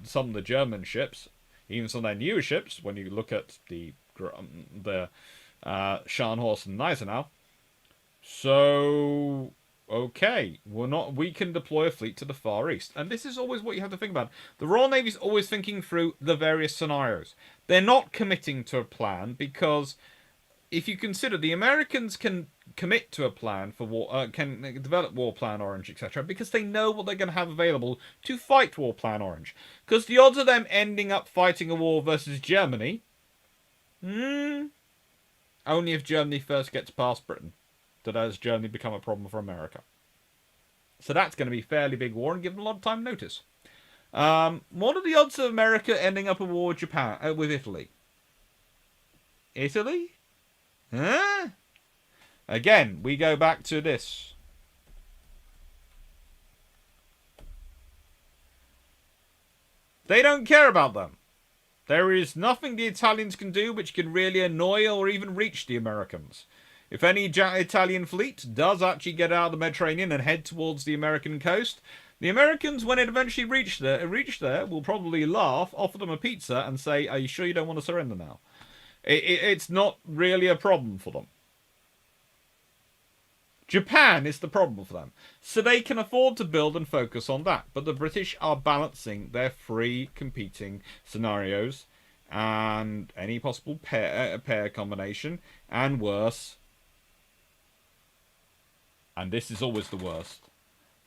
some of the German ships, even some of their newer ships. When you look at the Scharnhorst and Gneisenau. So, okay, we can deploy a fleet to the Far East. And this is always what you have to think about. The Royal Navy's always thinking through the various scenarios. They're not committing to a plan, because if you consider the Americans can commit to a plan for war, can develop War Plan Orange, etc., because they know what they're going to have available to fight War Plan Orange. Because the odds of them ending up fighting a war versus Germany, only if Germany first gets past Britain does Germany become a problem for America. So that's going to be a fairly big war and give them a lot of time notice. What are the odds of America ending up a war with Japan, with Italy? Italy? Huh? Again, we go back to this. They don't care about them. There is nothing the Italians can do which can really annoy or even reach the Americans. If any Italian fleet does actually get out of the Mediterranean and head towards the American coast, the Americans, when it eventually reach there, will probably laugh, offer them a pizza, and say, "Are you sure you don't want to surrender now?" It's not really a problem for them. Japan is the problem for them. So they can afford to build and focus on that. But the British are balancing their three competing scenarios and any possible pair combination, and worse. And this is always the worst.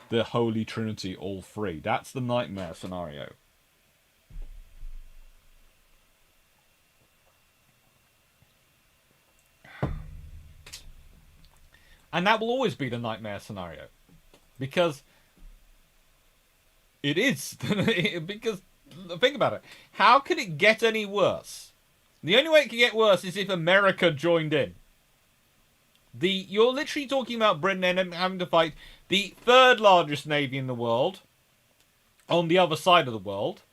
The Holy Trinity, all three. That's the nightmare scenario. And that will always be the nightmare scenario. Because it is. Because, think about it. How could it get any worse? The only way it could get worse is if America joined in. You're literally talking about Britain having to fight the third largest navy in the world on the other side of the world,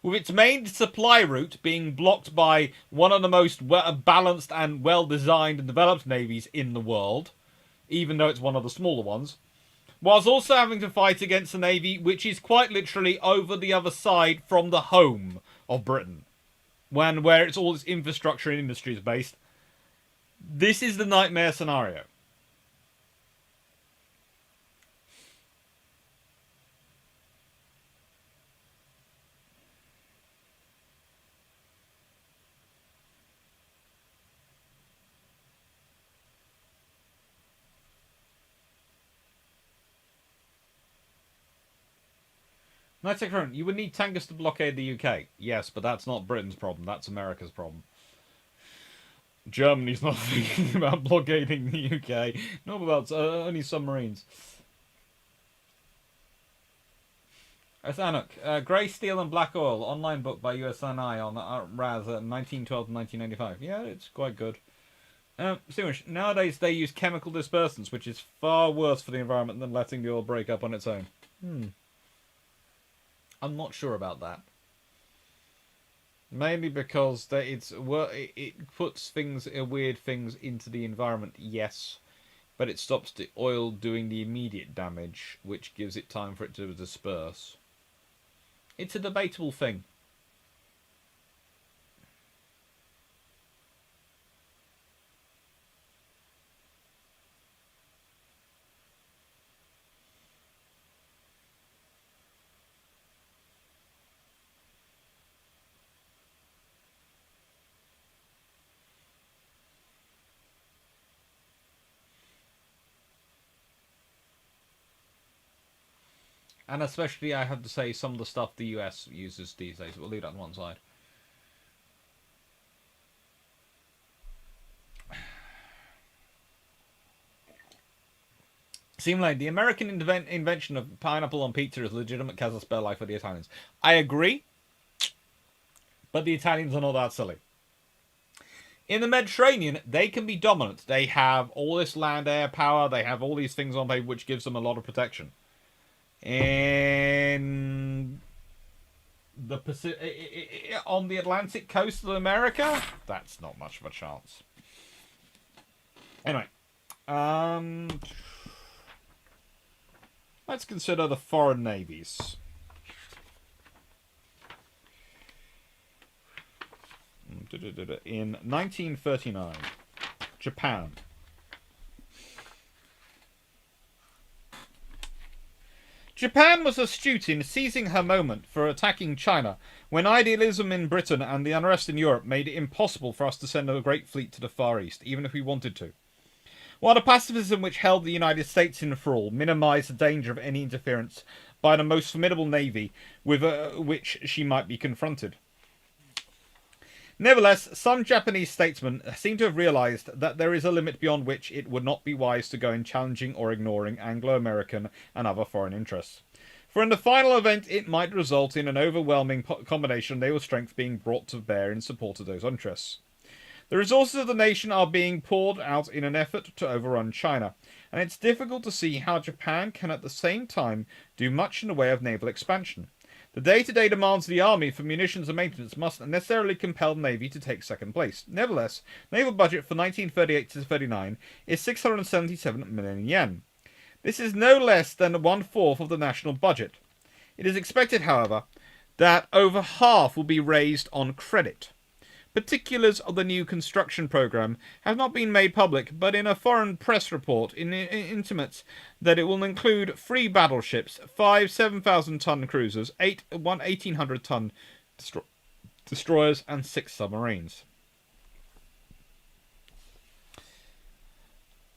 with its main supply route being blocked by one of the most balanced and well-designed and developed navies in the world, even though it's one of the smaller ones. whilst also having to fight against the Navy, which is quite literally over the other side from the home of Britain, where it's all its infrastructure and industry is based. This is the nightmare scenario. Night Secretary, you would need tankers to blockade the UK. Yes, but that's not Britain's problem. That's America's problem. Germany's not thinking about blockading the UK. Not about only submarines. Thanok, Grey Steel and Black Oil, online book by USNI on RAS 1912 to 1995. Yeah, it's quite good. Nowadays they use chemical dispersants, which is far worse for the environment than letting the oil break up on its own. I'm not sure about that. Mainly because it puts weird things into the environment, yes, but it stops the oil doing the immediate damage, which gives it time for it to disperse. It's a debatable thing. And especially, I have to say, some of the stuff the US uses these days. We'll leave that on one side. Seem like the American invention of pineapple on pizza is a legitimate cause of spare life for the Italians. I agree, but the Italians are not that silly. In the Mediterranean, they can be dominant. They have all this land, air power. They have all these things on paper, which gives them a lot of protection. In the Pacific, on the Atlantic coast of America, that's not much of a chance. Anyway, let's consider the foreign navies. In 1939, Japan. Japan was astute in seizing her moment for attacking China when idealism in Britain and the unrest in Europe made it impossible for us to send a great fleet to the Far East, even if we wanted to. While the pacifism which held the United States in thrall minimised the danger of any interference by the most formidable navy with which she might be confronted. Nevertheless, some Japanese statesmen seem to have realised that there is a limit beyond which it would not be wise to go in challenging or ignoring Anglo-American and other foreign interests. For in the final event, it might result in an overwhelming combination of naval strength being brought to bear in support of those interests. The resources of the nation are being poured out in an effort to overrun China, and it's difficult to see how Japan can at the same time do much in the way of naval expansion. The day-to-day demands of the army for munitions and maintenance must necessarily compel the navy to take second place. Nevertheless, naval budget for 1938 to 39 is 677 million yen. This is no less than 1/4 of the national budget. It is expected, however, that over half will be raised on credit. Particulars of the new construction program have not been made public, but in a foreign press report, it intimates that it will include 3 battleships, 5 7,000-ton cruisers, 8 1,800-ton destroyers, and 6 submarines.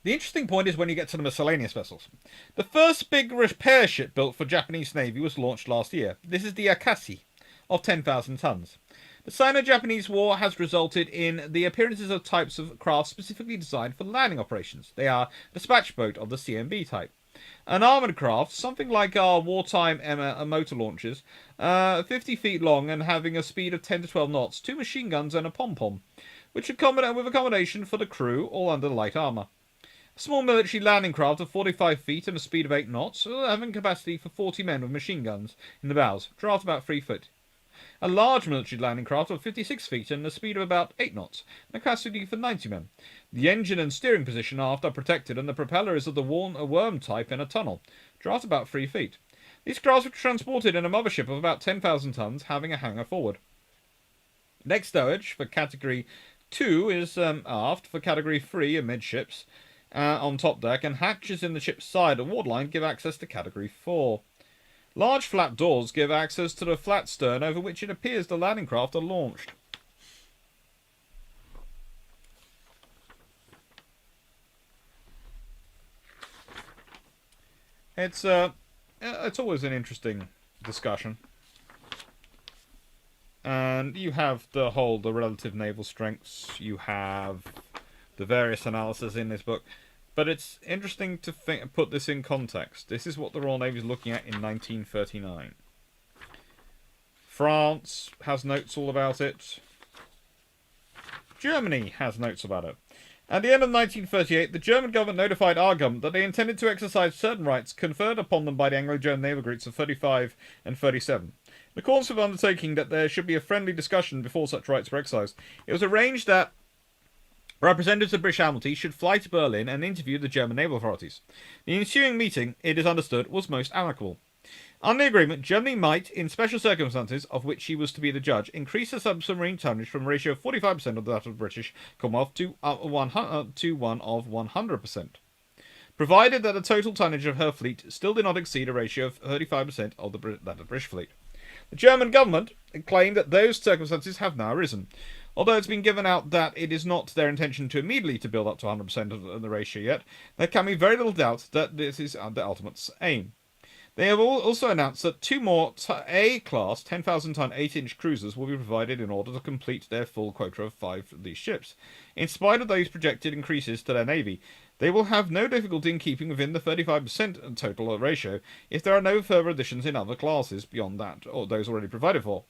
The interesting point is when you get to the miscellaneous vessels. The first big repair ship built for Japanese Navy was launched last year. This is the Akashi, of 10,000 tons. The Sino-Japanese War has resulted in the appearances of types of craft specifically designed for landing operations. They are a dispatch boat of the CMB type. An armoured craft, something like our wartime motor launchers, 50 feet long and having a speed of 10 to 12 knots, 2 machine guns and a pom-pom, with accommodation for the crew, all under light armour. A small military landing craft of 45 feet and a speed of 8 knots, having capacity for 40 men with machine guns in the bows, draft about 3 foot. A large military landing craft of 56 feet and a speed of about 8 knots, and a capacity for 90 men. The engine and steering position aft are protected, and the propeller is of the worm type in a tunnel. draft about 3 feet. These crafts were transported in a mothership of about 10,000 tons, having a hangar forward. Next stowage for Category 2 is aft, for Category 3 amidships on top deck, and hatches in the ship's side and waterline give access to Category 4. Large flap doors give access to the flat stern over which it appears the landing craft are launched. It's always an interesting discussion. And you have the relative naval strengths, you have the various analyses in this book. But it's interesting to put this in context. This is what the Royal Navy is looking at in 1939. France has notes all about it. Germany has notes about it. At the end of 1938, the German government notified our government that they intended to exercise certain rights conferred upon them by the Anglo-German naval groups of 35 and 37. In accordance with undertaking that there should be a friendly discussion before such rights were exercised, it was arranged that representatives of British Admiralty should fly to Berlin and interview the German naval authorities. The ensuing meeting, it is understood, was most amicable. Under the agreement, Germany might, in special circumstances, of which she was to be the judge, increase the submarine tonnage from a ratio of 45% of that of the British Commonwealth to one of 100%, provided that the total tonnage of her fleet still did not exceed a ratio of 35% of that of the British fleet. The German government claimed that those circumstances have now arisen. Although it's been given out that it is not their intention to immediately to build up to 100% of the ratio yet, there can be very little doubt that this is their ultimate aim. They have also announced that 2 more A-class 10,000-ton 8-inch cruisers will be provided in order to complete their full quota of 5 of these ships. In spite of those projected increases to their navy, they will have no difficulty in keeping within the 35% total ratio if there are no further additions in other classes beyond that, or those already provided for.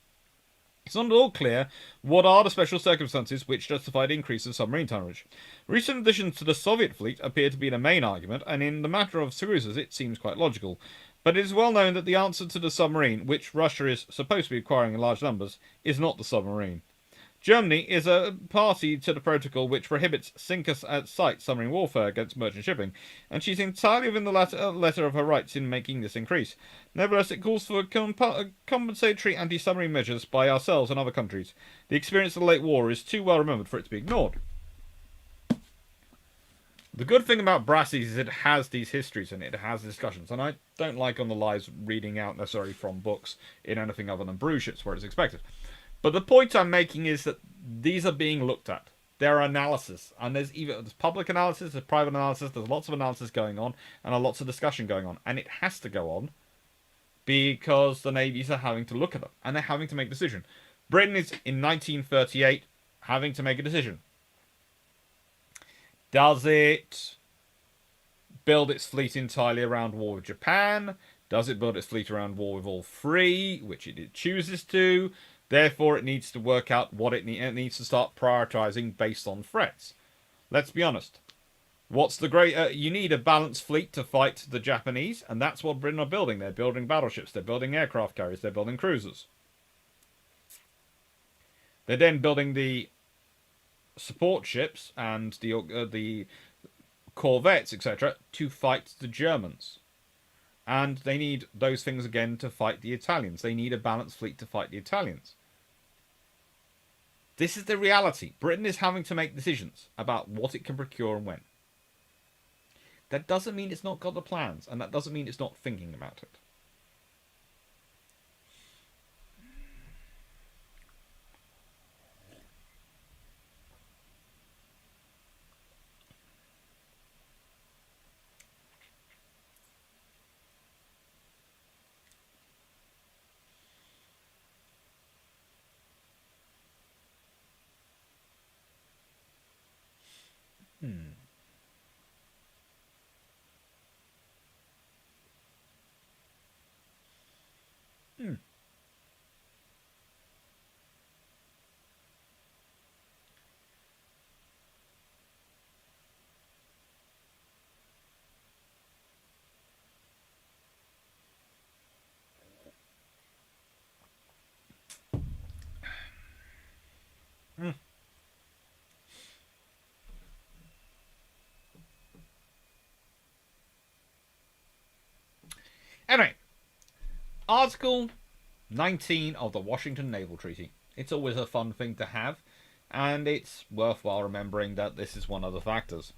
It's not at all clear what are the special circumstances which justify the increase of submarine tonnage. Recent additions to the Soviet fleet appear to be the main argument, and in the matter of cruisers it seems quite logical. But it is well known that the answer to the submarine, which Russia is supposed to be acquiring in large numbers, is not the submarine. Germany is a party to the protocol which prohibits sink-at-sight submarine warfare against merchant shipping, and she's entirely within the letter of her rights in making this increase. Nevertheless, it calls for compensatory anti-submarine measures by ourselves and other countries. The experience of the late war is too well remembered for it to be ignored. The good thing about Brasseys is it has these histories and it has discussions, and I don't like on the lives reading out necessarily from books in anything other than brew ships where it's expected. But the point I'm making is that these are being looked at. There are analysis, and there's public analysis, there's private analysis, there's lots of analysis going on, and lots of discussion going on, and it has to go on because the navies are having to look at them, and they're having to make a decision. Britain is, in 1938, having to make a decision. Does it build its fleet entirely around war with Japan? Does it build its fleet around war with all 3, which it chooses to? Therefore, it needs to work out what it needs to start prioritizing based on threats. Let's be honest. What's the great... you need a balanced fleet to fight the Japanese, and that's what Britain are building. They're building battleships, they're building aircraft carriers, they're building cruisers. They're then building the support ships and the corvettes, etc., to fight the Germans. And they need those things again to fight the Italians. They need a balanced fleet to fight the Italians. This is the reality. Britain is having to make decisions about what it can procure and when. That doesn't mean it's not got the plans, and that doesn't mean it's not thinking about it. Article 19 of the Washington Naval Treaty. It's always a fun thing to have, and it's worthwhile remembering that this is one of the factors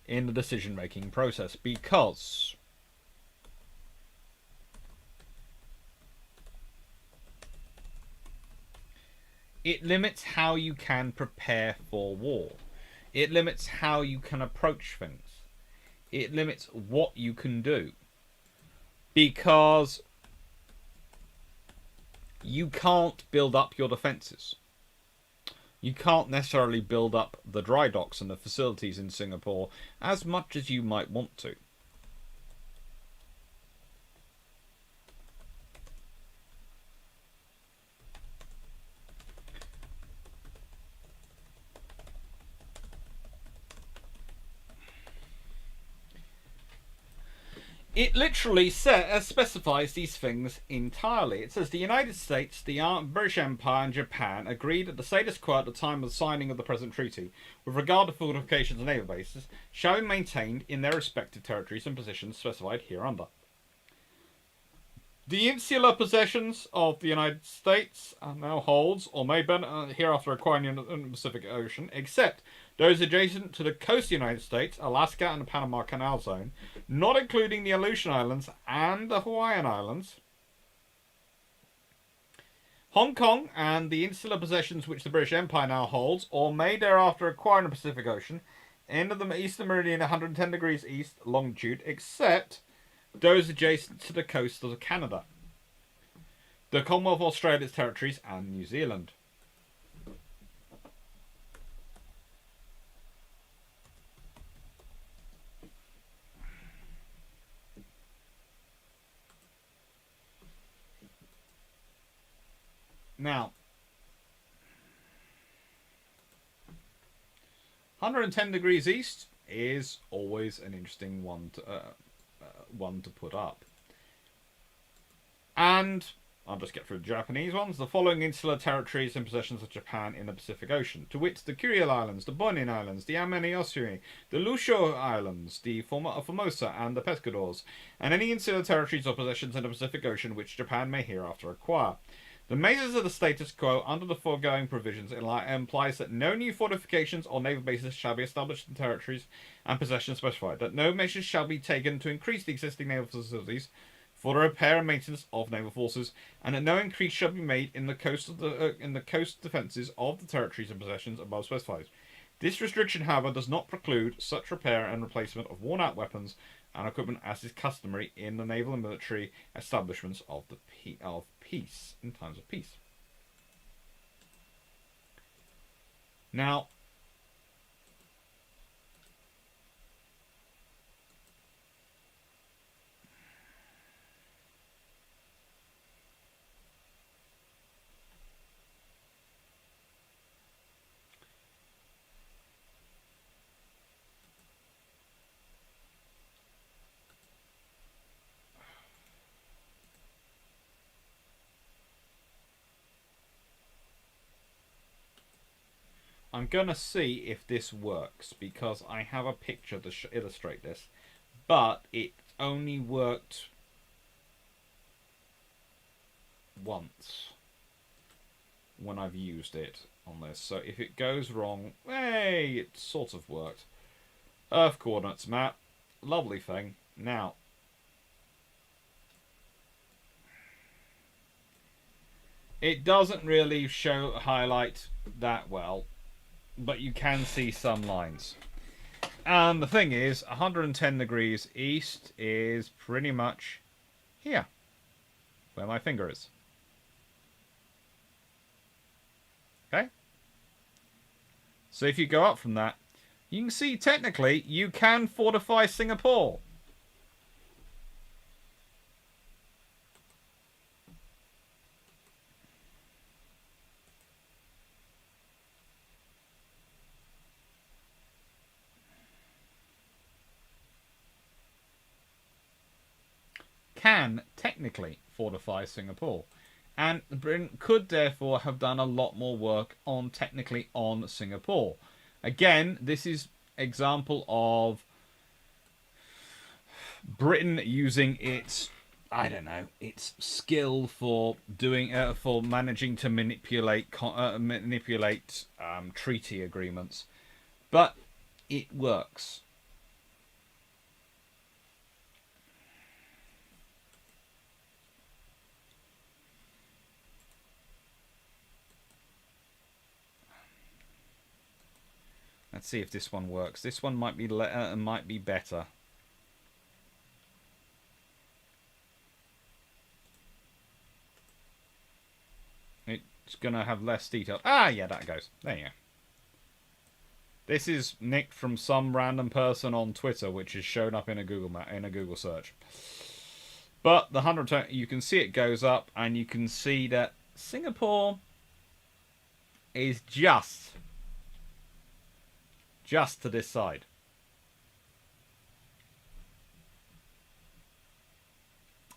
in the decision-making process, because it limits how you can prepare for war. It limits how you can approach things. It limits what you can do. Because you can't build up your defences. You can't necessarily build up the dry docks and the facilities in Singapore as much as you might want to. It literally specifies these things entirely. It says the United States, the British Empire, and Japan agreed that the status quo at the time of the signing of the present treaty, with regard to fortifications and naval bases, shall be maintained in their respective territories and positions specified hereunder. The insular possessions of the United States now holds, or may hereafter acquire in the Pacific Ocean, except those adjacent to the coast of the United States, Alaska and the Panama Canal Zone, not including the Aleutian Islands and the Hawaiian Islands, Hong Kong and the insular possessions which the British Empire now holds, or may thereafter acquire in the Pacific Ocean, end of the eastern meridian 110 degrees east longitude, except those adjacent to the coast of Canada, the Commonwealth of Australia's territories, and New Zealand. Now, 110 degrees east is always an interesting one to put up. And I'll just get through the Japanese ones. The following insular territories and possessions of Japan in the Pacific Ocean, to wit, the Kuriil Islands, the Bonin Islands, the Amami Osui, the Lusho Islands, the Formosa, and the Pescadores, and any insular territories or possessions in the Pacific Ocean which Japan may hereafter acquire. The measures of the status quo under the foregoing provisions implies that no new fortifications or naval bases shall be established in territories and possessions specified, that no measures shall be taken to increase the existing naval facilities for the repair and maintenance of naval forces, and that no increase shall be made in the coast defences of the territories and possessions above specified. This restriction, however, does not preclude such repair and replacement of worn-out weapons and equipment as is customary in the naval and military establishments of peace, in times of peace. Now, I'm going to see if this works, because I have a picture to illustrate this, but it only worked once when I've used it on this. So if it goes wrong, hey, it sort of worked. Earth coordinates map, lovely thing. Now, it doesn't really highlight that well, but you can see some lines. And the thing is, 110 degrees east is pretty much here, where my finger is. Okay? So if you go up from that, you can see technically you can fortify Singapore. Can technically fortify Singapore, and Britain could therefore have done a lot more work on Singapore. Again, this is example of Britain using its I don't know. It's skill for doing for managing to manipulate treaty agreements, but it works. Let's see if this one works. This one might be better. It's gonna have less detail. Ah, yeah, that goes. There you go. This is nicked from some random person on Twitter, which has shown up in a Google search. But the 100, you can see it goes up, and you can see that Singapore is just to this side.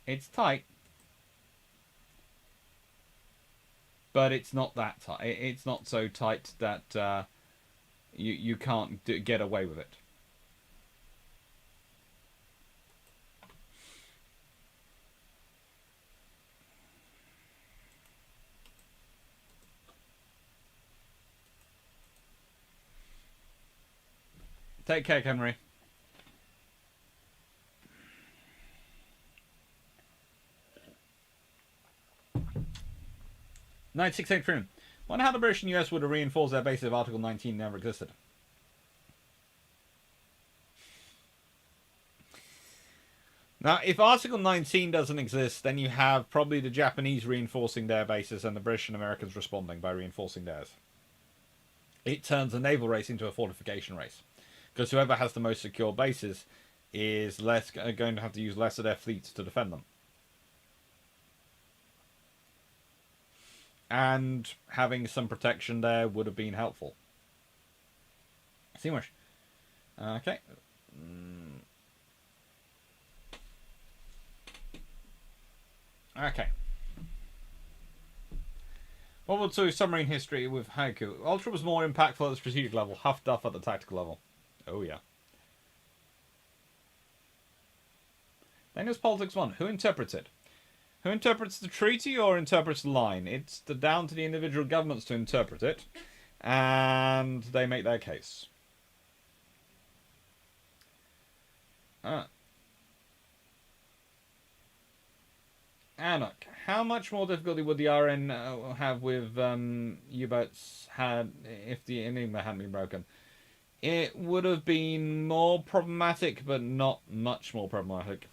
It's tight, but it's not that tight. It's not so tight that you can't get away with it. Take care, Henry. 968 Freeman. Wonder how the British and US would have reinforced their base if Article 19 never existed. Now, if Article 19 doesn't exist, then you have probably the Japanese reinforcing their bases and the British and Americans responding by reinforcing theirs. It turns a naval race into a fortification race. Because whoever has the most secure bases is going to have to use less of their fleets to defend them. And having some protection there would have been helpful. See much. Okay. Okay. World War II submarine history with Haiku. Ultra was more impactful at the strategic level, Huff Duff at the tactical level. Oh yeah. Then there's Politics 1. Who interprets it? Who interprets the treaty or interprets the line? It's down to the individual governments to interpret it, and they make their case. Anak, how much more difficulty would the RN have with U-boats if the Enigma hadn't been broken? It would have been more problematic, but not much more problematic.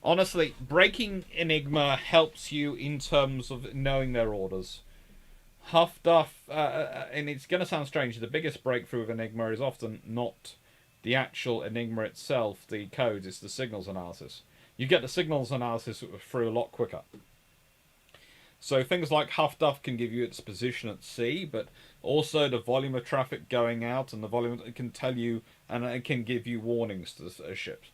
Honestly, breaking Enigma helps you in terms of knowing their orders. Huff Duff, and it's going to sound strange, the biggest breakthrough of Enigma is often not the actual Enigma itself, the codes, it's the signals analysis. You get the signals analysis through a lot quicker. So things like Huff Duff can give you its position at sea, but also the volume of traffic going out and the volume it can tell you, and it can give you warnings to the ships.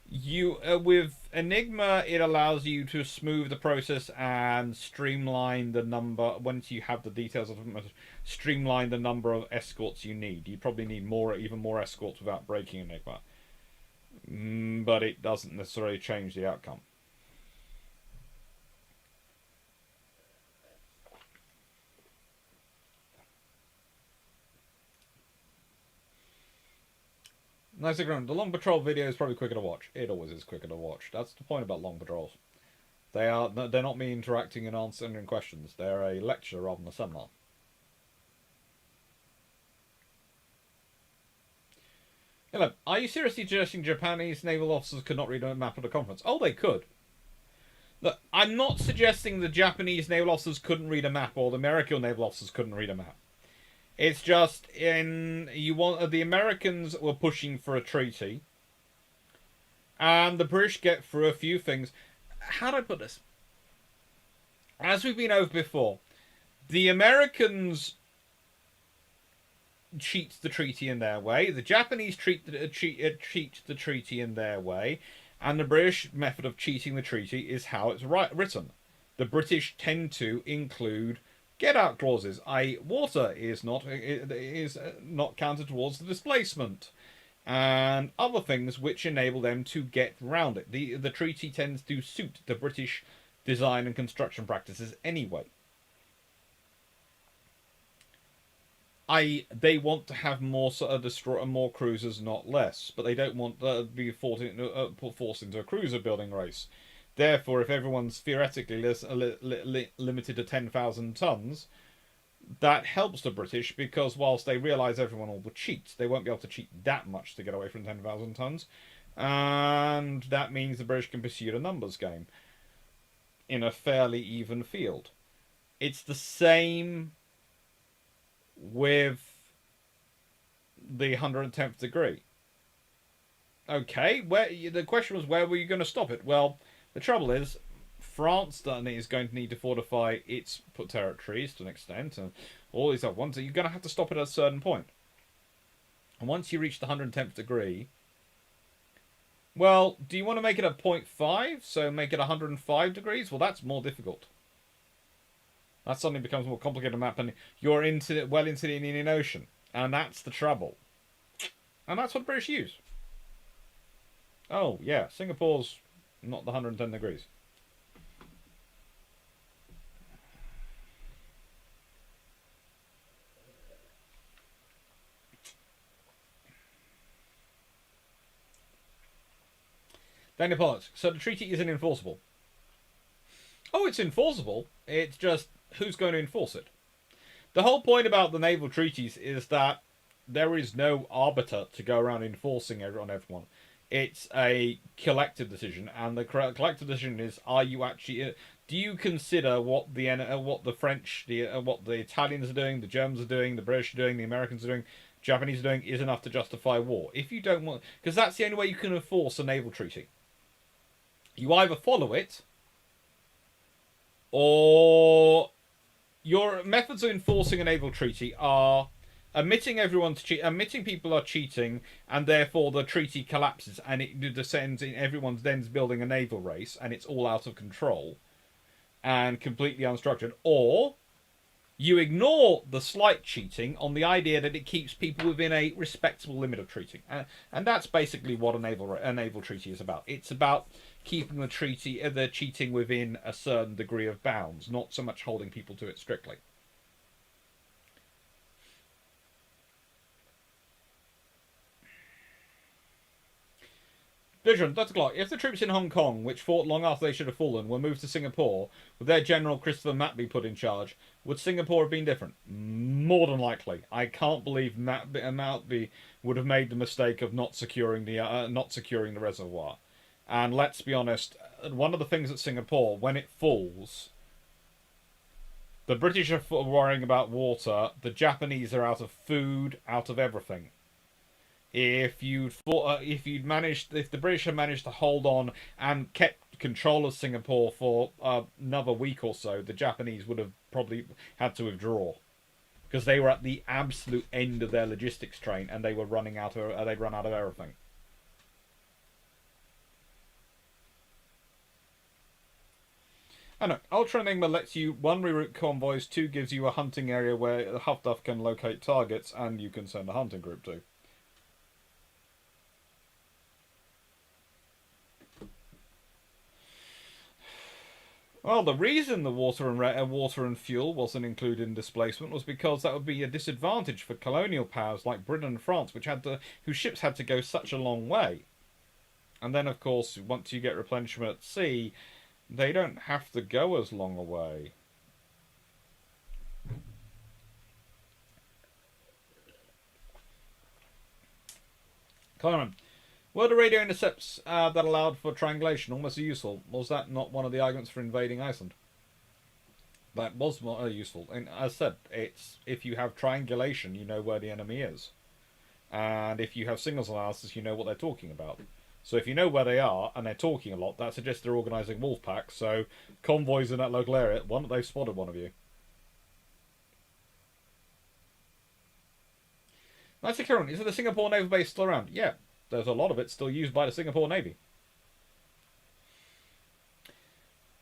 With Enigma, it allows you to smooth the process and streamline the number. Once you have the details of it, streamline the number of escorts you need. You probably need even more escorts without breaking Enigma. But it doesn't necessarily change the outcome. Nice agreement. The long patrol video is probably quicker to watch. It always is quicker to watch. That's the point about long patrols. They're not me interacting and answering questions. They're a lecture rather than a seminar. Hello. Are you seriously suggesting Japanese naval officers could not read a map at a conference? Oh, they could. Look, I'm not suggesting the Japanese naval officers couldn't read a map or the American naval officers couldn't read a map. It's just the Americans were pushing for a treaty, and the British get through a few things. How do I put this? As we've been over before, the Americans cheat the treaty in their way. The Japanese cheat the treaty in their way, and the British method of cheating the treaty is how it's written. The British tend to include get-out clauses, i.e. water is not counted towards the displacement. and other things which enable them to get round it. The treaty tends to suit the British design and construction practices anyway. They want to have more more cruisers, not less, but they don't want to be forced into a cruiser building race. Therefore, if everyone's theoretically limited to 10,000 tons, that helps the British because whilst they realise everyone will cheat, they won't be able to cheat that much to get away from 10,000 tons, and that means the British can pursue the numbers game in a fairly even field. It's the same with the 110th degree. Okay, the question was where were you going to stop it? Well, the trouble is France is going to need to fortify its territories to an extent, and all these other ones. So you're going to have to stop it at a certain point. And once you reach the 110th degree, well, do you want to make it a 0.5? So make it 105 degrees? Well, that's more difficult. That suddenly becomes a more complicated map, and you're well into the Indian Ocean, and that's the trouble. And that's what the British use. Oh yeah, Singapore's not the 110 degrees. Daniel Pollock. So the treaty isn't enforceable. Oh, it's enforceable. It's just who's going to enforce it. The whole point about the naval treaties is that there is no arbiter to go around enforcing on everyone. It's a collective decision, and the collective decision is: are you actually? Do you consider what the French, what the Italians are doing, the Germans are doing, the British are doing, the Americans are doing, Japanese are doing, is enough to justify war? If you don't want, because that's the only way you can enforce a naval treaty. You either follow it, or your methods of enforcing a naval treaty are admitting people are cheating, and therefore the treaty collapses and it descends in everyone's then building a naval race, and it's all out of control and completely unstructured. Or you ignore the slight cheating on the idea that it keeps people within a respectable limit of treating, and that's basically what a naval treaty is about. It's about keeping the cheating within a certain degree of bounds, not so much holding people to it strictly. Vision, Dr. Clarke, if the troops in Hong Kong, which fought long after they should have fallen, were moved to Singapore, with their General Christopher Matby put in charge, would Singapore have been different? More than likely. I can't believe Matby would have made the mistake of not securing the reservoir. And let's be honest, one of the things at Singapore, when it falls, the British are worrying about water, the Japanese are out of food, out of everything. If the British had managed to hold on and kept control of Singapore for another week or so, the Japanese would have probably had to withdraw because they were at the absolute end of their logistics train and they'd run out of everything. I know. Ultra Enigma lets you 1 reroute convoys, 2 gives you a hunting area where the Huff Duff can locate targets, and you can send a hunting group to. Well, the reason the water and fuel wasn't included in displacement was because that would be a disadvantage for colonial powers like Britain and France, whose ships had to go such a long way. And then, of course, once you get replenishment at sea, they don't have to go as long a way. Carmen, were the radio intercepts that allowed for triangulation almost useful? Was that not one of the arguments for invading Iceland? That was more useful. And as I said, it's if you have triangulation, you know where the enemy is. And if you have signals analysis, you know what they're talking about. So if you know where they are and they're talking a lot, that suggests they're organising wolf packs. So convoys in that local area, they've spotted one of you. That's the current. Is it the Singapore naval base still around? Yeah, there's a lot of it still used by the Singapore Navy.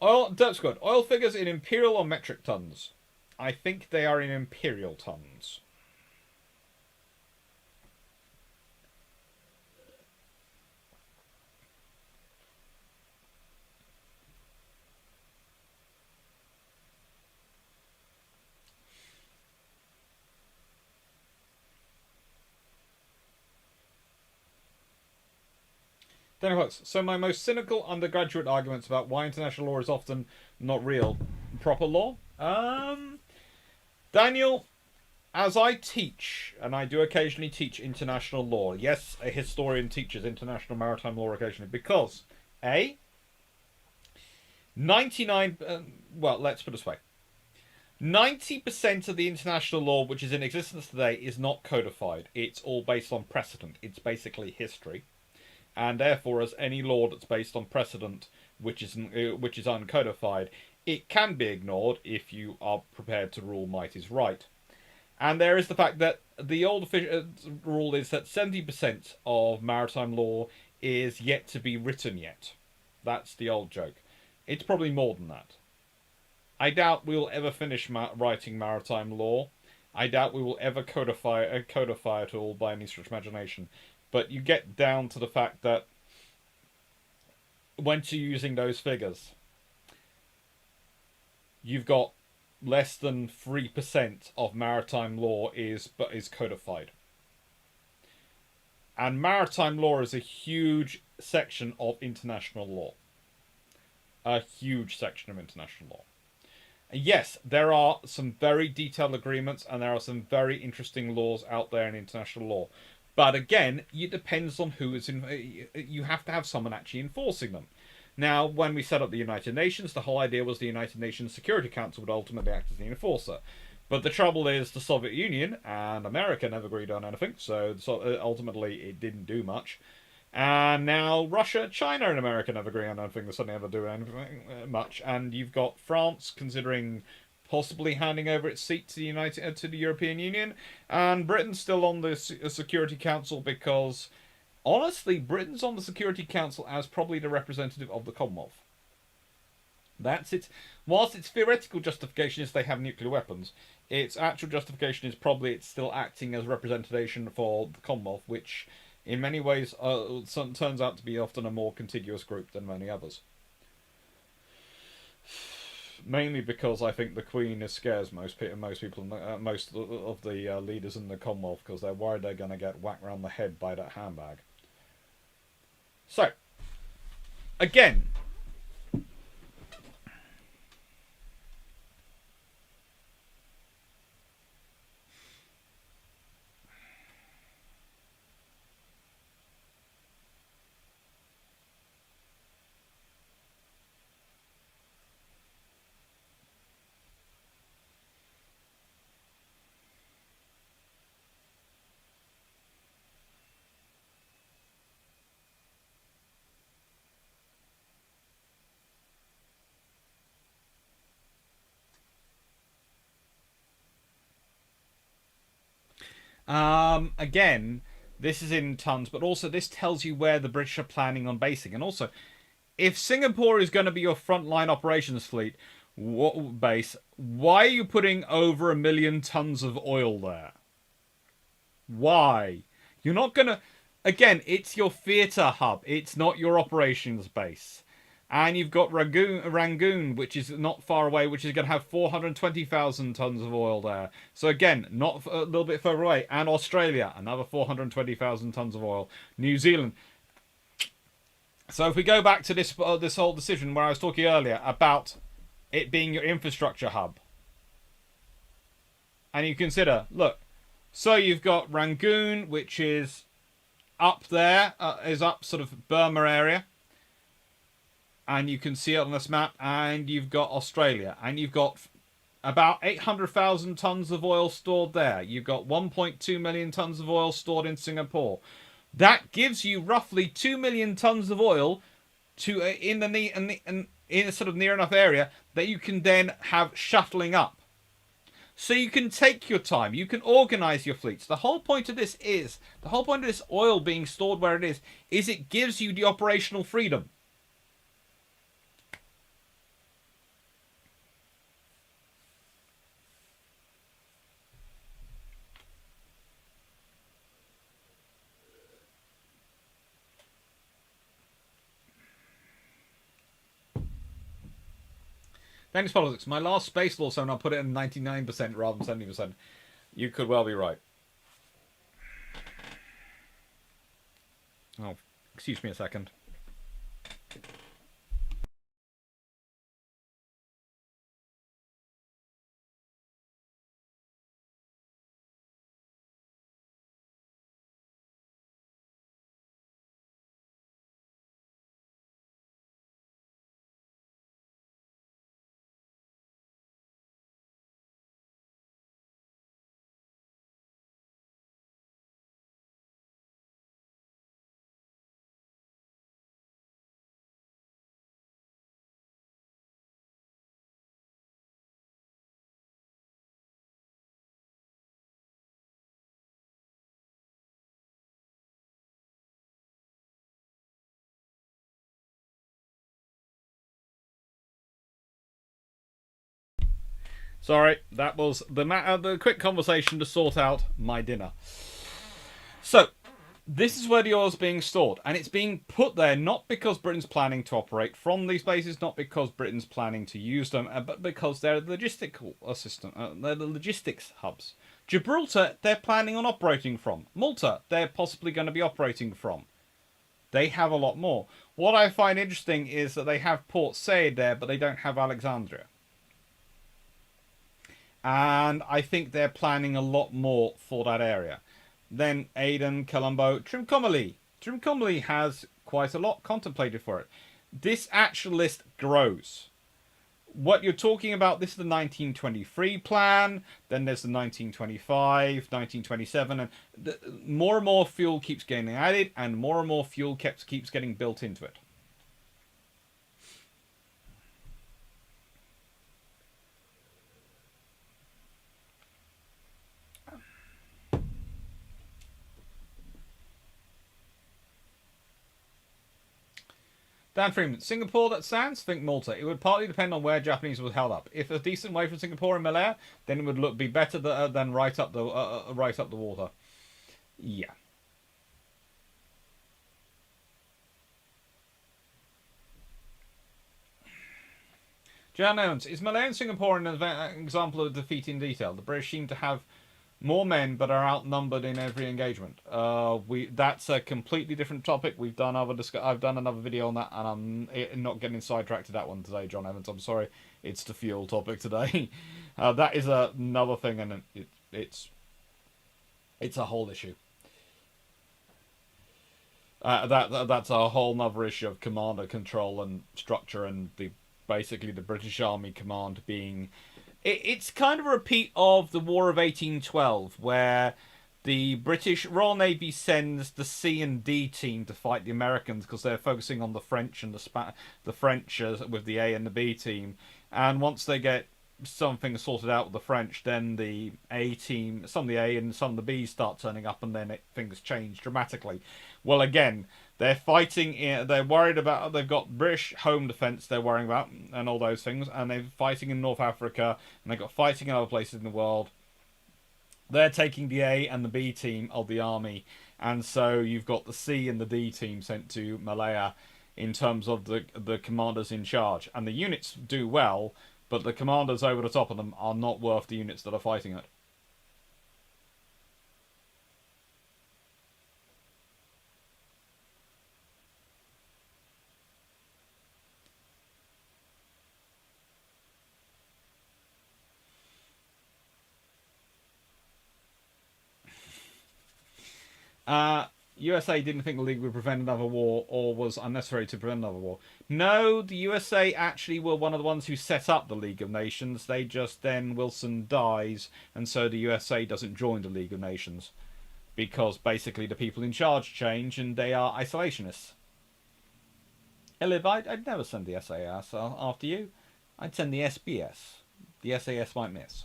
That's good. Oil figures in imperial or metric tons? I think they are in imperial tons. Then it works. So my most cynical undergraduate arguments about why international law is often not real, proper law. Daniel, as I teach, and I do occasionally teach international law. Yes, a historian teaches international maritime law occasionally because, A, 99. Well, let's put it this way. 90% of the international law which is in existence today is not codified. It's all based on precedent. It's basically history. And therefore, as any law that's based on precedent which is uncodified, it can be ignored if you are prepared to rule might is right. And there is the fact that the old rule is that 70% of maritime law is yet to be written yet. That's the old joke. It's probably more than that. I doubt we'll ever finish writing maritime law. I doubt we will ever codify it all by any stretch of imagination. But you get down to the fact that once you're using those figures, you've got less than 3% of maritime law is codified. And maritime law is a huge section of international law. A huge section of international law. Yes, there are some very detailed agreements and there are some very interesting laws out there in international law. But again, it depends on who is in. You have to have someone actually enforcing them. Now, when we set up the United Nations, the whole idea was the United Nations Security Council would ultimately act as the enforcer. But the trouble is the Soviet Union and America never agreed on anything, so ultimately it didn't do much. And now Russia, China, and America never agree on anything. They suddenly never do anything much. And you've got France considering possibly handing over its seat to the European Union, and Britain's still on the Security Council because, honestly, Britain's on the Security Council as probably the representative of the Commonwealth. That's it. Whilst its theoretical justification is they have nuclear weapons, its actual justification is probably it's still acting as representation for the Commonwealth, which in many ways turns out to be often a more contiguous group than many others. Mainly because I think the Queen scares most people, most of the leaders in the Commonwealth, because they're worried they're going to get whacked around the head by that handbag. So, again, again, this is in tons, but also this tells you where the British are planning on basing. And also, if Singapore is going to be your frontline operations fleet base, why are you putting over 1 million tons of oil there? Why? You're not going to... Again, it's your theatre hub. It's not your operations base. And you've got Rangoon, which is not far away, which is going to have 420,000 tons of oil there. So again, not a little bit further away. And Australia, another 420,000 tons of oil. New Zealand. So if we go back to this whole decision where I was talking earlier about it being your infrastructure hub. And you consider, look, so you've got Rangoon, which is up there, is up sort of Burma area. And you can see it on this map, and you've got Australia, and you've got about 800,000 tons of oil stored there. You've got 1.2 million tons of oil stored in Singapore. That gives you roughly 2 million tons of oil in a sort of near enough area that you can then have shuttling up. So you can take your time. You can organise your fleets. The whole point of this oil being stored where it is it gives you the operational freedom. Thanks, politics. My last space law seminar put it in 99% rather than 70%. You could well be right. Oh, excuse me a second. Sorry, that was the quick conversation to sort out my dinner. So, this is where the oil is being stored, and it's being put there not because Britain's planning to operate from these bases, not because Britain's planning to use them, but because they're the logistical system, they're the logistics hubs. Gibraltar, they're planning on operating from. Malta, they're possibly going to be operating from. They have a lot more. What I find interesting is that they have Port Said there, but they don't have Alexandria. And I think they're planning a lot more for that area. Then Aden, Colombo, Trincomalee. Trincomalee has quite a lot contemplated for it. This actual list grows. What you're talking about, this is the 1923 plan, then there's the 1925, 1927, and more and more fuel keeps getting added, and more fuel keeps getting built into it. Dan Freeman, Singapore that stands? Think Malta. It would partly depend on where Japanese was held up. If a decent way from Singapore and Malaya, then it would be better than right up the water. Yeah. Jan Owens, is Malaya and Singapore an example of defeat in detail? The British seem to have more men, but are outnumbered in every engagement. That's a completely different topic. I've done another video on that, and I'm not getting sidetracked to that one today, John Evans. I'm sorry, it's the fuel topic today. That is another thing, and it's a whole issue. That's a whole other issue of commander control and structure, and basically the British Army command being. It's kind of a repeat of the War of 1812, where the British Royal Navy sends the C and D team to fight the Americans because they're focusing on the French and the French with the A and the B team. And once they get something sorted out with the French, then the A team, some of the A and some of the B start turning up, and then things change dramatically. Well, again, they're fighting. They're worried about. They've got British home defence. They're worrying about and all those things, and they're fighting in North Africa, and they've got fighting in other places in the world. They're taking the A and the B team of the army, and so you've got the C and the D team sent to Malaya in terms of the commanders in charge, and the units do well, but the commanders over the top of them are not worth the units that are fighting it. USA didn't think the League would prevent another war or was unnecessary to prevent another war. No, the USA actually were one of the ones who set up the League of Nations. They just then, Wilson dies, and so the USA doesn't join the League of Nations. Because basically the people in charge change and they are isolationists. Eliv, I'd never send the SAS after you. I'd send the SBS. The SAS might miss.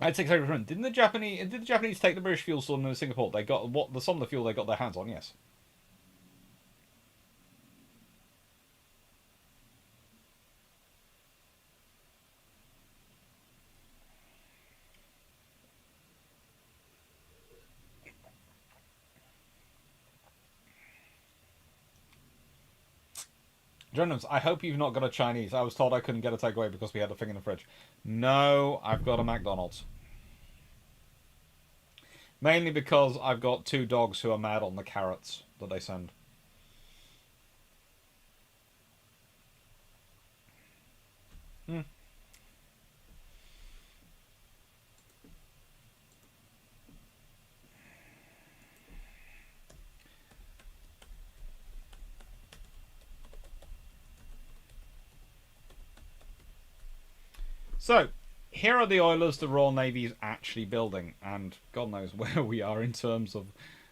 I'd say didn't the Japanese take the British fuel stored in Singapore? They got some of the fuel they got their hands on, yes. Jonas, I hope you've not got a Chinese. I was told I couldn't get a takeaway because we had a thing in the fridge. No, I've got a McDonald's. Mainly because I've got 2 dogs who are mad on the carrots that they send. Hmm. So, here are the oilers the Royal Navy is actually building, and God knows where we are in terms of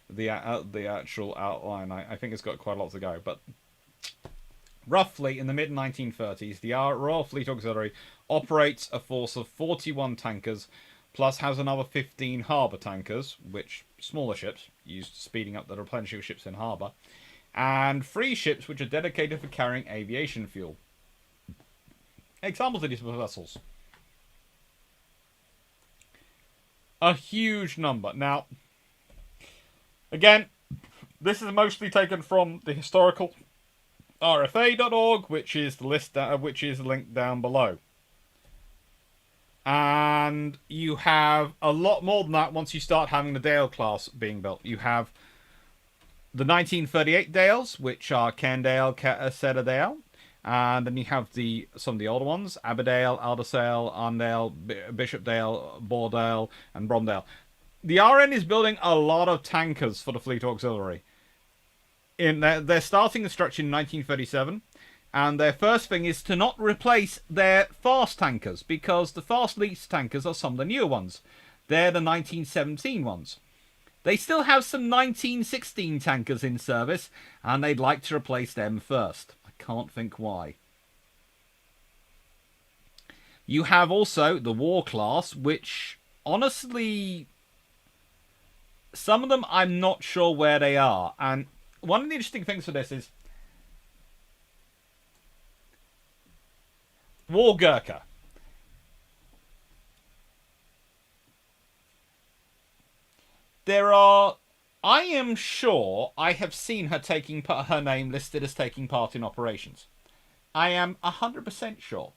the actual outline. I think it's got quite a lot to go, but roughly in the mid-1930s, the Royal Fleet Auxiliary operates a force of 41 tankers, plus has another 15 harbour tankers, which smaller ships used speeding up the replenishing ships in harbour, and 3 ships which are dedicated for carrying aviation fuel. examples of these vessels. A huge number. Now, again, this is mostly taken from the historical RFA.org, which is the list which is linked down below. And you have a lot more than that once you start having the Dale class being built. You have the 1938 Dales, which are Kendale, Ceddardale, and then you have some of the older ones: Aberdale, Aldersale, Arndale, Bishopdale, Boredale, and Bromdale. The RN is building a lot of tankers for the Fleet Auxiliary. They're starting the structure in 1937, and their first thing is to not replace their fast tankers, because the fast lease tankers are some of the newer ones. They're the 1917 ones. They still have some 1916 tankers in service, and they'd like to replace them first. I can't think why. You have also the War class, which, honestly, some of them I'm not sure where they are. And one of the interesting things for this is War Gurkha. I am sure I have seen her her name listed as taking part in operations. I am 100% sure.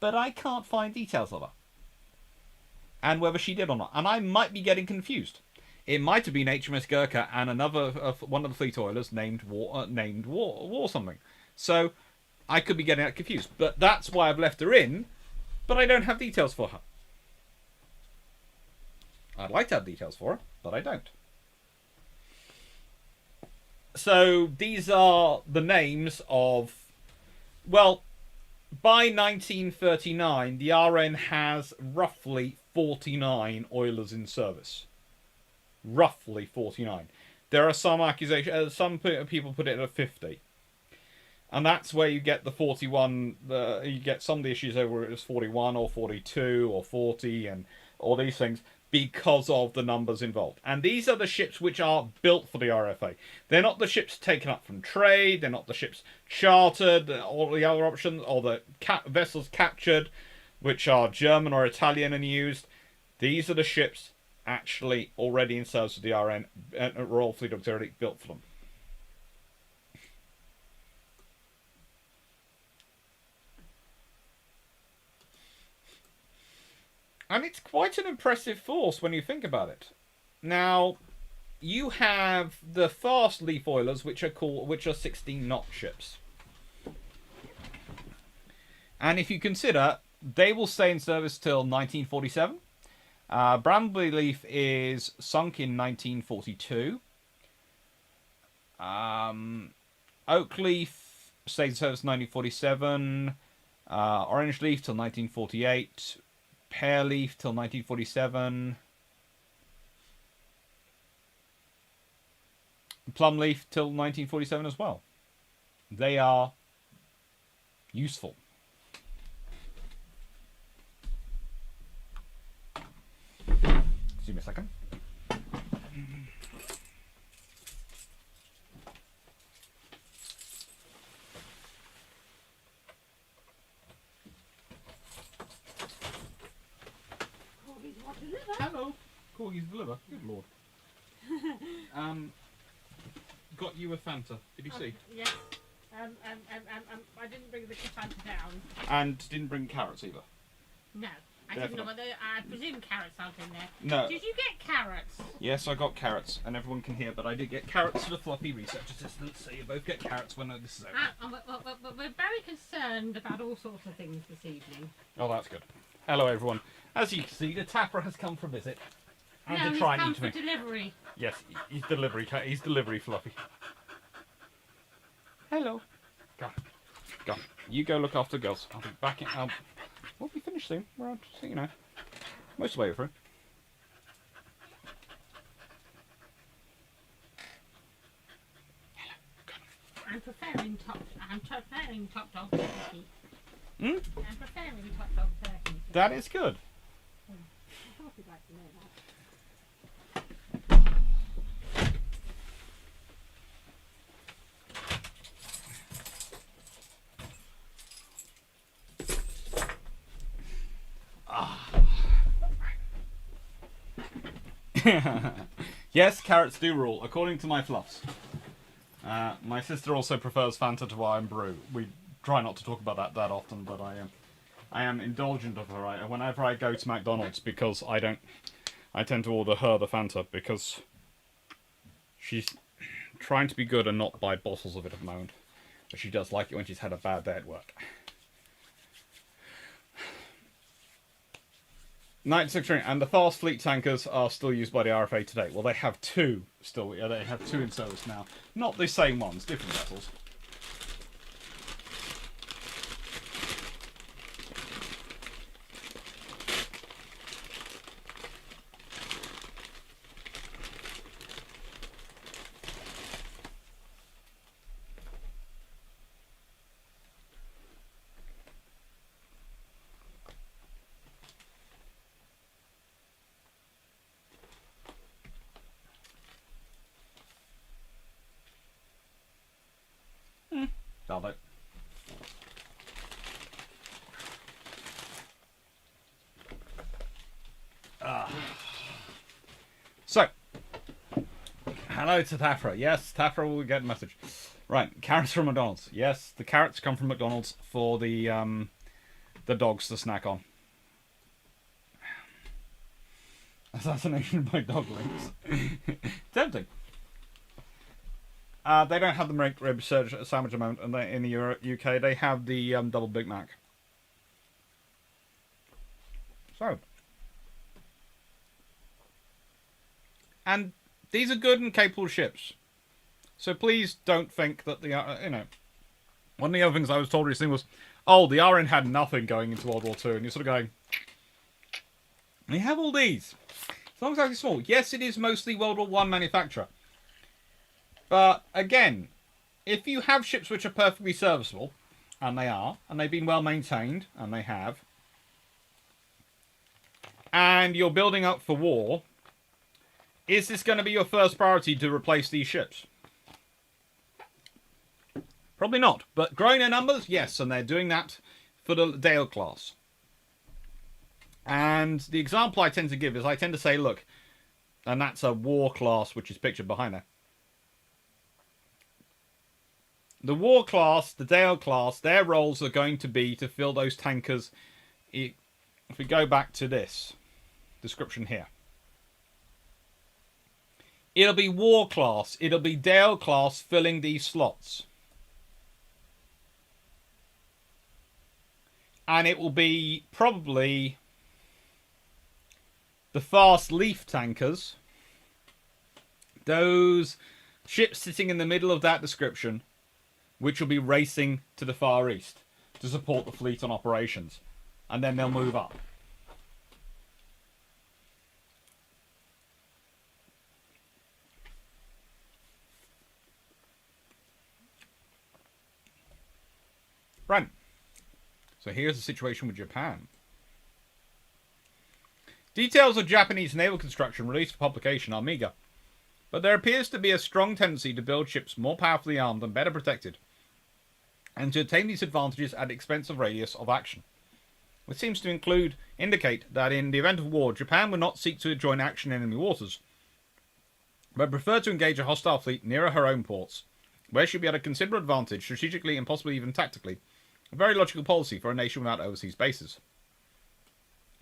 But I can't find details of her. And whether she did or not. And I might be getting confused. It might have been HMS Gurkha and another one of the fleet oilers named War something. So I could be getting that confused. But that's why I've left her in. But I don't have details for her. I'd like to have details for her, but I don't. So these are the names of... Well, by 1939, the RN has roughly 49 oilers in service. Roughly 49. There are some accusations... some people put it at 50. And that's where you get the 41... you get some of the issues over it was 41 or 42 or 40 and all these things, because of the numbers involved. And these are the ships which are built for the RFA. They're not the ships taken up from trade, they're not the ships chartered, all the other options, or the vessels captured, which are German or Italian and used. These are the ships actually already in service with the RN, Royal Fleet Auxiliary, built for them. And it's quite an impressive force when you think about it. Now, you have the fast leaf oilers, which are 16 knot ships. And if you consider, they will stay in service till 1947. Bramley Leaf is sunk in 1942. Oak Leaf stays in service 1947. Orange Leaf till 1948. Pear Leaf till 1947. Plum Leaf till 1947 as well. They are useful. Excuse me a second. Hello. Corgis deliver. Good lord. Got you a Fanta. Did you see? Yes. I didn't bring the Fanta down. And didn't bring carrots either. No. I didn't know whether... I presume carrots aren't in there. No. Did you get carrots? Yes, I got carrots, and everyone can hear, but I did get carrots to the floppy research assistant, so you both get carrots when this is over. We're very concerned about all sorts of things this evening. Oh, that's good. Hello, everyone. As you can see, the tapper has come for a visit. And no, to try he's and come eat for me. delivery. Yes, he's delivery. He's delivery fluffy. Hello. Go. You go look after the girls. I'll be back in. We'll be finished soon. We're on, you know, most of the way through. I'm preparing top dog turkey. Hmm? I'm preparing top dog turkey. That is good. I thought you'd like to know that. Yes, carrots do rule, according to my fluffs. My sister also prefers Fanta to Iron Brew. We try not to talk about that often, but I am indulgent of her. Whenever I go to McDonald's, because I tend to order her the Fanta because she's trying to be good and not buy bottles of it at the moment. But she does like it when she's had a bad day at work. Night 6 and the fast fleet tankers are still used by the RFA today. Well, they have two still. They have two in service now. Not the same ones, different vessels. That'll do. So, hello to Thafra. Yes, Thafra will get a message. Right, carrots from McDonald's. Yes, the carrots come from McDonald's for the dogs to snack on. Assassination by dog links. Tempting. They don't have the rib sandwich at the moment, and in the UK they have the double Big Mac. So, and these are good and capable ships. So please don't think that the one of the other things I was told recently was, oh, the RN had nothing going into World War II, and you're sort of going, they have all these. As long as they're small. Yes, it is mostly World War I manufacture. But, again, if you have ships which are perfectly serviceable, and they are, and they've been well maintained, and they have, and you're building up for war, is this going to be your first priority to replace these ships? Probably not. But growing their numbers, yes, and they're doing that for the Dale class. And the example I tend to give is I tend to say, look, and that's a war class, which is pictured behind there. The war class, the Dale class, their roles are going to be to fill those tankers. If we go back to this description here, it'll be war class, it'll be Dale class filling these slots. And it will be probably the fast leaf tankers, those ships sitting in the middle of that description, which will be racing to the Far East to support the fleet on operations. And then they'll move up. Right. So here's the situation with Japan. Details of Japanese naval construction released for publication are meagre, but there appears to be a strong tendency to build ships more powerfully armed and better protected, and to attain these advantages at the expense of radius of action. This seems to indicate that in the event of war, Japan would not seek to join action in enemy waters, but prefer to engage a hostile fleet nearer her own ports, where she would be at a considerable advantage strategically and possibly even tactically. A very logical policy for a nation without overseas bases.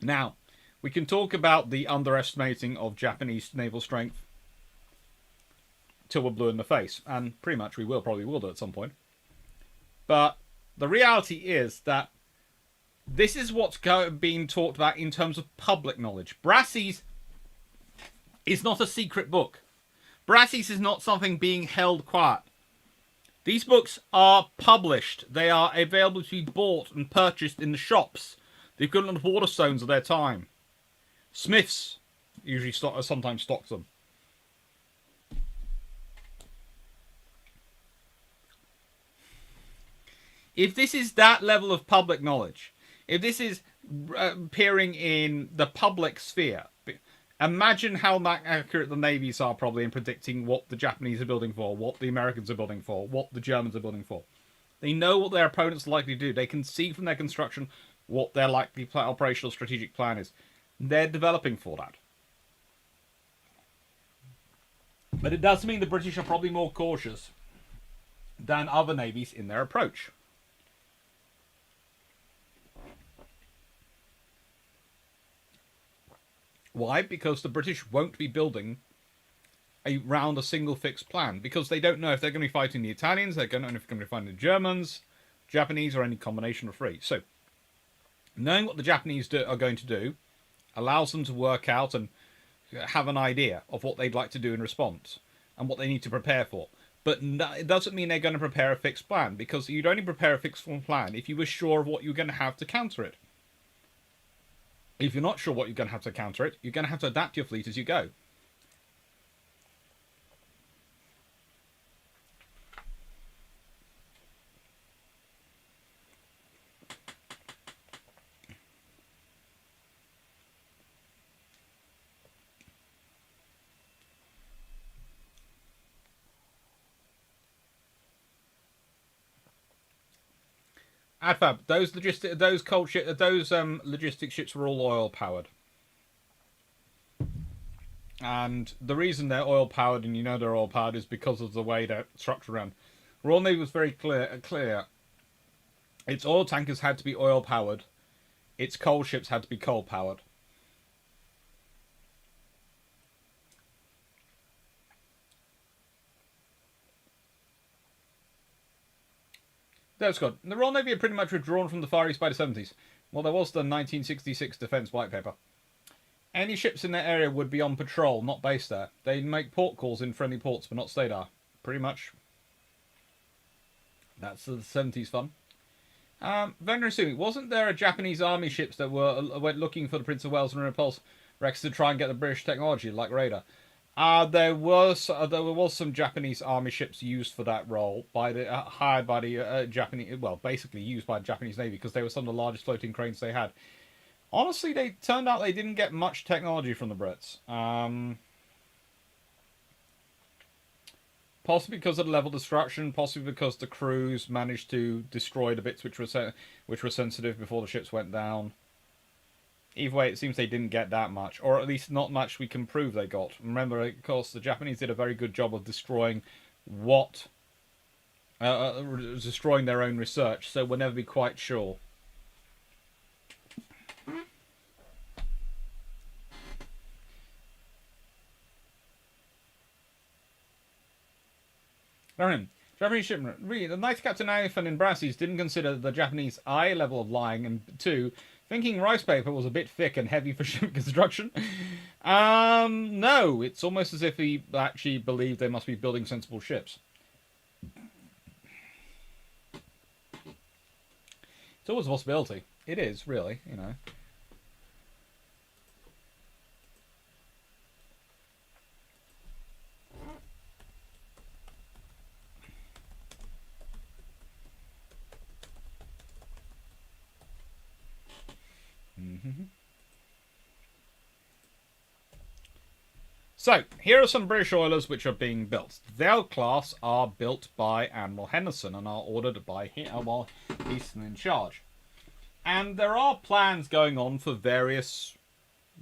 Now, we can talk about the underestimating of Japanese naval strength till we're blue in the face, and pretty much we probably will do at some point. But the reality is that this is what's being talked about in terms of public knowledge. Brasseys is not a secret book. Brasseys is not something being held quiet. These books are published. They are available to be bought and purchased in the shops, the equivalent of Waterstones of their time. Smiths usually sometimes stock them. If this is that level of public knowledge, if this is appearing in the public sphere, imagine how accurate the navies are probably in predicting what the Japanese are building for, what the Americans are building for, what the Germans are building for. They know what their opponents are likely to do. They can see from their construction what their likely operational strategic plan is. They're developing for that. But it does mean the British are probably more cautious than other navies in their approach. Why? Because the British won't be building around a single fixed plan, because they don't know if they're going to be fighting the Italians, they don't know if they're going to be fighting the Germans, Japanese, or any combination of three. So, knowing what the Japanese are going to do allows them to work out and have an idea of what they'd like to do in response and what they need to prepare for. But it doesn't mean they're going to prepare a fixed plan, because you'd only prepare a fixed plan if you were sure of what you're going to have to counter it. If you're not sure what you're going to have to counter it, you're going to have to adapt your fleet as you go. Adfab, those logistic ships were all oil powered, and the reason they're oil powered, and you know they're oil powered, is because of the way they're structured around. Royal Navy was very clear. Its oil tankers had to be oil powered. Its coal ships had to be coal powered. That's good. The Royal Navy had pretty much withdrawn from the Far East by the 70s. Well, there was the 1966 Defence White Paper. Any ships in that area would be on patrol, not based there. They'd make port calls in friendly ports, but not stay there. Pretty much. That's the 70s fun. Vendor assuming, wasn't there a Japanese army ships that went looking for the Prince of Wales and Repulse Rex to try and get the British technology, like radar? There was some Japanese army ships used for that role hired by the Japanese, well, basically used by the Japanese Navy, because they were some of the largest floating cranes they had. Honestly, they turned out they didn't get much technology from the Brits. Possibly because of the level of destruction, possibly because the crews managed to destroy the bits which were sensitive before the ships went down. Either way, it seems they didn't get that much, or at least not much we can prove they got. Remember, of course, the Japanese did a very good job of destroying destroying their own research, so we'll never be quite sure. Japanese shipment. Really, the Knights Captain Alphen in Brasseys didn't consider the Japanese I level of lying, and 2, thinking rice paper was a bit thick and heavy for ship construction. No, it's almost as if he actually believed they must be building sensible ships. It's always a possibility. It is, really, you know. So, here are some British oilers which are being built. The Naval class are built by Admiral Henderson and are ordered by him while he's still in charge. And there are plans going on for various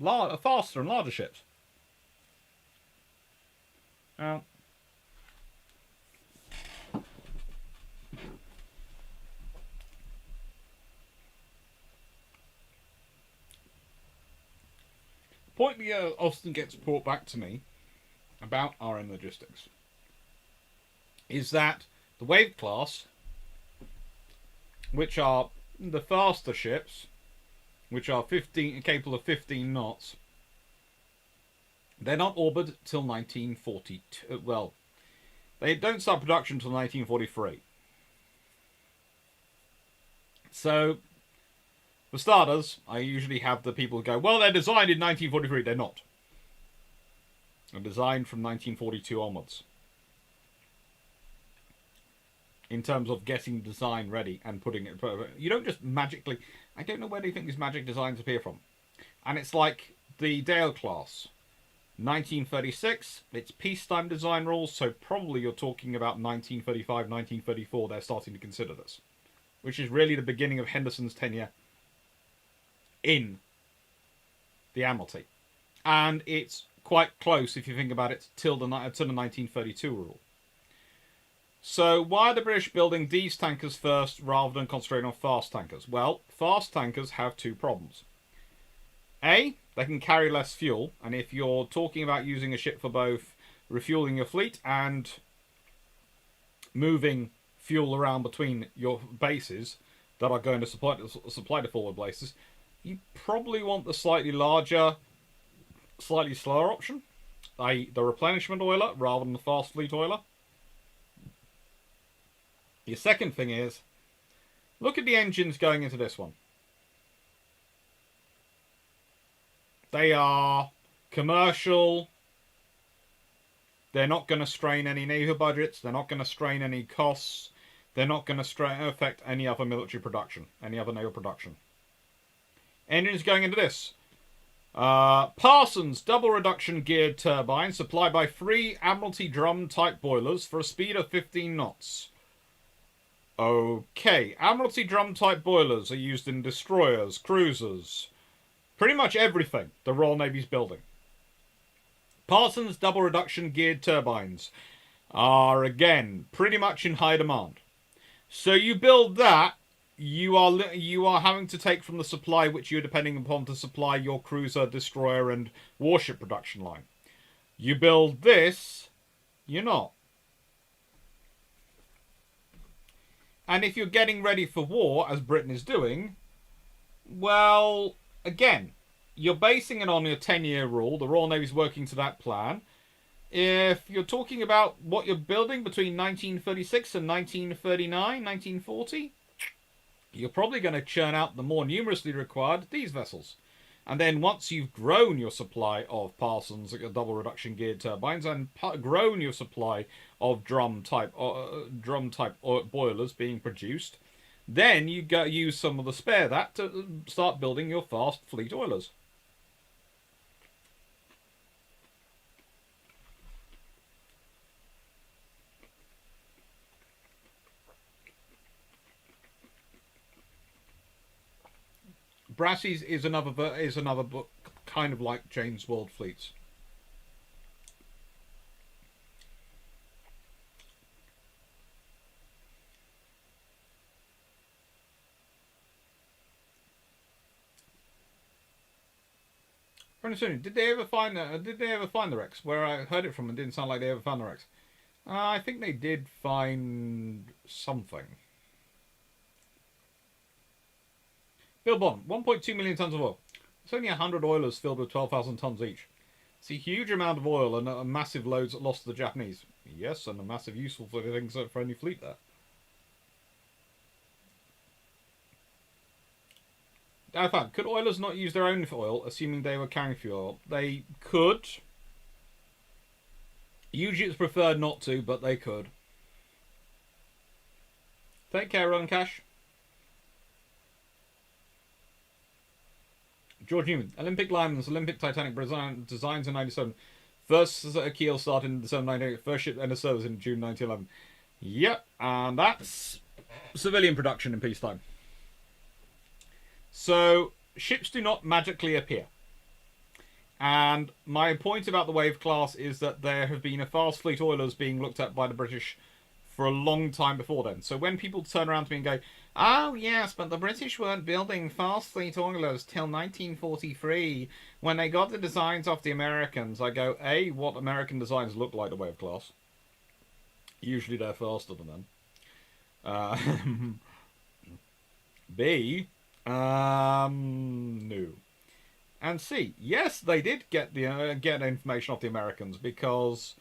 faster and larger ships. Now, point that often gets brought back to me about RM logistics is that the Wave class, which are the faster ships, which are capable of 15 knots, they're not ordered till 1942. Well, they don't start production until 1943. So, for starters, I usually have the people go, well, they're designed in 1943. They're not. They're designed from 1942 onwards. In terms of getting the design ready and putting it... You don't just magically... I don't know where do you think these magic designs appear from. And it's like the Dale class. 1936, it's peacetime design rules, so probably you're talking about 1935, 1934, they're starting to consider this. Which is really the beginning of Henderson's tenure in the Admiralty. And it's quite close if you think about it to the 1932 rule. So why are the British building these tankers first rather than concentrating on fast tankers? Well, fast tankers have two problems. A, they can carry less fuel, and if you're talking about using a ship for both refueling your fleet and moving fuel around between your bases that are going to supply the forward bases, you probably want the slightly larger, slightly slower option, i.e. the replenishment oiler rather than the fast fleet oiler. Your second thing is, look at the engines going into this one. They are commercial. They're not going to strain any naval budgets. They're not going to strain any costs. They're not going to affect any other military production, any other naval production. Engines going into this. Parsons double reduction geared turbine supplied by 3 Admiralty drum type boilers for a speed of 15 knots. Okay, Admiralty drum type boilers are used in destroyers, cruisers, pretty much everything the Royal Navy's building. Parsons double reduction geared turbines are again pretty much in high demand. So you build that, you are having to take from the supply which you're depending upon to supply your cruiser, destroyer, and warship production line. You build this, you're not. And if you're getting ready for war, as Britain is doing, well, again, you're basing it on your 10-year rule. The Royal Navy's working to that plan. If you're talking about what you're building between 1936 and 1939, 1940, you're probably going to churn out the more numerously required these vessels. And then once you've grown your supply of Parsons double reduction geared turbines and grown your supply of drum type boilers being produced, then you use some of the spare that to start building your fast fleet oilers. Brasseys is another book, kind of like James World Fleets. Did they ever find the wrecks? Where I heard it from, it didn't sound like they ever found the wrecks. I think they did find something. Bill Bond, 1.2 million tons of oil. It's only 100 oilers filled with 12,000 tons each. It's a huge amount of oil and massive loads lost to the Japanese. Yes, and a massive useful things for any fleet there. Alpha, could oilers not use their own oil, assuming they were carrying fuel? They could. Usually it's preferred not to, but they could. Take care, Ron Cash. George Newman, Olympic Lineman's Olympic Titanic designs in 97. First keel started in December 1998. First ship entered service in June 1911. Yep, and that's civilian production in peacetime. So, ships do not magically appear. And my point about the Wave class is that there have been a fast fleet oilers being looked at by the British for a long time before then. So when people turn around to me and go, oh yes, but the British weren't building fast fleet oilers till 1943 when they got the designs off the Americans, I go, A, what American designs look like the Wave class? Usually they're faster than them. B, no. And C, yes, they did get information off the Americans, because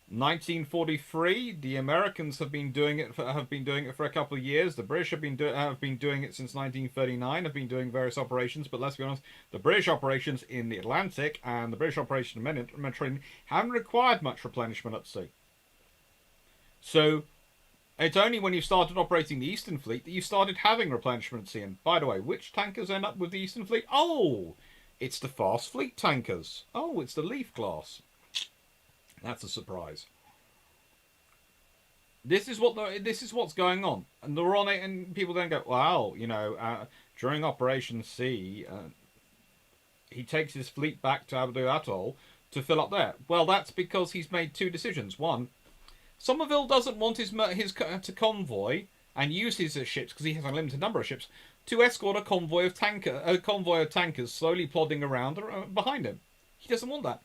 1943, the Americans have been doing it for a couple of years. The British have been doing it since 1939. Have been doing various operations, but let's be honest, the British operations in the Atlantic and the British operation in the Mediterranean haven't required much replenishment at sea. So it's only when you started operating the Eastern Fleet that you started having replenishment at sea. And by the way, which tankers end up with the Eastern Fleet? Oh, it's the fast fleet tankers. Oh, it's the Leaf class. That's a surprise. This is what's going on, and the Royal Navy, and people then go, "Wow, during Operation C, he takes his fleet back to Abu Atoll. to fill up there. Well, that's because he's made two decisions. One, Somerville doesn't want his to convoy and use his ships because he has a limited number of ships to escort a convoy of tankers slowly plodding around behind him. He doesn't want that.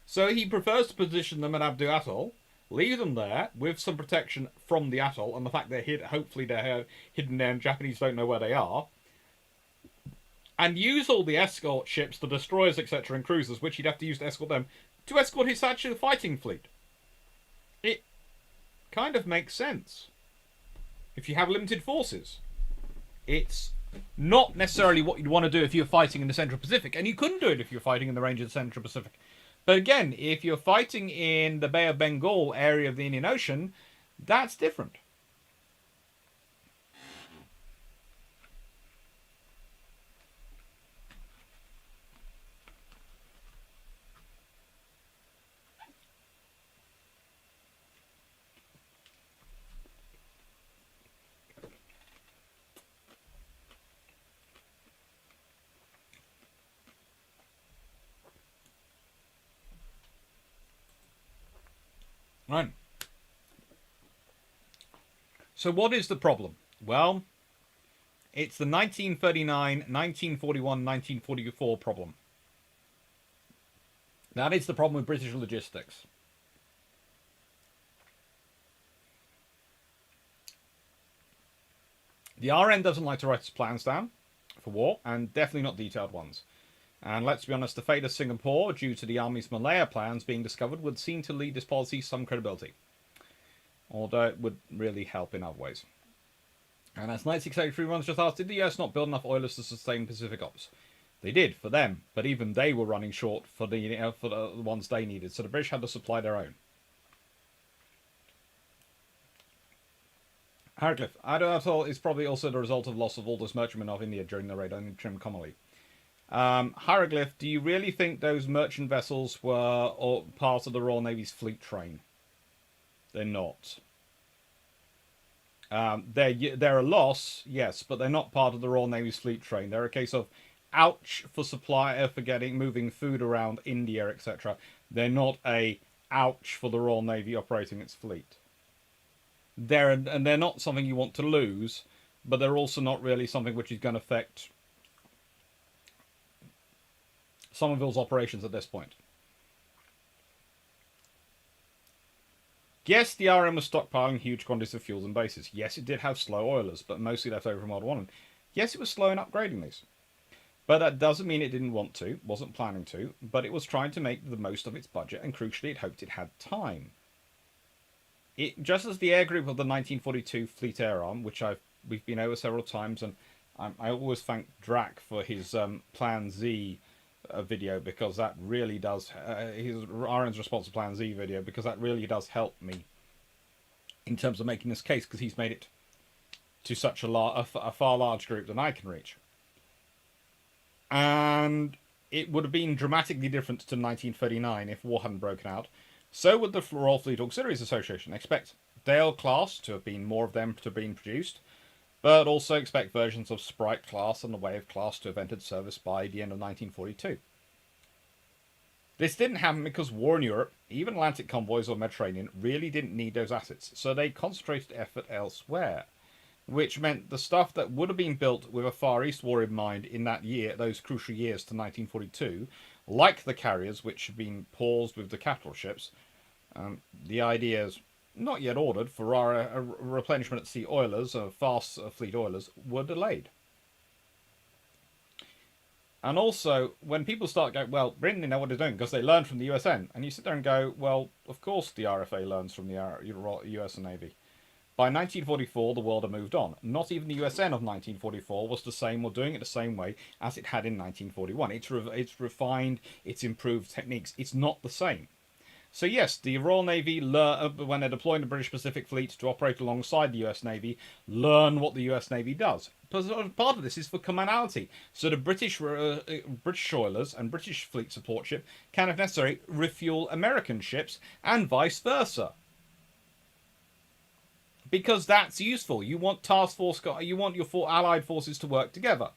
So he prefers to position them at Abdu Atoll, leave them there with some protection from the atoll and the fact hopefully they're hidden there and Japanese don't know where they are, and use all the escort ships, the destroyers, etc., and cruisers, which he'd have to use to escort them, to escort his actual fighting fleet. It kind of makes sense. If you have limited forces, it's not necessarily what you'd want to do if you're fighting in the Central Pacific, and you couldn't do it if you're fighting in the range of the Central Pacific. But again, if you're fighting in the Bay of Bengal area of the Indian Ocean, that's different. Right. So what is the problem? Well, it's the 1939, 1941, 1944 problem. That is the problem with British logistics. The RN doesn't like to write its plans down for war, and definitely not detailed ones. And let's be honest, the fate of Singapore, due to the Army's Malaya plans being discovered, would seem to lead this policy some credibility. Although it would really help in other ways. And as 9683 runs just asked, did the US not build enough oilers to sustain Pacific Ops? They did, for them, but even they were running short for the ones they needed, so the British had to supply their own. Hieroglyph. Ado Atoll is probably also the result of loss of all those merchantmen of India during the raid on Trim Commonly. Hieroglyph, do you really think those merchant vessels were part of the Royal Navy's fleet train? They're not. They're a loss, yes, but they're not part of the Royal Navy's fleet train. They're a case of ouch for supplier for moving food around India, etc. They're not a ouch for the Royal Navy operating its fleet. They're not something you want to lose, but they're also not really something which is going to affect Somerville's operations at this point. Yes, the RM was stockpiling huge quantities of fuels and bases. Yes, it did have slow oilers, but mostly left over from World War I. Yes, it was slow in upgrading these. But that doesn't mean it didn't want to, wasn't planning to, but it was trying to make the most of its budget, and crucially, it hoped it had time. Just as the air group of the 1942 Fleet Air Arm, which we've been over several times, and I always thank Drac for his Plan Z video, because that really does his RN's response to Plan Z video, because that really does help me in terms of making this case, because he's made it to such a far larger group than I can reach. And it would have been dramatically different to 1939 if war hadn't broken out. So would the Royal Fleet Auxiliaries Association. Expect Dale class to have been more of them to have been produced, but also expect versions of Sprite class and the Wave class to have entered service by the end of 1942. This didn't happen because war in Europe, even Atlantic convoys or Mediterranean, really didn't need those assets, so they concentrated effort elsewhere, which meant the stuff that would have been built with a Far East war in mind in that year, those crucial years to 1942, like the carriers, which had been paused with the capital ships, the ideas not yet ordered for our replenishment at sea oilers, fast fleet oilers, were delayed. And also, when people start going, well, Britain, they know what they're doing because they learned from the USN, and you sit there and go, well, of course the RFA learns from the US Navy. By 1944, the world had moved on. Not even the USN of 1944 was the same or doing it the same way as it had in 1941. It's refined, it's improved techniques. It's not the same. So yes, the Royal Navy, when they're deploying the British Pacific Fleet to operate alongside the US Navy, learn what the US Navy does. Part of this is for commonality. So the British oilers and British fleet support ship can, if necessary, refuel American ships and vice versa. Because that's useful. You want task force, you want your allied forces to work together.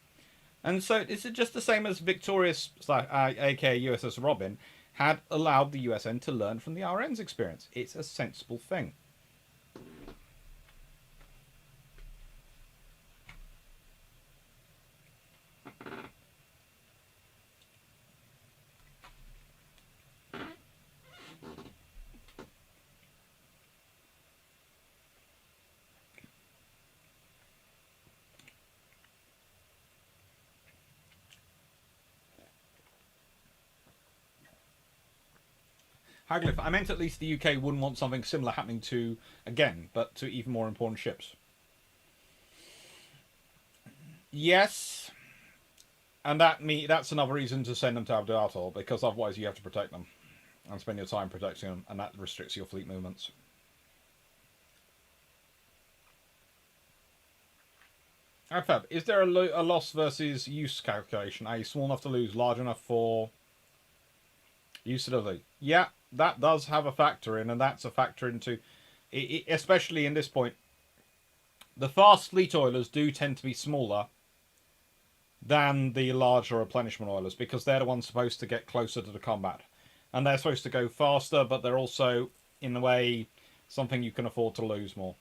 And so it's just the same as Victorious, aka USS Robin, had allowed the USN to learn from the RN's experience. It's a sensible thing. Hagliff, I meant at least the UK wouldn't want something similar happening to, again, but to even more important ships. Yes, and that's another reason to send them to Abdul Atoll, because otherwise you have to protect them and spend your time protecting them, and that restricts your fleet movements. Fab, is there a loss versus use calculation? Are you small enough to lose, large enough for utility? Yeah, that does have a factor in, and that's a factor into, especially in this point. The fast fleet oilers do tend to be smaller than the larger replenishment oilers, because they're the ones supposed to get closer to the combat. And they're supposed to go faster, but they're also, in a way, something you can afford to lose more.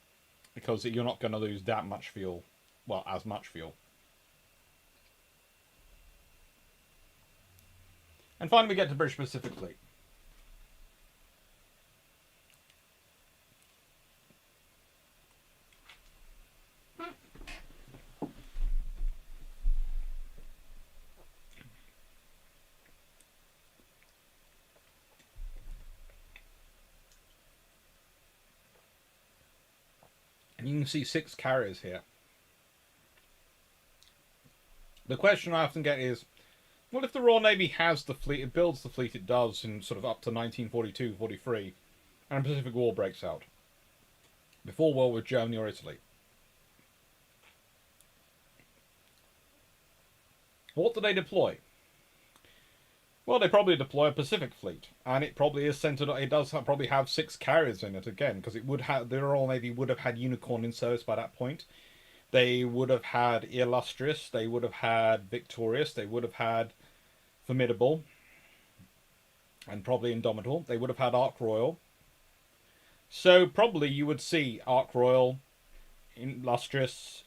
Because you're not going to lose that much fuel. Well, as much fuel. And finally we get to British Pacific Fleet. And you can see 6 carriers here. The question I often get is, what if the Royal Navy has the fleet, it builds the fleet it does in sort of up to 1942-43, and a Pacific War breaks out? Before war with Germany or Italy. What do they deploy? Well, they probably deploy a Pacific fleet, and it probably is centered. It does probably have 6 carriers in it again, because it would have, the Royal Navy would have had Unicorn in service by that point. They would have had Illustrious. They would have had Victorious. They would have had Formidable, and probably Indomitable. They would have had Ark Royal. So probably you would see Ark Royal, Illustrious,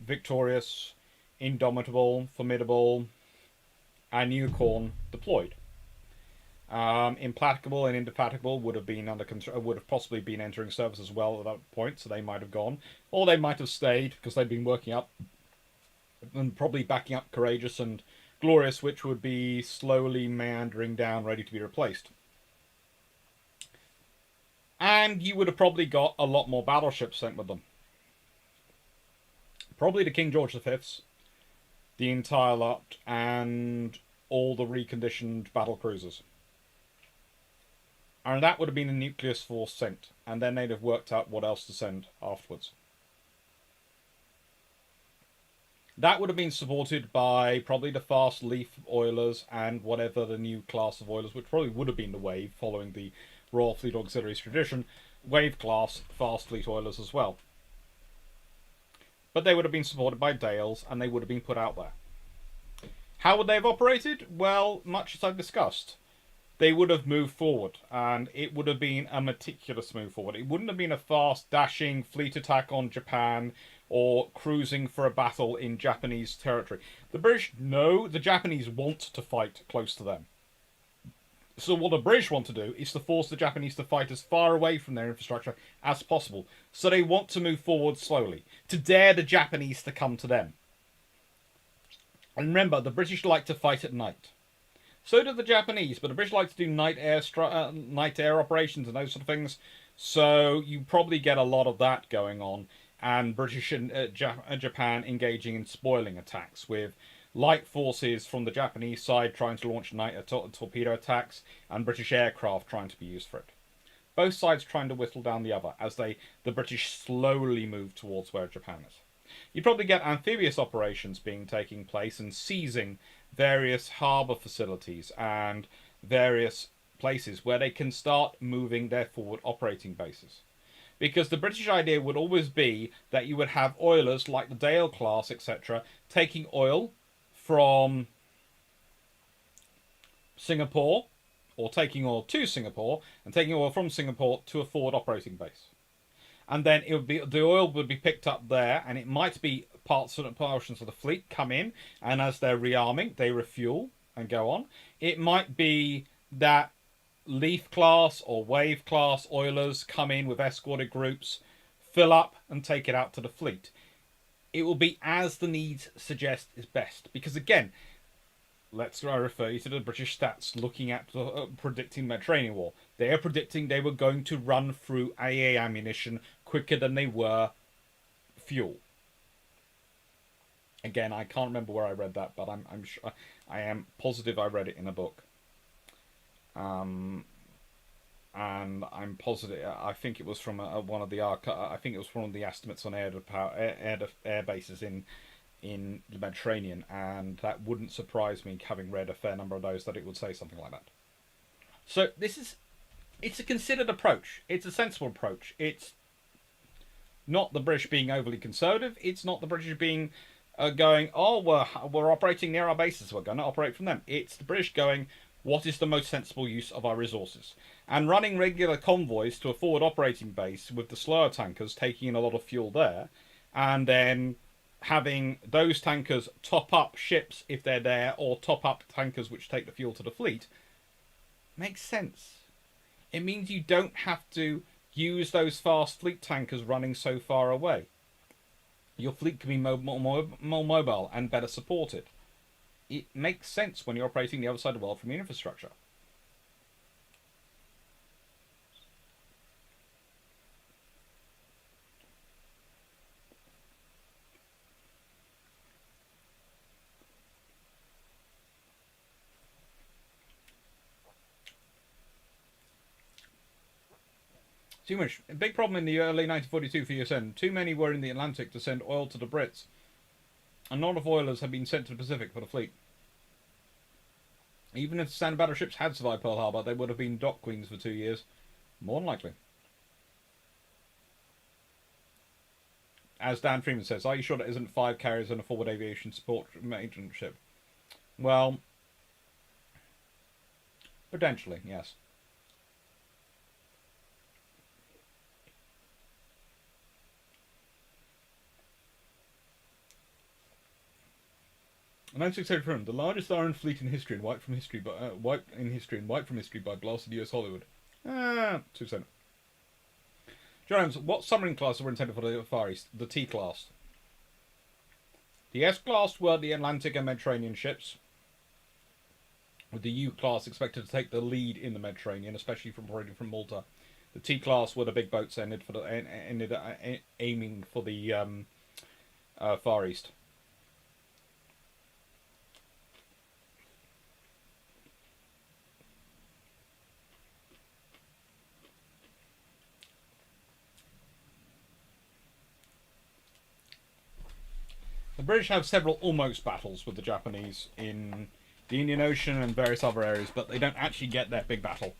Victorious, Indomitable, Formidable, and Unicorn deployed. Implacable and Indefatigable would have been under control, would have possibly been entering service as well at that point, so they might have gone, or they might have stayed because they'd been working up and probably backing up Courageous and Glorious, which would be slowly meandering down, ready to be replaced. And you would have probably got a lot more battleships sent with them. Probably the King George V's, the entire lot, and all the reconditioned battle cruisers. And that would have been a nucleus force sent, and then they'd have worked out what else to send afterwards. That would have been supported by probably the fast Leaf oilers and whatever the new class of oilers, which probably would have been the Wave, following the Royal Fleet Auxiliaries tradition, Wave class fast fleet oilers as well. But they would have been supported by Dales, and they would have been put out there. How would they have operated? Well, much as I've discussed. They would have moved forward, and it would have been a meticulous move forward. It wouldn't have been a fast, dashing fleet attack on Japan, or cruising for a battle in Japanese territory. The British know the Japanese want to fight close to them. So what the British want to do is to force the Japanese to fight as far away from their infrastructure as possible. So they want to move forward slowly, to dare the Japanese to come to them. And remember, the British like to fight at night. So do the Japanese, but the British like to do night air operations and those sort of things. So you probably get a lot of that going on, and British and Japan engaging in spoiling attacks, with light forces from the Japanese side trying to launch night torpedo attacks, and British aircraft trying to be used for it. Both sides trying to whittle down the other as the British slowly move towards where Japan is. You probably get amphibious operations taking place and seizing various harbour facilities and various places where they can start moving their forward operating bases. Because the British idea would always be that you would have oilers like the Dale class, etc., taking oil from Singapore or taking oil to Singapore and taking oil from Singapore to a forward operating base. And then it would be the oil would be picked up there, and it might be portions of the fleet come in, and as they're rearming, they refuel and go on. It might be that Leaf class or Wave class oilers come in with escorted groups, fill up, and take it out to the fleet. It will be as the needs suggest is best, because again, let's refer you to the British stats looking at predicting Mediterranean War. They are predicting they were going to run through AA ammunition quicker than they were fuel. Again, I can't remember where I read that, but I'm sure I am positive I read it in a book. And I'm positive. I think it was from one of the I think it was one of the estimates on air bases in the Mediterranean, and that wouldn't surprise me, having read a fair number of those, that it would say something like that. So it's a considered approach. It's a sensible approach. It's not the British being overly conservative. It's not the British being going, oh, we're operating near our bases, we're going to operate from them. It's the British going, what is the most sensible use of our resources? And running regular convoys to a forward operating base with the slower tankers taking in a lot of fuel there, and then having those tankers top up ships if they're there, or top up tankers which take the fuel to the fleet, makes sense. It means you don't have to use those fast fleet tankers running so far away. Your fleet can be more mobile and better supported. It makes sense when you're operating the other side of the world from your infrastructure. Too much. A big problem in the early 1942 for USN. Too many were in the Atlantic to send oil to the Brits. A lot of oilers had been sent to the Pacific for the fleet. Even if the standard battleships had survived Pearl Harbor, they would have been dock queens for 2 years. More than likely. As Dan Freeman says, are you sure that isn't 5 carriers and a forward aviation support maintenance ship? Well, potentially, yes. And 96 the largest iron fleet in history and wiped from history by blasted US Hollywood. 2%. Jones, what submarine classes were intended for the Far East? The T class. The S class were the Atlantic and Mediterranean ships, with the U class expected to take the lead in the Mediterranean, especially from operating from Malta. The T class were the big boats ended aiming for the Far East. The British have several almost battles with the Japanese in the Indian Ocean and various other areas, but they don't actually get their big battle.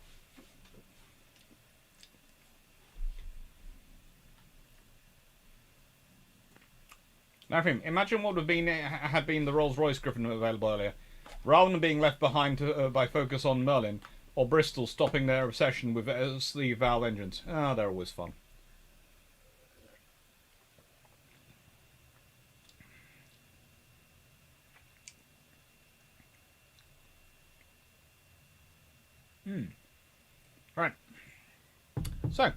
Now, imagine what would have had been the Rolls-Royce Griffin available earlier, rather than being left behind by focus on Merlin, or Bristol stopping their obsession with sleeve valve engines. They're always fun. Right. So,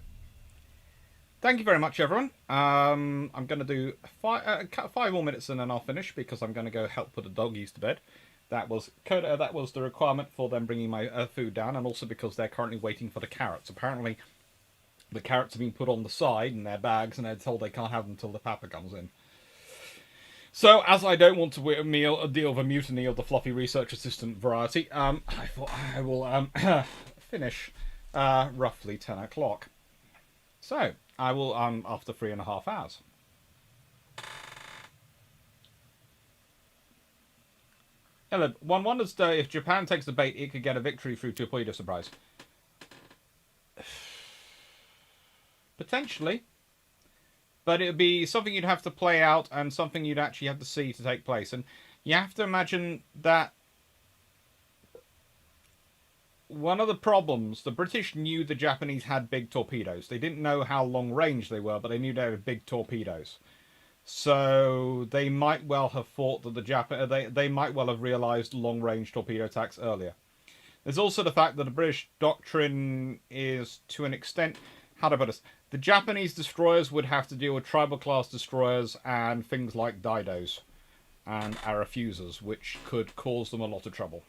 thank you very much, everyone. I'm going to do 5 more minutes and then I'll finish, because I'm going to go help put the doggies to bed. That was the requirement for them bringing my food down, and also because they're currently waiting for the carrots. Apparently, the carrots have been put on the side in their bags, and they're told they can't have them until the papa comes in. So, as I don't want to deal with a mutiny of the fluffy research assistant variety, I thought I will finish roughly 10 o'clock. So, I will, after 3.5 hours. Hello, one wonders if Japan takes the bait, it could get a victory through torpedo surprise. Potentially. But it would be something you'd have to play out, and something you'd actually have to see to take place. And you have to imagine that one of the problems, the British knew the Japanese had big torpedoes. They didn't know how long range they were, but they knew they had big torpedoes. So they might well have thought that they might well have realised long range torpedo attacks earlier. There's also the fact that the British doctrine is, to an extent, how do I put this? The Japanese destroyers would have to deal with tribal class destroyers and things like Didos and Arafusers, which could cause them a lot of trouble.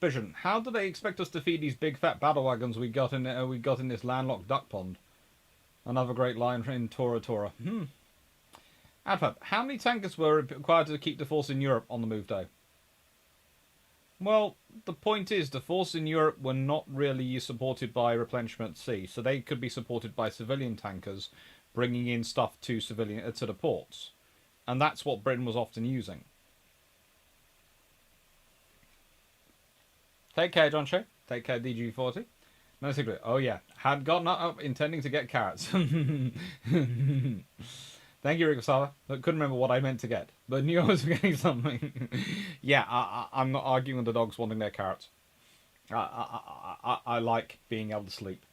Vision, how do they expect us to feed these big fat battle wagons we got in this landlocked duck pond? Another great line in Tora Tora. Adfab, how many tankers were required to keep the force in Europe on the move day? Well, the point is, the force in Europe were not really supported by replenishment at sea, so they could be supported by civilian tankers bringing in stuff to the ports, and that's what Britain was often using. Take care, John Shea. Take care, DG40. No secret. Oh yeah, had gotten up intending to get carrots. Thank you, Rikosava. I couldn't remember what I meant to get, but knew I was getting something. Yeah, I'm not arguing with the dogs wanting their carrots. I like being able to sleep.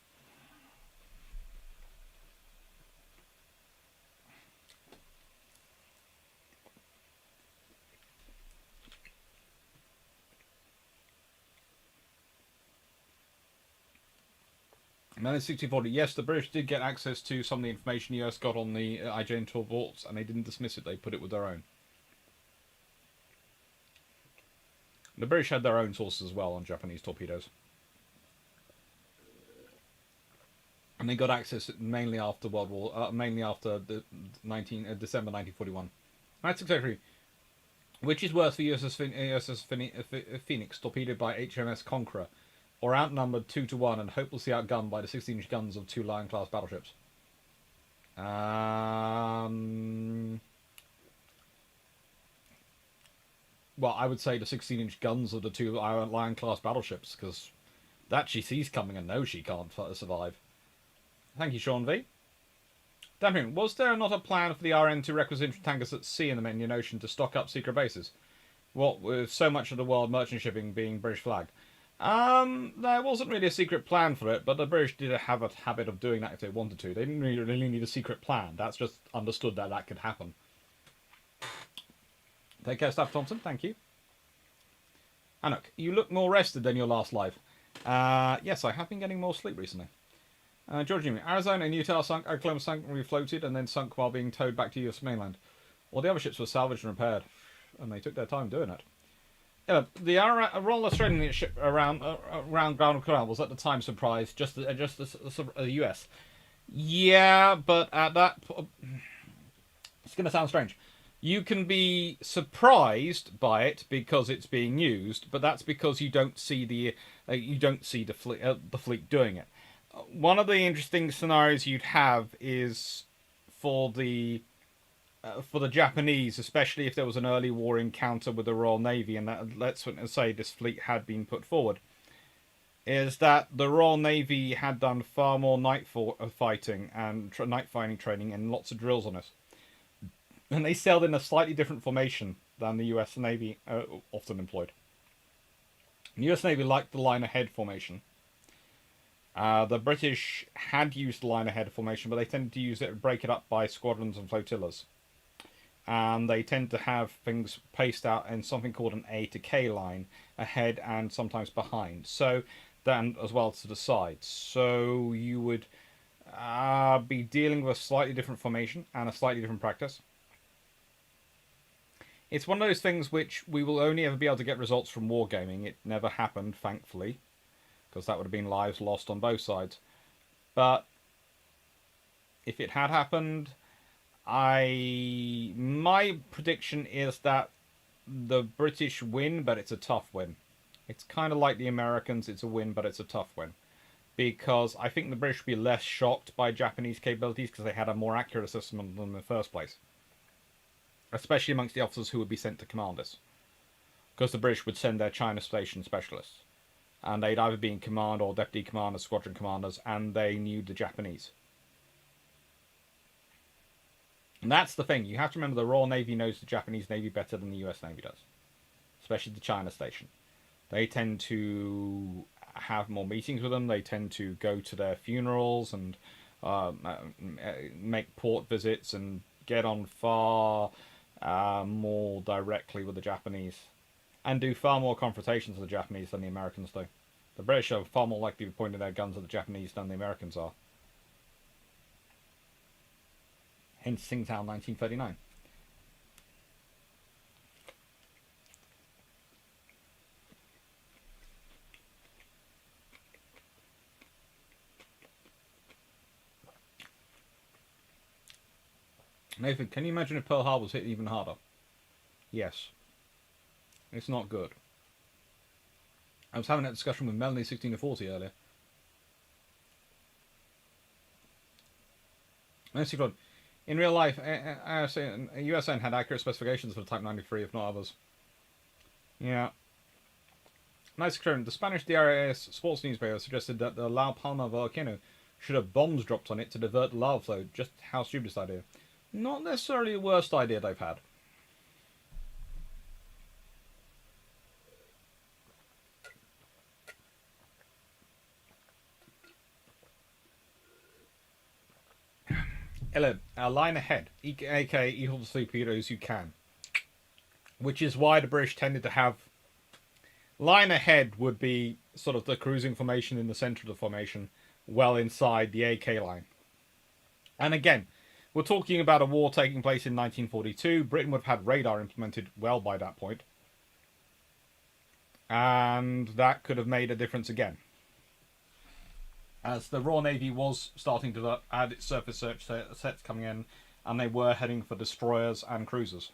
Man, 6040. Yes, the British did get access to some of the information the US got on the IJN torpedoes, and they didn't dismiss it. They put it with their own. The British had their own sources as well on Japanese torpedoes. And they got access mainly after mainly after the December 1941. That's exactly. Which is worse for USS Phoenix, torpedoed by HMS Conqueror, or outnumbered 2-1 and hopelessly outgunned by the 16-inch guns of two Lion-class battleships? Well, I would say the 16-inch guns of the two Lion-class battleships, because that she sees coming and knows she can't survive. Thank you, Sean V. Dampian, was there not a plan for the RN to requisition tankers at sea in the Indian Ocean to stock up secret bases? What with so much of the world merchant shipping being British flagged? There wasn't really a secret plan for it, but the British did have a habit of doing that if they wanted to. They didn't really need a secret plan. That's just understood that that could happen. Take care, Staff Thompson. Thank you. Anuk, you look more rested than your last live. Yes, I have been getting more sleep recently. George Jimmy, Arizona and Utah sunk, Oklahoma sunk and refloated, and then sunk while being towed back to US mainland. All the other ships were salvaged and repaired, and they took their time doing it. Yeah, the Royal Australian ship around Ground Canal was at the time surprised, just the US. Yeah, but at that, it's going to sound strange. You can be surprised by it because it's being used, but that's because you don't see the fleet doing it. One of the interesting scenarios you'd have is for the Japanese, especially if there was an early war encounter with the Royal Navy, and that, let's say this fleet had been put forward, is that the Royal Navy had done far more night fighting and night fighting training and lots of drills on it. And they sailed in a slightly different formation than the US Navy often employed. The US Navy liked the line ahead formation. The British had used the line ahead formation, but they tended to break it up by squadrons and flotillas. And they tend to have things paced out in something called an A to K line, ahead and sometimes behind. So then, as well to the sides. So you would be dealing with a slightly different formation and a slightly different practice. It's one of those things which we will only ever be able to get results from wargaming. It never happened, thankfully, because that would have been lives lost on both sides. But if it had happened, my prediction is that the British win, but it's a tough win. It's kind of like the Americans, it's a win, but it's a tough win. Because I think the British would be less shocked by Japanese capabilities because they had a more accurate system than them in the first place. Especially amongst the officers who would be sent to command this. Because the British would send their China station specialists. and they'd either be in command or deputy commanders, squadron commanders, and they knew the Japanese. And that's the thing. You have to remember the Royal Navy knows the Japanese Navy better than the US Navy does, especially the China station. They tend to have more meetings with them. They tend to go to their funerals and make port visits and get on far more directly with the Japanese and do far more confrontations with the Japanese than the Americans do. The British are far more likely to be pointing their guns at the Japanese than the Americans are. Hence Tsingtao 1939. Nathan, can you imagine if Pearl Harbor was hit even harder? Yes. It's not good. I was having that discussion with Melanie 1640 earlier. In real life, USN had accurate specifications for the Type 93, if not others. Yeah. Nice occurrence. The Spanish DRAS sports newspaper suggested that the La Palma volcano should have bombs dropped on it to divert the lava flow. Just how stupid idea. Not necessarily the worst idea they've had. Ellen, line ahead, aka equal to torpedoes you can. Which is why the British tended to have... Line ahead would be sort of the cruising formation in the centre of the formation, well inside the AK line. And again, we're talking about a war taking place in 1942. Britain would have had radar implemented well by that point. And that could have made a difference again. As the Royal Navy was starting to add its surface search sets coming in, and they were heading for destroyers and cruisers.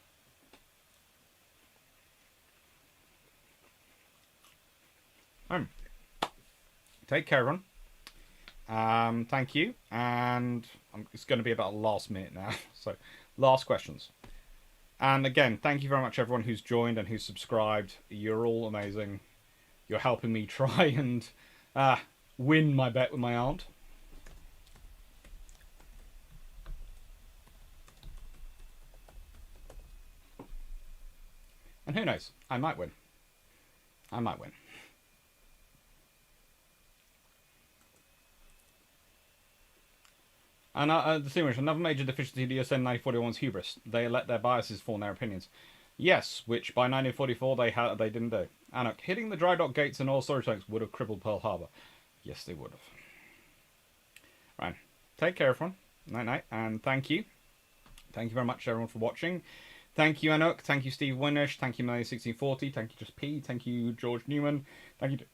Take care, everyone. Thank you. And it's going to be about the last minute now. So, last questions. And again, thank you very much, everyone who's joined and who's subscribed. You're all amazing. You're helping me try and win my bet with my aunt. And who knows? I might win. I might win. And distinguish another major deficiency of the USN 1941's hubris. They let their biases form their opinions. Yes, which by 1944 they didn't do. Anok, hitting the dry dock gates and all storage tanks would have crippled Pearl Harbor. Yes, they would have. Right. Take care, everyone. Night-night. And thank you. Thank you very much, everyone, for watching. Thank you, Anuk. Thank you, Steve Winish. Thank you, Melanie1640. Thank you, Just P. Thank you, George Newman. Thank you,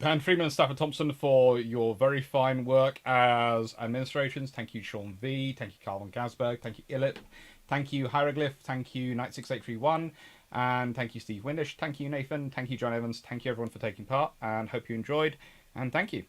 Dan Freeman and Stafford Thompson, for your very fine work as administrations. Thank you, Sean V. Thank you, Calvin Gasberg. Thank you, Illip. Thank you, Hieroglyph. Thank you, Knight6831. And thank you, Steve Windish. Thank you, Nathan. Thank you, John Evans. Thank you, everyone, for taking part. And hope you enjoyed. And thank you.